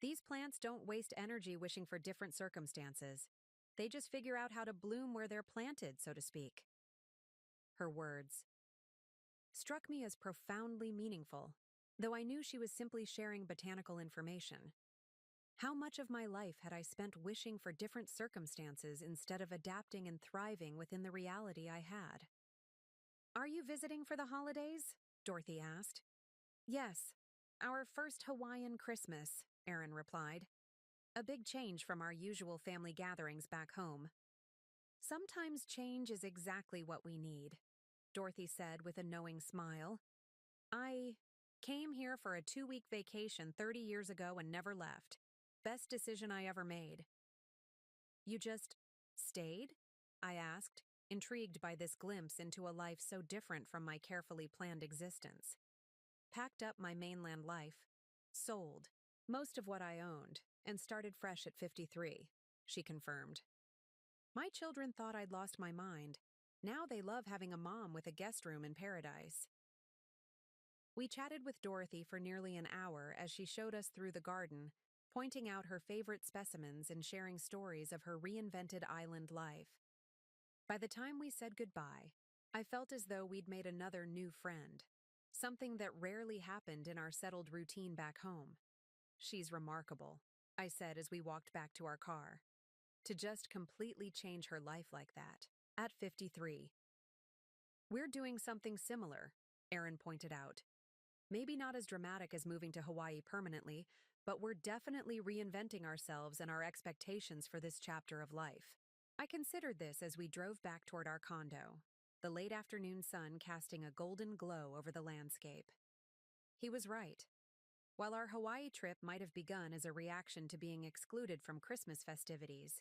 "These plants don't waste energy wishing for different circumstances. They just figure out how to bloom where they're planted, so to speak." Her words struck me as profoundly meaningful, though I knew she was simply sharing botanical information. How much of my life had I spent wishing for different circumstances instead of adapting and thriving within the reality I had? "Are you visiting for the holidays?" Dorothy asked. "Yes, our first Hawaiian Christmas," Erin replied. "A big change from our usual family gatherings back home." "Sometimes change is exactly what we need," Dorothy said with a knowing smile. "I came here for a 2-week vacation 30 years ago and never left. Best decision I ever made." "You just stayed?" I asked, intrigued by this glimpse into a life so different from my carefully planned existence. "Packed up my mainland life, sold most of what I owned, and started fresh at 53, she confirmed. "My children thought I'd lost my mind. Now they love having a mom with a guest room in paradise." We chatted with Dorothy for nearly an hour as she showed us through the garden, pointing out her favorite specimens and sharing stories of her reinvented island life. By the time we said goodbye, I felt as though we'd made another new friend, something that rarely happened in our settled routine back home. "She's remarkable," I said as we walked back to our car. "To just completely change her life like that, at 53. "We're doing something similar," Erin pointed out. "Maybe not as dramatic as moving to Hawaii permanently, but we're definitely reinventing ourselves and our expectations for this chapter of life." I considered this as we drove back toward our condo, the late afternoon sun casting a golden glow over the landscape. He was right. While our Hawaii trip might have begun as a reaction to being excluded from Christmas festivities,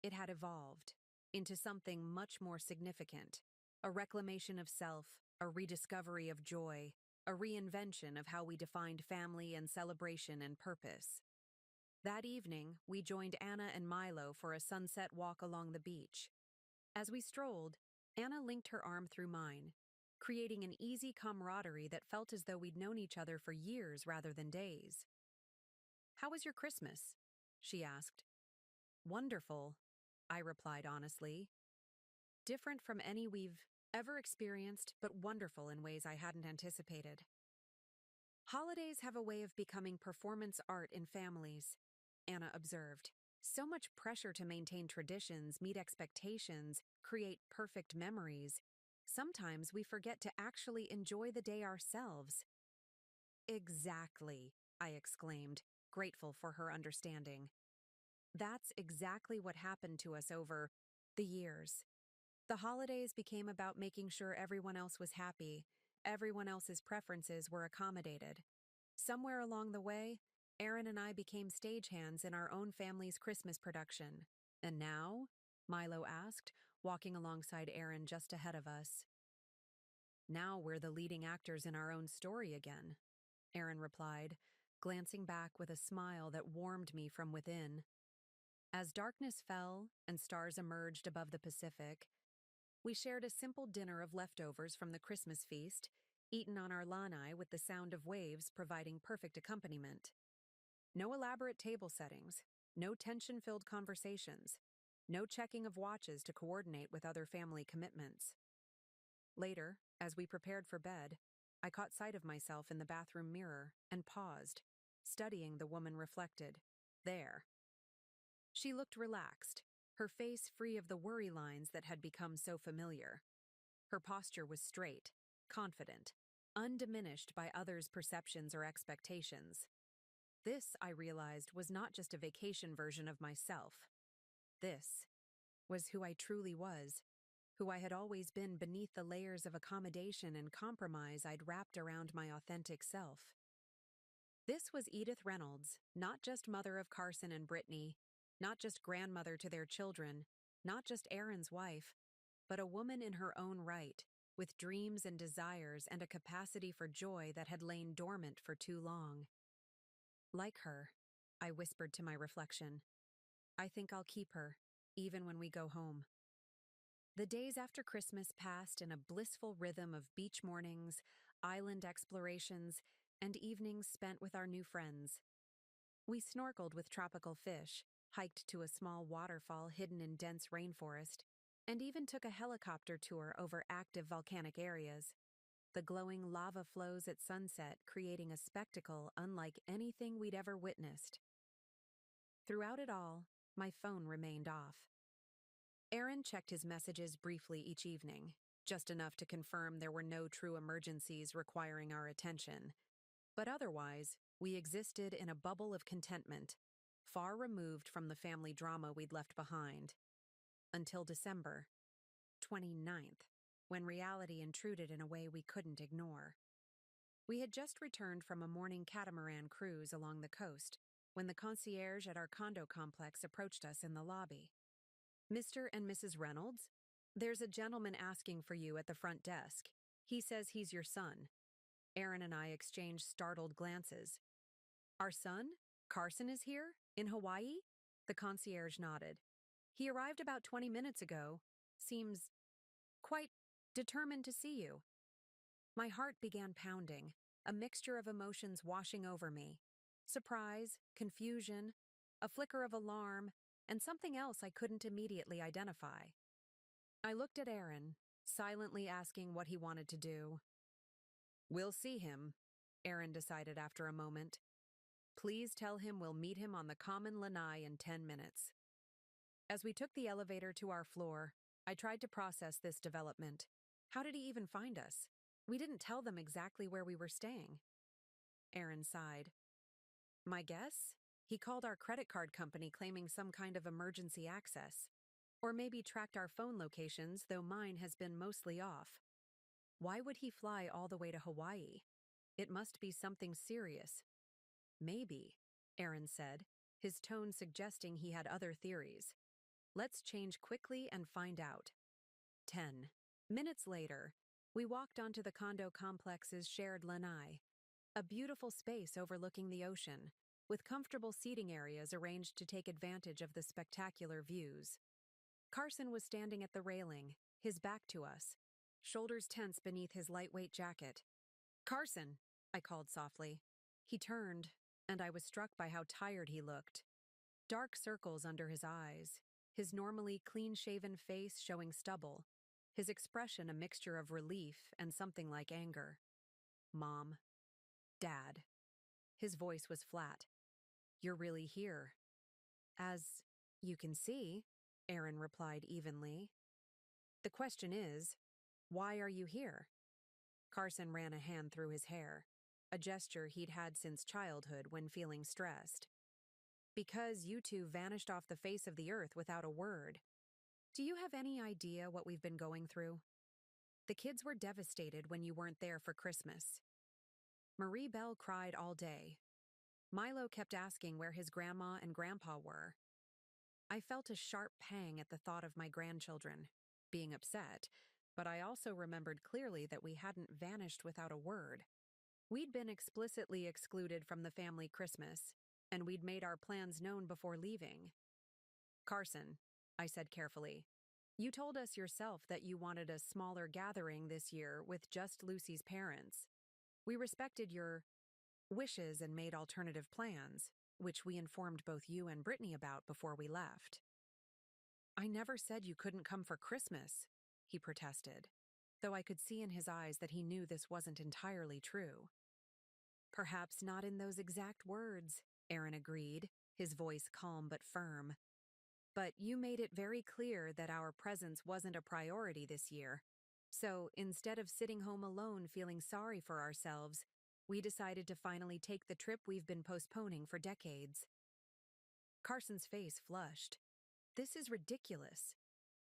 it had evolved into something much more significant: a reclamation of self, a rediscovery of joy, a reinvention of how we defined family and celebration and purpose. That evening, we joined Anna and Milo for a sunset walk along the beach. As we strolled, Anna linked her arm through mine, creating an easy camaraderie that felt as though we'd known each other for years rather than days. "How was your Christmas?" she asked. "Wonderful," I replied honestly. "Different from any we've ever experienced, but wonderful in ways I hadn't anticipated." "Holidays have a way of becoming performance art in families," Anna observed. "So much pressure to maintain traditions, meet expectations, create perfect memories. Sometimes we forget to actually enjoy the day ourselves." "Exactly," I exclaimed, grateful for her understanding. "That's exactly what happened to us over the years. The holidays became about making sure everyone else was happy, everyone else's preferences were accommodated. Somewhere along the way, Erin and I became stagehands in our own family's Christmas production." "And now?" Milo asked, walking alongside Erin just ahead of us. "Now we're the leading actors in our own story again," Erin replied, glancing back with a smile that warmed me from within. As darkness fell and stars emerged above the Pacific, we shared a simple dinner of leftovers from the Christmas feast, eaten on our lanai with the sound of waves providing perfect accompaniment. No elaborate table settings, no tension-filled conversations, no checking of watches to coordinate with other family commitments. Later, as we prepared for bed, I caught sight of myself in the bathroom mirror and paused, studying the woman reflected. There. She looked relaxed, her face free of the worry lines that had become so familiar. Her posture was straight, confident, undiminished by others' perceptions or expectations. This, I realized, was not just a vacation version of myself. This was who I truly was, who I had always been beneath the layers of accommodation and compromise I'd wrapped around my authentic self. This was Edith Reynolds, not just mother of Carson and Brittany, not just grandmother to their children, not just Aaron's wife, but a woman in her own right, with dreams and desires and a capacity for joy that had lain dormant for too long. Like her, I whispered to my reflection. I think I'll keep her, even when we go home. The days after Christmas passed in a blissful rhythm of beach mornings, island explorations, and evenings spent with our new friends. We snorkeled with tropical fish, hiked to a small waterfall hidden in dense rainforest, and even took a helicopter tour over active volcanic areas, the glowing lava flows at sunset creating a spectacle unlike anything we'd ever witnessed. Throughout it all, my phone remained off. Aaron checked his messages briefly each evening, just enough to confirm there were no true emergencies requiring our attention. But otherwise, we existed in a bubble of contentment, far removed from the family drama we'd left behind. Until December 29th, when reality intruded in a way we couldn't ignore. We had just returned from a morning catamaran cruise along the coast when the concierge at our condo complex approached us in the lobby. Mr. and Mrs. Reynolds, there's a gentleman asking for you at the front desk. He says he's your son. Aaron and I exchanged startled glances. Our son? Carson is here? In Hawaii? The concierge nodded. He arrived about 20 minutes ago. Seems quite determined to see you. My heart began pounding, a mixture of emotions washing over me. Surprise, confusion, a flicker of alarm, and something else I couldn't immediately identify. I looked at Aaron, silently asking what he wanted to do. We'll see him, Aaron decided after a moment. Please tell him we'll meet him on the common lanai in 10 minutes. As we took the elevator to our floor, I tried to process this development. How did he even find us? We didn't tell them exactly where we were staying. Aaron sighed. My guess? He called our credit card company claiming some kind of emergency access. Or maybe tracked our phone locations, though mine has been mostly off. Why would he fly all the way to Hawaii? It must be something serious. Maybe, Aaron said, his tone suggesting he had other theories. Let's change quickly and find out. 10 minutes later, we walked onto the condo complex's shared lanai, a beautiful space overlooking the ocean, with comfortable seating areas arranged to take advantage of the spectacular views. Carson was standing at the railing, his back to us, shoulders tense beneath his lightweight jacket. Carson, I called softly. He turned, and I was struck by how tired he looked. Dark circles under his eyes, his normally clean-shaven face showing stubble, his expression a mixture of relief and something like anger. Mom. Dad. His voice was flat. You're really here. As you can see, Aaron replied evenly. The question is, why are you here? Carson ran a hand through his hair, a gesture he'd had since childhood when feeling stressed. Because you two vanished off the face of the earth without a word. Do you have any idea what we've been going through? The kids were devastated when you weren't there for Christmas. Marie Belle cried all day. Milo kept asking where his grandma and grandpa were. I felt a sharp pang at the thought of my grandchildren being upset, but I also remembered clearly that we hadn't vanished without a word. We'd been explicitly excluded from the family Christmas, and we'd made our plans known before leaving. Carson, I said carefully, you told us yourself that you wanted a smaller gathering this year with just Lucy's parents. We respected your wishes and made alternative plans, which we informed both you and Brittany about before we left. I never said you couldn't come for Christmas, he protested. though I could see in his eyes that he knew this wasn't entirely true. Perhaps not in those exact words, Aaron agreed, his voice calm but firm. But you made it very clear that our presence wasn't a priority this year. So instead of sitting home alone feeling sorry for ourselves, we decided to finally take the trip we've been postponing for decades. Carson's face flushed. This is ridiculous.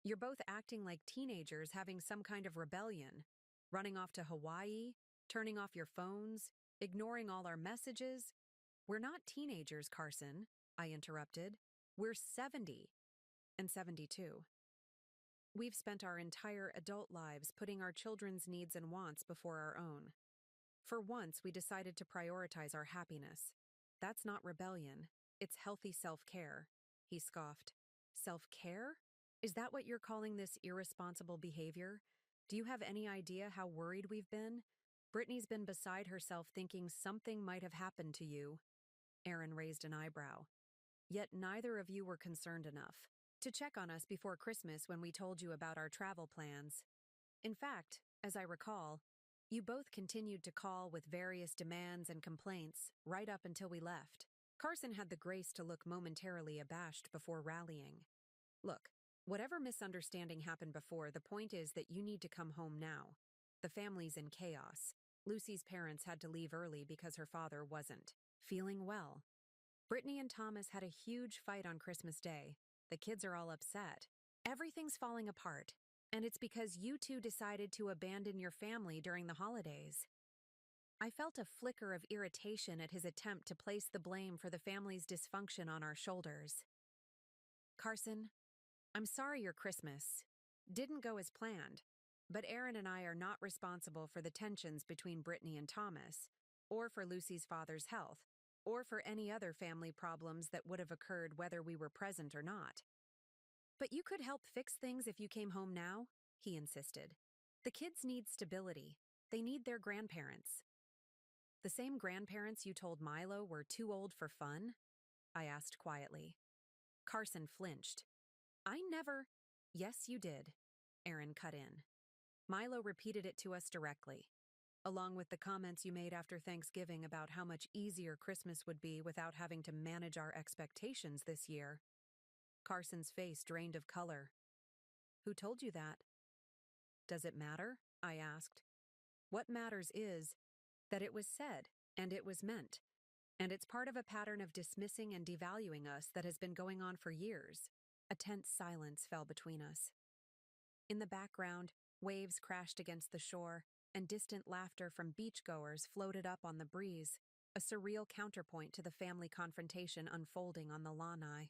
You're both acting like teenagers having some kind of rebellion, running off to Hawaii, turning off your phones, ignoring all our messages. We're not teenagers, Carson, I interrupted. We're 70 and 72. We've spent our entire adult lives putting our children's needs and wants before our own. For once, we decided to prioritize our happiness. That's not rebellion. It's healthy self-care, he scoffed. Self-care? Is that what you're calling this irresponsible behavior? Do you have any idea how worried we've been? Brittany's been beside herself thinking something might have happened to you. Aaron raised an eyebrow. Yet neither of you were concerned enough to check on us before Christmas when we told you about our travel plans. In fact, as I recall, you both continued to call with various demands and complaints right up until we left. Carson had the grace to look momentarily abashed before rallying. Look, whatever misunderstanding happened before, the point is that you need to come home now. The family's in chaos. Lucy's parents had to leave early because her father wasn't feeling well. Brittany and Thomas had a huge fight on Christmas Day. The kids are all upset. Everything's falling apart, and it's because you two decided to abandon your family during the holidays. I felt a flicker of irritation at his attempt to place the blame for the family's dysfunction on our shoulders. Carson, I'm sorry your Christmas didn't go as planned, but Aaron and I are not responsible for the tensions between Brittany and Thomas, or for Lucy's father's health, or for any other family problems that would have occurred whether we were present or not. But you could help fix things if you came home now, he insisted. The kids need stability. They need their grandparents. The same grandparents you told Milo were too old for fun? I asked quietly. Carson flinched. I never— Yes, you did, Aaron cut in. Milo repeated it to us directly, along with the comments you made after Thanksgiving about how much easier Christmas would be without having to manage our expectations this year. Carson's face drained of color. Who told you that? Does it matter? I asked. What matters is that it was said, and it was meant, and it's part of a pattern of dismissing and devaluing us that has been going on for years. A tense silence fell between us. In the background, waves crashed against the shore, and distant laughter from beachgoers floated up on the breeze, a surreal counterpoint to the family confrontation unfolding on the lanai.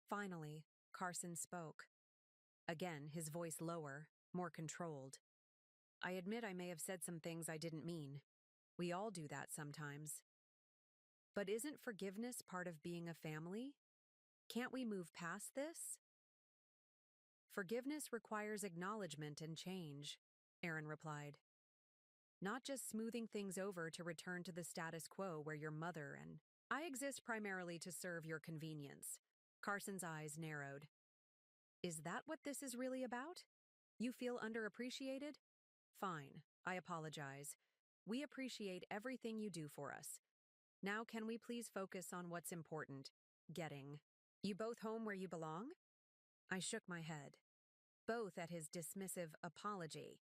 Finally, Carson spoke. Again, his voice lower, more controlled. I admit I may have said some things I didn't mean. We all do that sometimes. But isn't forgiveness part of being a family? Can't we move past this? Forgiveness requires acknowledgement and change, Aaron replied. Not just smoothing things over to return to the status quo where your mother and I exist primarily to serve your convenience. Carson's eyes narrowed. Is that what this is really about? You feel underappreciated? Fine, I apologize. We appreciate everything you do for us. Now can we please focus on what's important? Getting. You both home where you belong? I shook my head, both at his dismissive apology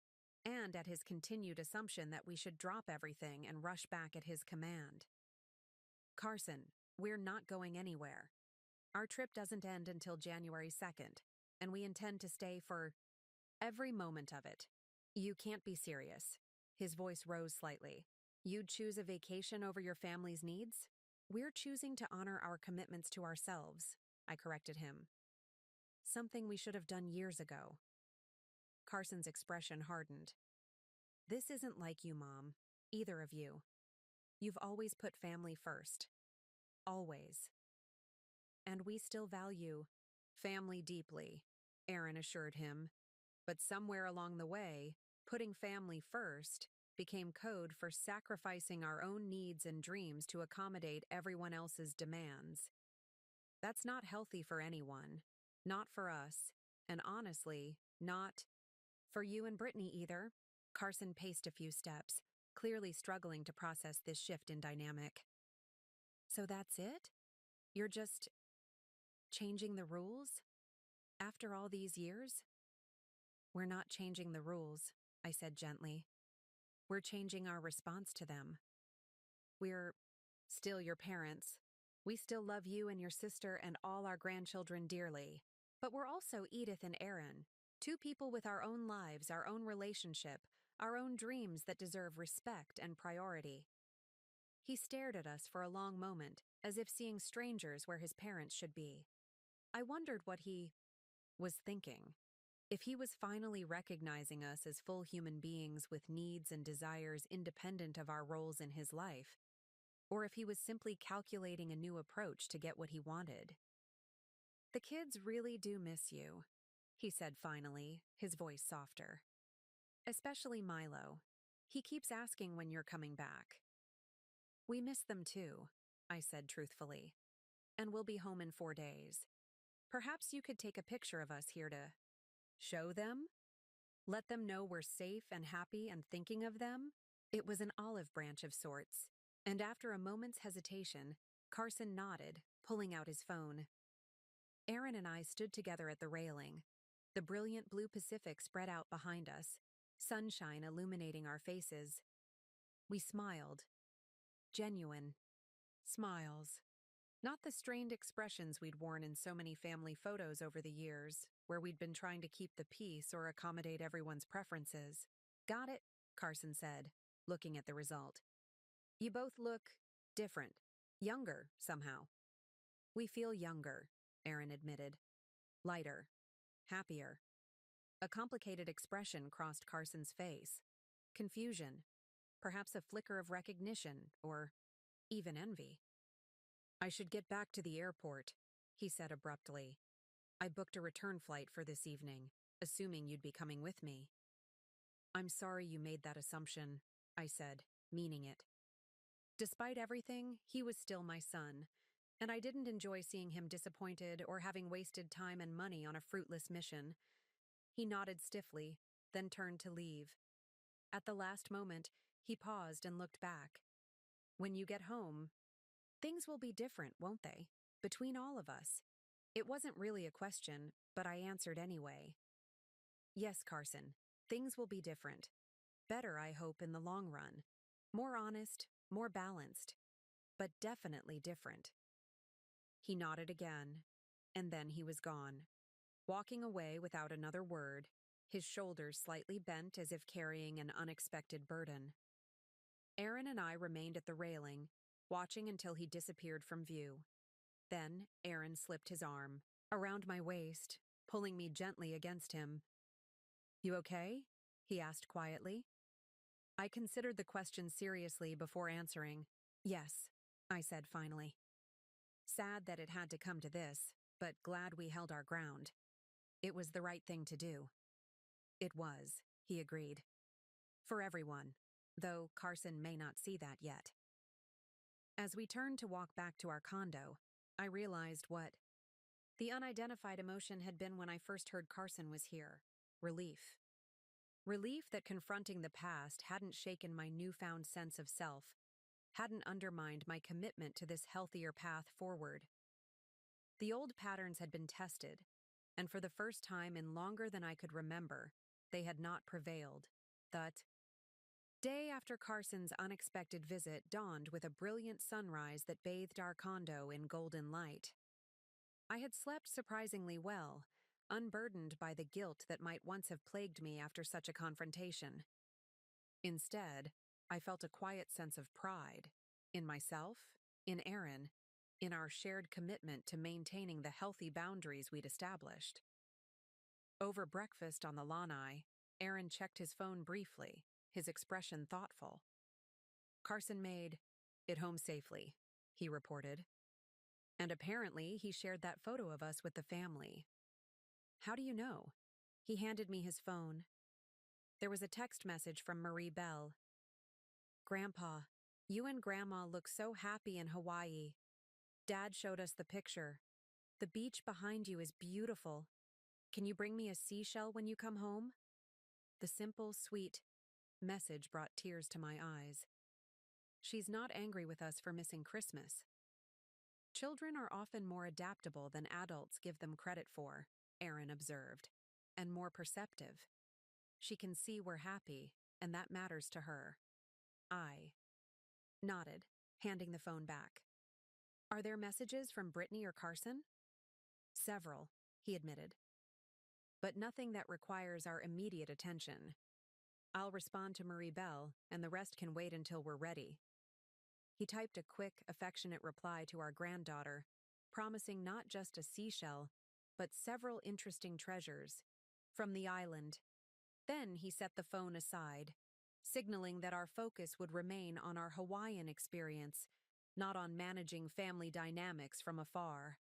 and at his continued assumption that we should drop everything and rush back at his command. Carson, we're not going anywhere. Our trip doesn't end until January 2nd, and we intend to stay for every moment of it. You can't be serious. His voice rose slightly. You'd choose a vacation over your family's needs? We're choosing to honor our commitments to ourselves, I corrected him. Something we should have done years ago. Carson's expression hardened. This isn't like you, Mom. Either of you. You've always put family first. Always. And we still value family deeply, Aaron assured him. But somewhere along the way, putting family first became code for sacrificing our own needs and dreams to accommodate everyone else's demands. That's not healthy for anyone, not for us, and honestly, not For you and Brittany either. Carson paced a few steps, clearly struggling to process this shift in dynamic. So that's it? You're just changing the rules? After all these years? We're not changing the rules, I said gently. We're changing our response to them. We're still your parents. We still love you and your sister and all our grandchildren dearly. But we're also Edith and Aaron, two people with our own lives, our own relationship, our own dreams that deserve respect and priority. He stared at us for a long moment, as if seeing strangers where his parents should be. I wondered what he was thinking. If he was finally recognizing us as full human beings with needs and desires independent of our roles in his life, or if he was simply calculating a new approach to get what he wanted. The kids really do miss you, he said finally, his voice softer. Especially Milo. He keeps asking when you're coming back. We miss them too, I said truthfully. And we'll be home in 4 days. Perhaps you could take a picture of us here to show them? Let them know we're safe and happy and thinking of them? It was an olive branch of sorts, and after a moment's hesitation, Carson nodded, pulling out his phone. Aaron and I stood together at the railing, the brilliant blue Pacific spread out behind us, sunshine illuminating our faces. We smiled. Genuine smiles. Not the strained expressions we'd worn in so many family photos over the years, where we'd been trying to keep the peace or accommodate everyone's preferences. Got it, Carson said, looking at the result. You both look different, younger somehow. We feel younger, Aaron admitted. Lighter, happier. A complicated expression crossed Carson's face. Confusion, perhaps a flicker of recognition, or even envy. I should get back to the airport, he said abruptly. I booked a return flight for this evening, assuming you'd be coming with me. I'm sorry you made that assumption, I said, meaning it. Despite everything, he was still my son, and I didn't enjoy seeing him disappointed or having wasted time and money on a fruitless mission. He nodded stiffly, then turned to leave. At the last moment, he paused and looked back. When you get home, things will be different, won't they? Between all of us. It wasn't really a question, but I answered anyway. Yes, Carson, things will be different. Better, I hope, in the long run. More honest, more balanced, but definitely different. He nodded again, and then he was gone, walking away without another word, his shoulders slightly bent as if carrying an unexpected burden. Aaron and I remained at the railing, watching until he disappeared from view. Then Aaron slipped his arm around my waist, pulling me gently against him. You okay? He asked quietly. I considered the question seriously before answering. Yes, I said finally. Sad that it had to come to this, but glad we held our ground. It was the right thing to do. It was, he agreed. For everyone, though Carson may not see that yet. As we turned to walk back to our condo, I realized what the unidentified emotion had been when I first heard Carson was here. Relief. Relief that confronting the past hadn't shaken my newfound sense of self, hadn't undermined my commitment to this healthier path forward. The old patterns had been tested, and for the first time in longer than I could remember, they had not prevailed. That day after Carson's unexpected visit dawned with a brilliant sunrise that bathed our condo in golden light. I had slept surprisingly well, unburdened by the guilt that might once have plagued me after such a confrontation. Instead, I felt a quiet sense of pride in myself, in Aaron, in our shared commitment to maintaining the healthy boundaries we'd established. Over breakfast on the lanai, Aaron checked his phone briefly, his expression thoughtful. Carson made it home safely, he reported. And apparently he shared that photo of us with the family. How do you know? He handed me his phone. There was a text message from Marie Bell. Grandpa, you and Grandma look so happy in Hawaii. Dad showed us the picture. The beach behind you is beautiful. Can you bring me a seashell when you come home? The simple, sweet message brought tears to my eyes. She's not angry with us for missing Christmas. Children are often more adaptable than adults give them credit for, Erin observed, and more perceptive. She can see we're happy, and that matters to her. I nodded, handing the phone back. Are there messages from Brittany or Carson? Several, he admitted. But nothing that requires our immediate attention. I'll respond to Marie Belle, and the rest can wait until we're ready. He typed a quick, affectionate reply to our granddaughter, promising not just a seashell, but several interesting treasures from the island. Then he set the phone aside, signaling that our focus would remain on our Hawaiian experience, not on managing family dynamics from afar.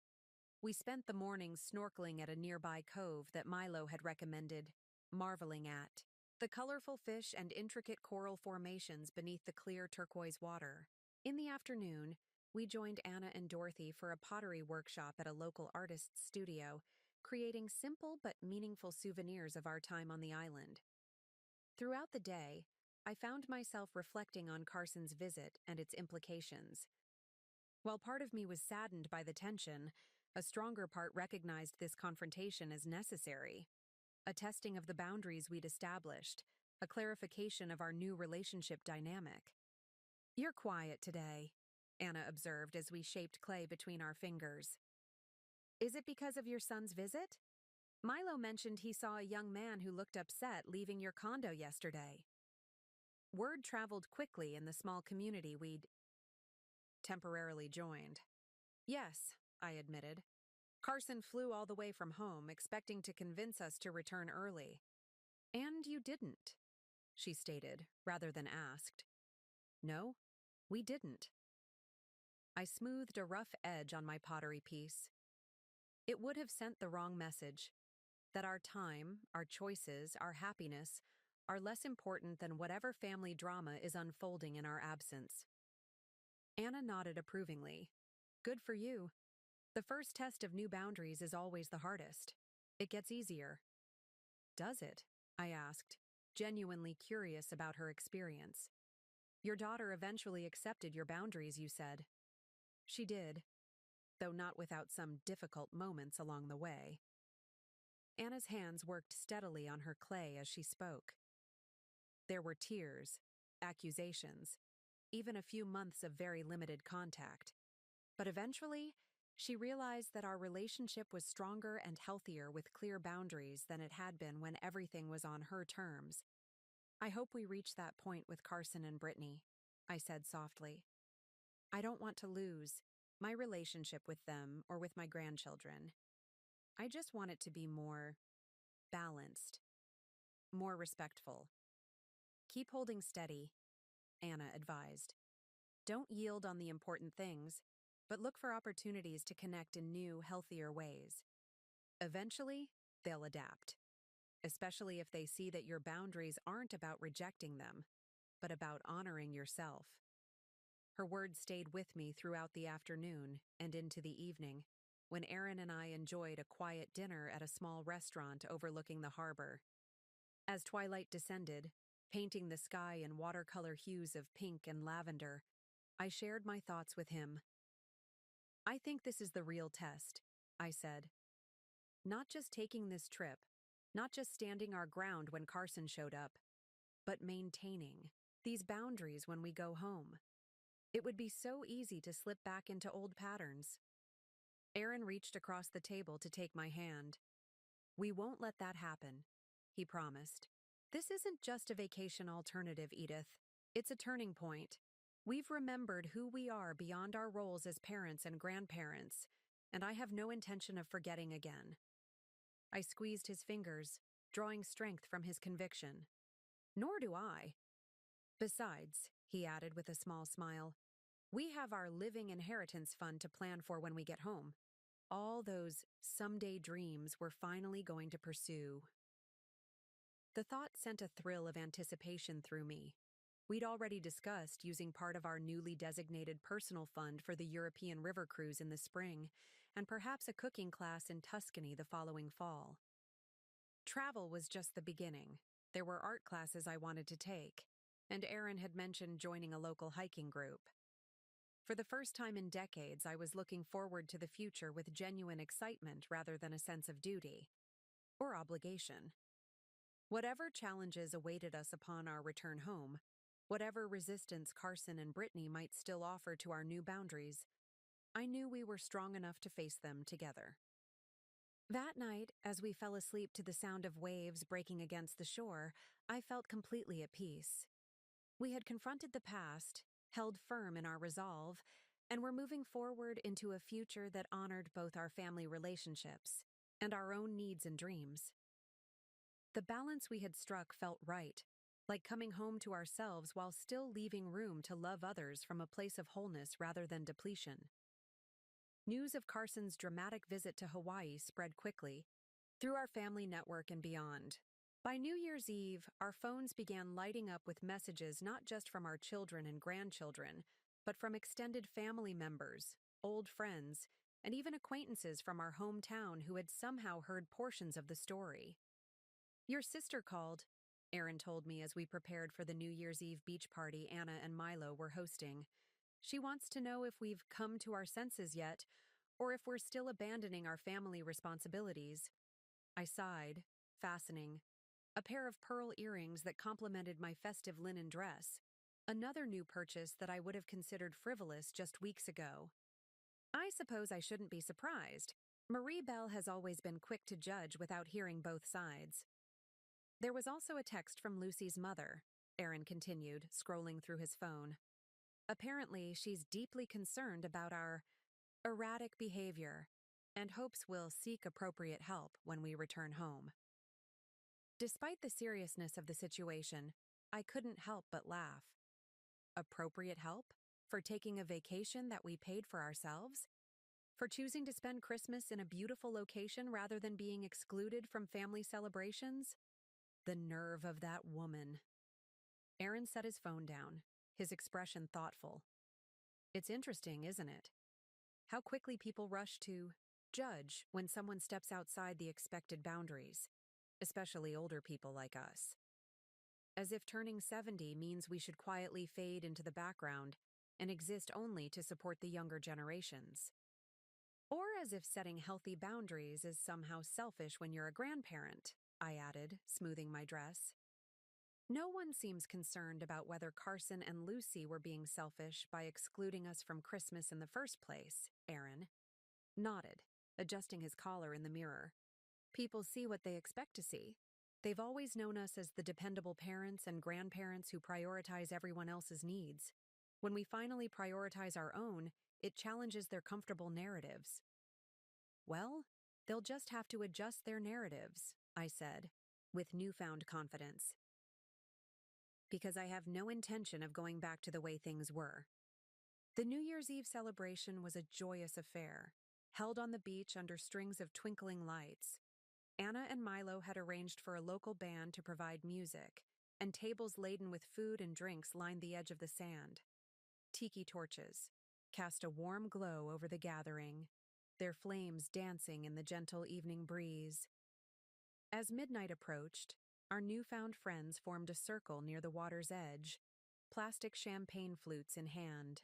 We spent the morning snorkeling at a nearby cove that Milo had recommended, marveling at the colorful fish and intricate coral formations beneath the clear turquoise water. In the afternoon, we joined Anna and Dorothy for a pottery workshop at a local artist's studio, creating simple but meaningful souvenirs of our time on the island. Throughout the day, I found myself reflecting on Carson's visit and its implications. While part of me was saddened by the tension, a stronger part recognized this confrontation as necessary. A testing of the boundaries we'd established, a clarification of our new relationship dynamic. You're quiet today, Anna observed as we shaped clay between our fingers. Is it because of your son's visit? Milo mentioned he saw a young man who looked upset leaving your condo yesterday. Word traveled quickly in the small community we'd temporarily joined. Yes, I admitted. Carson flew all the way from home, expecting to convince us to return early. And you didn't, she stated, rather than asked. No, we didn't. I smoothed a rough edge on my pottery piece. It would have sent the wrong message, that our time, our choices, our happiness are less important than whatever family drama is unfolding in our absence. Anna nodded approvingly. Good for you. The first test of new boundaries is always the hardest. It gets easier. Does it? I asked, genuinely curious about her experience. Your daughter eventually accepted your boundaries, you said. She did, though not without some difficult moments along the way. Anna's hands worked steadily on her clay as she spoke. There were tears, accusations, even a few months of very limited contact. But eventually, she realized that our relationship was stronger and healthier with clear boundaries than it had been when everything was on her terms. I hope we reach that point with Carson and Brittany, I said softly. I don't want to lose my relationship with them or with my grandchildren. I just want it to be more balanced, more respectful. Keep holding steady, Anna advised. Don't yield on the important things, but look for opportunities to connect in new, healthier ways. Eventually, they'll adapt, especially if they see that your boundaries aren't about rejecting them, but about honoring yourself. Her words stayed with me throughout the afternoon and into the evening, when Erin and I enjoyed a quiet dinner at a small restaurant overlooking the harbor. As twilight descended, painting the sky in watercolor hues of pink and lavender, I shared my thoughts with him. I think this is the real test, I said. Not just taking this trip, not just standing our ground when Carson showed up, but maintaining these boundaries when we go home. It would be so easy to slip back into old patterns. Erin reached across the table to take my hand. We won't let that happen, he promised. This isn't just a vacation alternative, Edith. It's a turning point. We've remembered who we are beyond our roles as parents and grandparents, and I have no intention of forgetting again. I squeezed his fingers, drawing strength from his conviction. Nor do I. Besides, he added with a small smile, we have our living inheritance fund to plan for when we get home. All those someday dreams we're finally going to pursue. The thought sent a thrill of anticipation through me. We'd already discussed using part of our newly designated personal fund for the European river cruise in the spring, and perhaps a cooking class in Tuscany the following fall. Travel was just the beginning. There were art classes I wanted to take, and Aaron had mentioned joining a local hiking group. For the first time in decades, I was looking forward to the future with genuine excitement rather than a sense of duty or obligation. Whatever challenges awaited us upon our return home, whatever resistance Carson and Brittany might still offer to our new boundaries, I knew we were strong enough to face them together. That night, as we fell asleep to the sound of waves breaking against the shore, I felt completely at peace. We had confronted the past, held firm in our resolve, and were moving forward into a future that honored both our family relationships and our own needs and dreams. The balance we had struck felt right, like coming home to ourselves while still leaving room to love others from a place of wholeness rather than depletion. News of Carson's dramatic visit to Hawaii spread quickly, through our family network and beyond. By New Year's Eve, our phones began lighting up with messages not just from our children and grandchildren, but from extended family members, old friends, and even acquaintances from our hometown who had somehow heard portions of the story. "Your sister called," Aaron told me as we prepared for the New Year's Eve beach party Anna and Milo were hosting. "She wants to know if we've come to our senses yet, or if we're still abandoning our family responsibilities." I sighed, fastening a pair of pearl earrings that complemented my festive linen dress, another new purchase that I would have considered frivolous just weeks ago. I suppose I shouldn't be surprised. Marie Belle has always been quick to judge without hearing both sides. There was also a text from Lucy's mother, Aaron continued, scrolling through his phone. Apparently, she's deeply concerned about our erratic behavior and hopes we'll seek appropriate help when we return home. Despite the seriousness of the situation, I couldn't help but laugh. Appropriate help? For taking a vacation that we paid for ourselves? For choosing to spend Christmas in a beautiful location rather than being excluded from family celebrations? The nerve of that woman. Aaron set his phone down, his expression thoughtful. It's interesting, isn't it? How quickly people rush to judge when someone steps outside the expected boundaries, especially older people like us. As if turning 70 means we should quietly fade into the background and exist only to support the younger generations. Or as if setting healthy boundaries is somehow selfish when you're a grandparent, I added, smoothing my dress. No one seems concerned about whether Carson and Lucy were being selfish by excluding us from Christmas in the first place, Aaron nodded, adjusting his collar in the mirror. People see what they expect to see. They've always known us as the dependable parents and grandparents who prioritize everyone else's needs. When we finally prioritize our own, it challenges their comfortable narratives. Well, they'll just have to adjust their narratives, I said, with newfound confidence. Because I have no intention of going back to the way things were. The New Year's Eve celebration was a joyous affair, held on the beach under strings of twinkling lights. Anna and Milo had arranged for a local band to provide music, and tables laden with food and drinks lined the edge of the sand. Tiki torches cast a warm glow over the gathering, their flames dancing in the gentle evening breeze. As midnight approached, our newfound friends formed a circle near the water's edge, plastic champagne flutes in hand.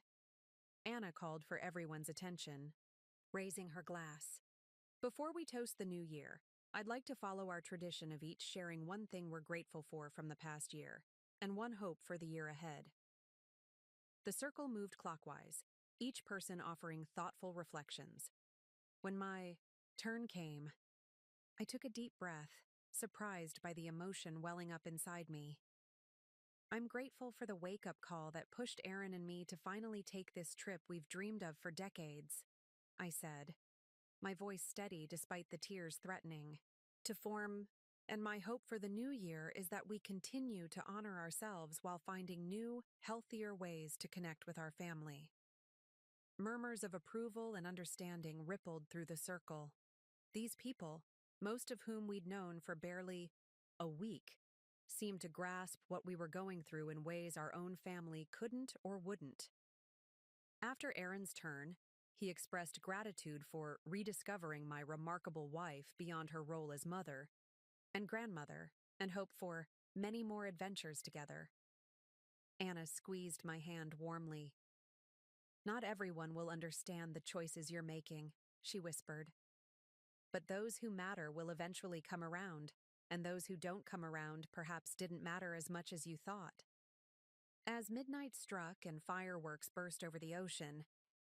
Anna called for everyone's attention, raising her glass. "Before we toast the new year, I'd like to follow our tradition of each sharing one thing we're grateful for from the past year, and one hope for the year ahead." The circle moved clockwise, each person offering thoughtful reflections. When my turn came, I took a deep breath, surprised by the emotion welling up inside me. "I'm grateful for the wake-up call that pushed Aaron and me to finally take this trip we've dreamed of for decades," I said, my voice steady despite the tears threatening to form, "and my hope for the new year is that we continue to honor ourselves while finding new, healthier ways to connect with our family." Murmurs of approval and understanding rippled through the circle. These people, most of whom we'd known for barely a week, seemed to grasp what we were going through in ways our own family couldn't or wouldn't. After Aaron's turn, he expressed gratitude for rediscovering my remarkable wife beyond her role as mother and grandmother, and hope for many more adventures together. Anna squeezed my hand warmly. Not everyone will understand the choices you're making, she whispered. But those who matter will eventually come around, and those who don't come around perhaps didn't matter as much as you thought. As midnight struck and fireworks burst over the ocean,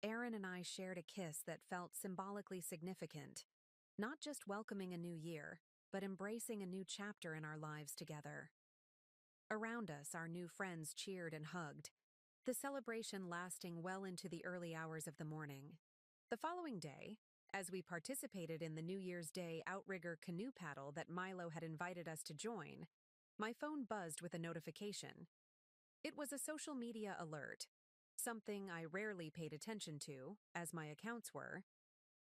Aaron and I shared a kiss that felt symbolically significant, not just welcoming a new year, but embracing a new chapter in our lives together. Around us, our new friends cheered and hugged, the celebration lasting well into the early hours of the morning. The following day, as we participated in the New Year's Day outrigger canoe paddle that Milo had invited us to join, my phone buzzed with a notification. It was a social media alert, something I rarely paid attention to, as my accounts were,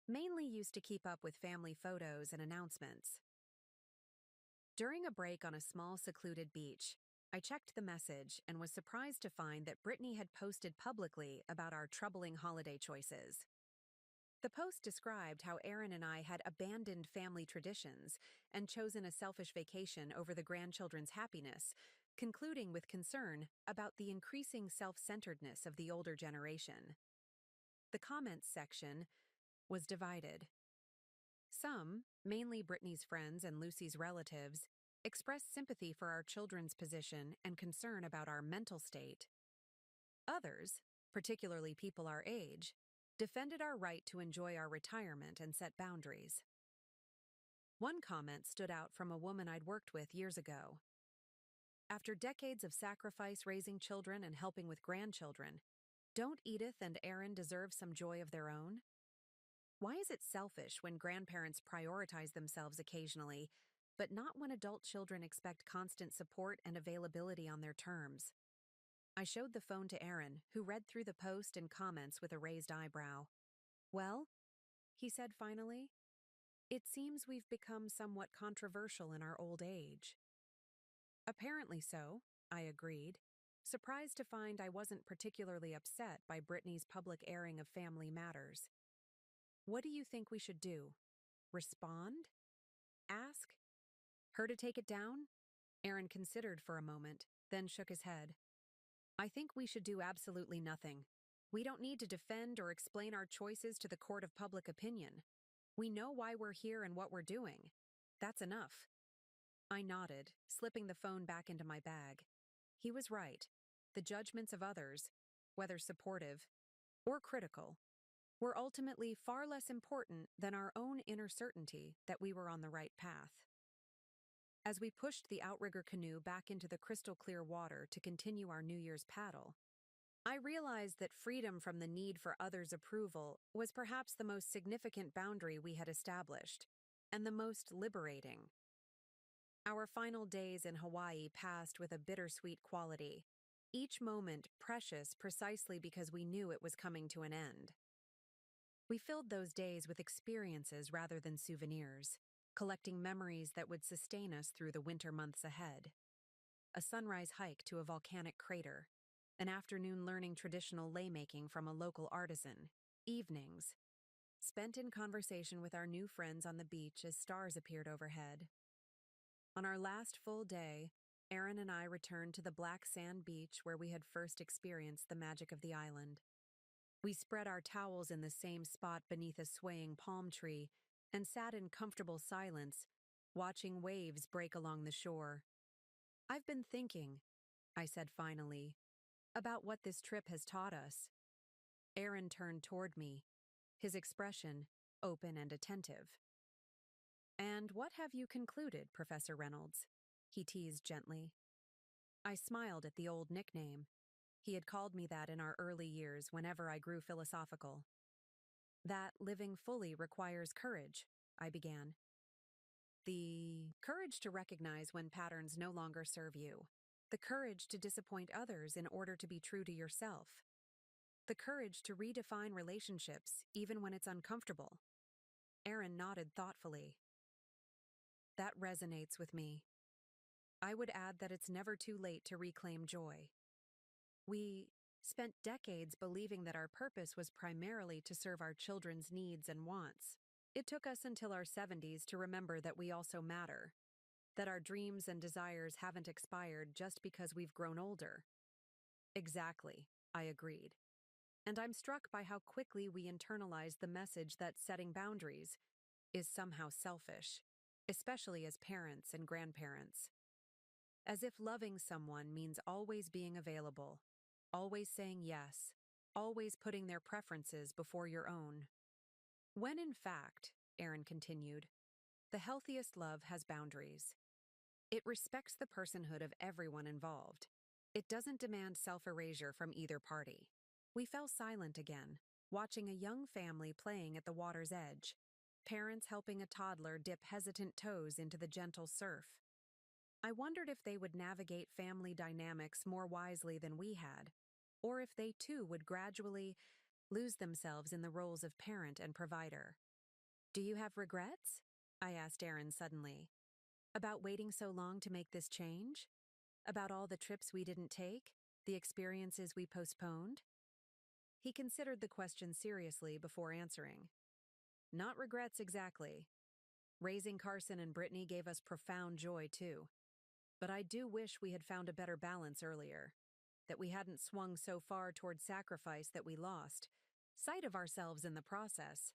mainly used to keep up with family photos and announcements. During a break on a small secluded beach, I checked the message and was surprised to find that Brittany had posted publicly about our troubling holiday choices. The post described how Aaron and I had abandoned family traditions and chosen a selfish vacation over the grandchildren's happiness, concluding with concern about the increasing self-centeredness of the older generation. The comments section was divided. Some, mainly Brittany's friends and Lucy's relatives, expressed sympathy for our children's position and concern about our mental state. Others, particularly people our age, defended our right to enjoy our retirement and set boundaries. One comment stood out from a woman I'd worked with years ago. After decades of sacrifice raising children and helping with grandchildren, don't Edith and Aaron deserve some joy of their own? Why is it selfish when grandparents prioritize themselves occasionally, but not when adult children expect constant support and availability on their terms? I showed the phone to Aaron, who read through the post and comments with a raised eyebrow. Well, he said finally, it seems we've become somewhat controversial in our old age. Apparently so, I agreed, surprised to find I wasn't particularly upset by Brittany's public airing of family matters. What do you think we should do? Respond? Ask? Her to take it down? Aaron considered for a moment, then shook his head. I think we should do absolutely nothing. We don't need to defend or explain our choices to the court of public opinion. We know why we're here and what we're doing. That's enough. I nodded, slipping the phone back into my bag. He was right. The judgments of others, whether supportive or critical, were ultimately far less important than our own inner certainty that we were on the right path. As we pushed the outrigger canoe back into the crystal-clear water to continue our New Year's paddle, I realized that freedom from the need for others' approval was perhaps the most significant boundary we had established, and the most liberating. Our final days in Hawaii passed with a bittersweet quality, each moment precious precisely because we knew it was coming to an end. We filled those days with experiences rather than souvenirs, collecting memories that would sustain us through the winter months ahead. A sunrise hike to a volcanic crater, an afternoon learning traditional lei-making from a local artisan, evenings spent in conversation with our new friends on the beach as stars appeared overhead. On our last full day, Aaron and I returned to the black sand beach where we had first experienced the magic of the island. We spread our towels in the same spot beneath a swaying palm tree and sat in comfortable silence, watching waves break along the shore. I've been thinking, I said finally, about what this trip has taught us. Aaron turned toward me, his expression open and attentive. And what have you concluded, Professor Reynolds? He teased gently. I smiled at the old nickname. He had called me that in our early years whenever I grew philosophical. That living fully requires courage, I began. The courage to recognize when patterns no longer serve you. The courage to disappoint others in order to be true to yourself. The courage to redefine relationships even when it's uncomfortable. Aaron nodded thoughtfully. That resonates with me. I would add that it's never too late to reclaim joy. We spent decades believing that our purpose was primarily to serve our children's needs and wants. It took us until our 70s to remember that we also matter, that our dreams and desires haven't expired just because we've grown older. Exactly, I agreed. And I'm struck by how quickly we internalize the message that setting boundaries is somehow selfish, especially as parents and grandparents. As if loving someone means always being available, always saying yes, always putting their preferences before your own. When in fact, Aaron continued, the healthiest love has boundaries. It respects the personhood of everyone involved. It doesn't demand self-erasure from either party. We fell silent again, watching a young family playing at the water's edge, parents helping a toddler dip hesitant toes into the gentle surf. I wondered if they would navigate family dynamics more wisely than we had, or if they too would gradually lose themselves in the roles of parent and provider. Do you have regrets? I asked Aaron suddenly. About waiting so long to make this change? About all the trips we didn't take? The experiences we postponed? He considered the question seriously before answering. Not regrets exactly. Raising Carson and Brittany gave us profound joy too. But I do wish we had found a better balance earlier. That we hadn't swung so far toward sacrifice that we lost sight of ourselves in the process.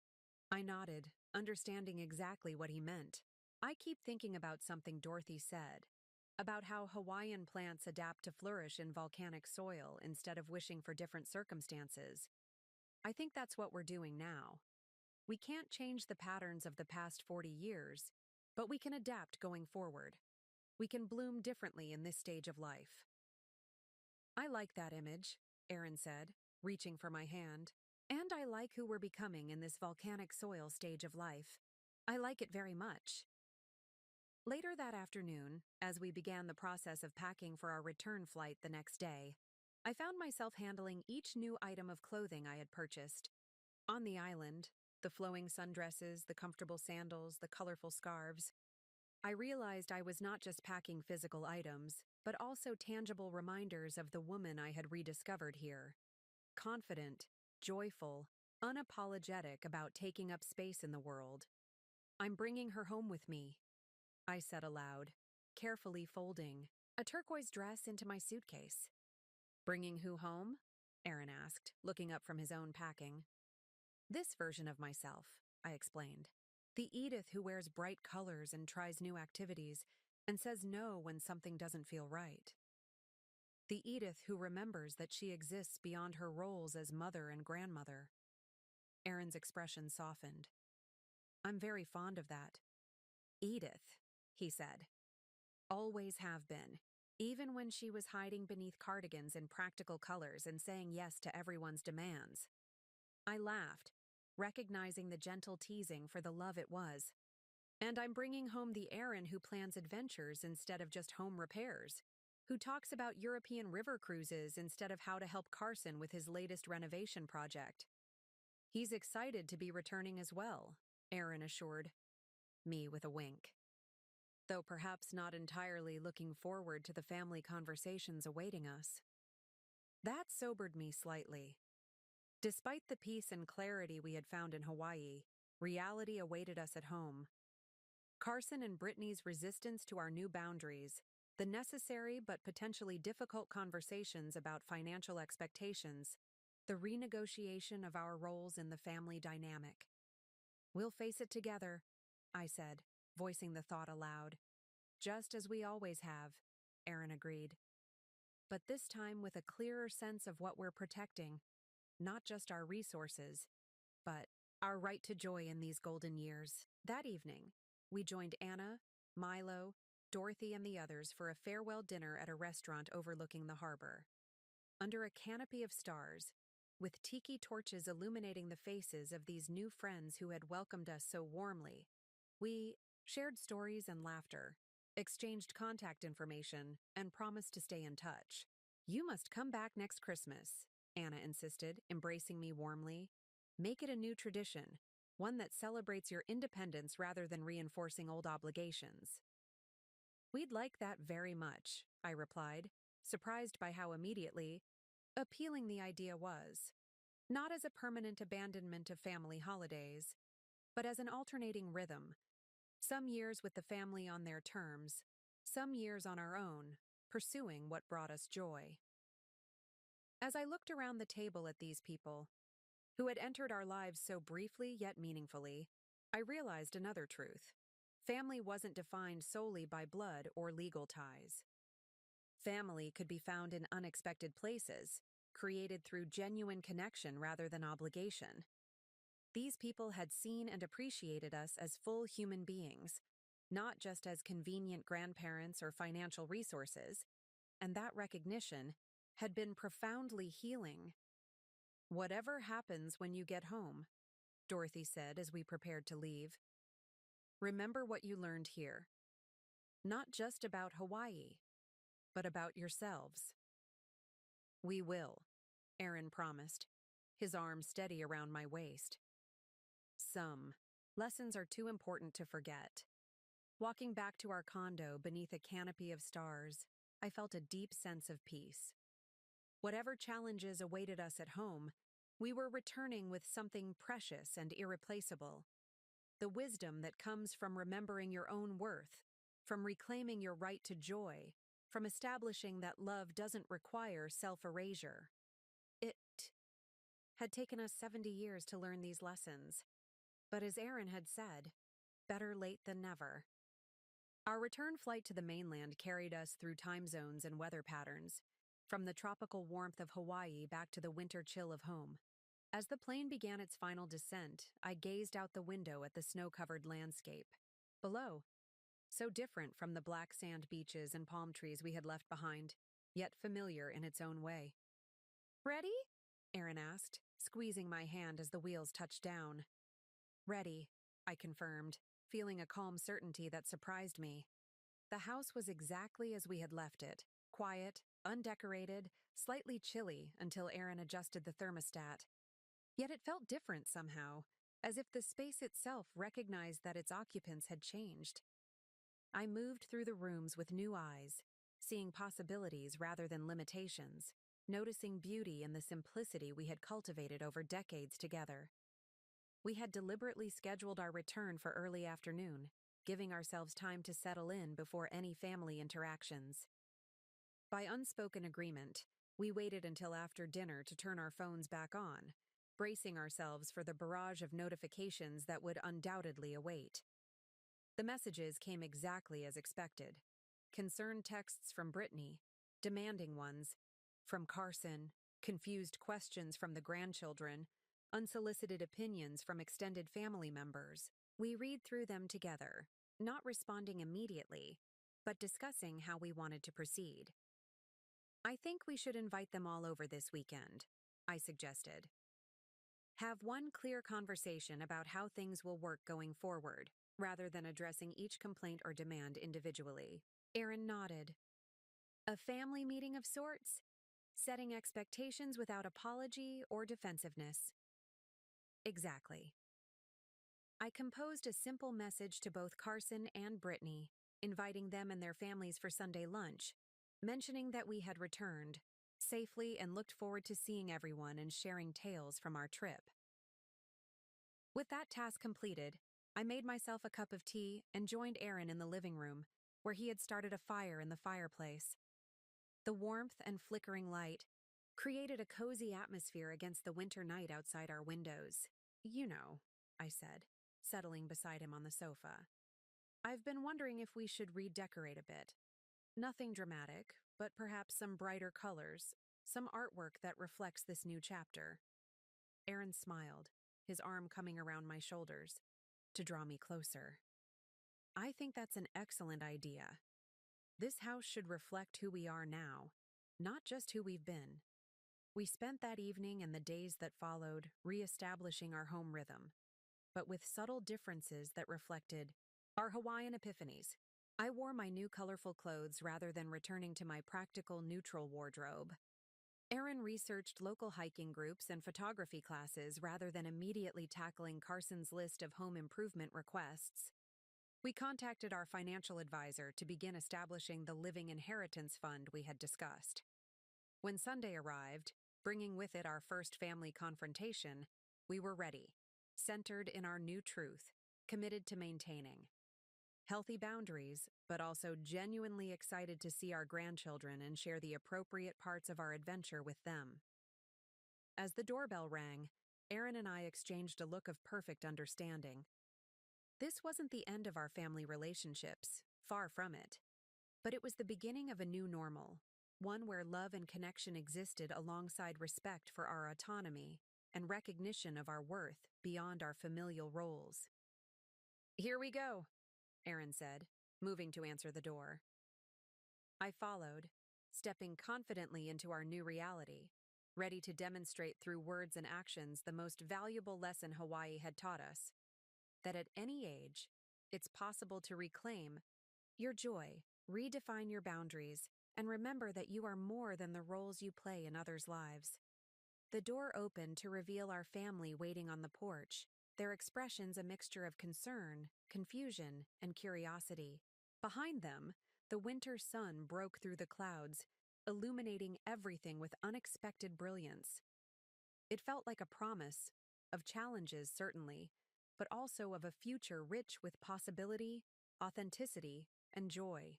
I nodded, understanding exactly what he meant. I keep thinking about something Dorothy said, about how Hawaiian plants adapt to flourish in volcanic soil instead of wishing for different circumstances. I think that's what we're doing now. We can't change the patterns of the past 40 years, but we can adapt going forward. We can bloom differently in this stage of life. I like that image, Aaron said, reaching for my hand. And I like who we're becoming in this volcanic soil stage of life. I like it very much. Later that afternoon, as we began the process of packing for our return flight the next day, I found myself handling each new item of clothing I had purchased. On the island, the flowing sundresses, the comfortable sandals, the colorful scarves, I realized I was not just packing physical items, but also tangible reminders of the woman I had rediscovered here. Confident, joyful, unapologetic about taking up space in the world. I'm bringing her home with me, I said aloud, carefully folding a turquoise dress into my suitcase. Bringing who home? Aaron asked, looking up from his own packing. This version of myself, I explained. The Edith who wears bright colors and tries new activities and says no when something doesn't feel right. The Edith who remembers that she exists beyond her roles as mother and grandmother. Aaron's expression softened. I'm very fond of that. Edith, he said. Always have been, even when she was hiding beneath cardigans in practical colors and saying yes to everyone's demands. I laughed, recognizing the gentle teasing for the love it was. And I'm bringing home the Aaron who plans adventures instead of just home repairs, who talks about European river cruises instead of how to help Carson with his latest renovation project. He's excited to be returning as well, Aaron assured me with a wink. Though perhaps not entirely looking forward to the family conversations awaiting us. That sobered me slightly. Despite the peace and clarity we had found in Hawaii, reality awaited us at home. Carson and Brittany's resistance to our new boundaries, the necessary but potentially difficult conversations about financial expectations, the renegotiation of our roles in the family dynamic. We'll face it together, I said, voicing the thought aloud. Just as we always have, Aaron agreed. But this time with a clearer sense of what we're protecting, not just our resources, but our right to joy in these golden years. That evening, we joined Anna, Milo, Dorothy, and the others for a farewell dinner at a restaurant overlooking the harbor. Under a canopy of stars, with tiki torches illuminating the faces of these new friends who had welcomed us so warmly, we shared stories and laughter, exchanged contact information, and promised to stay in touch. You must come back next Christmas, Anna insisted, embracing me warmly. Make it a new tradition, one that celebrates your independence rather than reinforcing old obligations. We'd like that very much, I replied, surprised by how immediately appealing the idea was. Not as a permanent abandonment of family holidays, but as an alternating rhythm. Some years with the family on their terms, some years on our own, pursuing what brought us joy. As I looked around the table at these people, who had entered our lives so briefly yet meaningfully, I realized another truth. Family wasn't defined solely by blood or legal ties. Family could be found in unexpected places, created through genuine connection rather than obligation. These people had seen and appreciated us as full human beings, not just as convenient grandparents or financial resources, and that recognition had been profoundly healing. "Whatever happens when you get home," Dorothy said as we prepared to leave, "remember what you learned here. Not just about Hawaii, but about yourselves." "We will," Aaron promised, his arm steady around my waist. Some lessons are too important to forget. Walking back to our condo beneath a canopy of stars, I felt a deep sense of peace. Whatever challenges awaited us at home, we were returning with something precious and irreplaceable. The wisdom that comes from remembering your own worth, from reclaiming your right to joy, from establishing that love doesn't require self-erasure. It had taken us 70 years to learn these lessons. But as Aaron had said, better late than never. Our return flight to the mainland carried us through time zones and weather patterns, from the tropical warmth of Hawaii back to the winter chill of home. As the plane began its final descent, I gazed out the window at the snow-covered landscape. Below, so different from the black sand beaches and palm trees we had left behind, yet familiar in its own way. "Ready?" Aaron asked, squeezing my hand as the wheels touched down. "Ready," I confirmed, feeling a calm certainty that surprised me. The house was exactly as we had left it, quiet, undecorated, slightly chilly until Aaron adjusted the thermostat. Yet it felt different somehow, as if the space itself recognized that its occupants had changed. I moved through the rooms with new eyes, seeing possibilities rather than limitations, noticing beauty in the simplicity we had cultivated over decades together. We had deliberately scheduled our return for early afternoon, giving ourselves time to settle in before any family interactions. By unspoken agreement, we waited until after dinner to turn our phones back on, bracing ourselves for the barrage of notifications that would undoubtedly await. The messages came exactly as expected. Concerned texts from Brittany, demanding ones from Carson, confused questions from the grandchildren, unsolicited opinions from extended family members. We read through them together, not responding immediately, but discussing how we wanted to proceed. "I think we should invite them all over this weekend," I suggested. "Have one clear conversation about how things will work going forward, rather than addressing each complaint or demand individually." Aaron nodded. "A family meeting of sorts, setting expectations without apology or defensiveness." Exactly. I composed a simple message to both Carson and Brittany, inviting them and their families for Sunday lunch, mentioning that we had returned safely and looked forward to seeing everyone and sharing tales from our trip. With that task completed, I made myself a cup of tea and joined Aaron in the living room, where he had started a fire in the fireplace. The warmth and flickering light created a cozy atmosphere against the winter night outside our windows. "You know," I said, settling beside him on the sofa, "I've been wondering if we should redecorate a bit. Nothing dramatic, but perhaps some brighter colors, some artwork that reflects this new chapter." Aaron smiled, his arm coming around my shoulders, to draw me closer. "I think that's an excellent idea. This house should reflect who we are now, not just who we've been." We spent that evening and the days that followed re-establishing our home rhythm, but with subtle differences that reflected our Hawaiian epiphanies. I wore my new colorful clothes rather than returning to my practical neutral wardrobe. Aaron researched local hiking groups and photography classes rather than immediately tackling Carson's list of home improvement requests. We contacted our financial advisor to begin establishing the living inheritance fund we had discussed. When Sunday arrived, bringing with it our first family confrontation, we were ready, centered in our new truth, committed to maintaining Healthy boundaries, but also genuinely excited to see our grandchildren and share the appropriate parts of our adventure with them. As the doorbell rang, Aaron and I exchanged a look of perfect understanding. This wasn't the end of our family relationships, far from it. But it was the beginning of a new normal, one where love and connection existed alongside respect for our autonomy and recognition of our worth beyond our familial roles. "Here we go," Aaron said, moving to answer the door. I followed, stepping confidently into our new reality, ready to demonstrate through words and actions the most valuable lesson Hawaii had taught us: that at any age, it's possible to reclaim your joy, redefine your boundaries, and remember that you are more than the roles you play in others' lives. The door opened to reveal our family waiting on the porch, their expressions a mixture of concern, confusion, and curiosity. Behind them, the winter sun broke through the clouds, illuminating everything with unexpected brilliance. It felt like a promise, of challenges certainly, but also of a future rich with possibility, authenticity, and joy.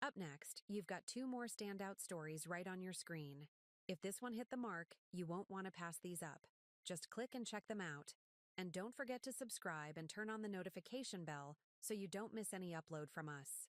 Up next, you've got two more standout stories right on your screen. If this one hit the mark, you won't want to pass these up. Just click and check them out. And don't forget to subscribe and turn on the notification bell so you don't miss any upload from us.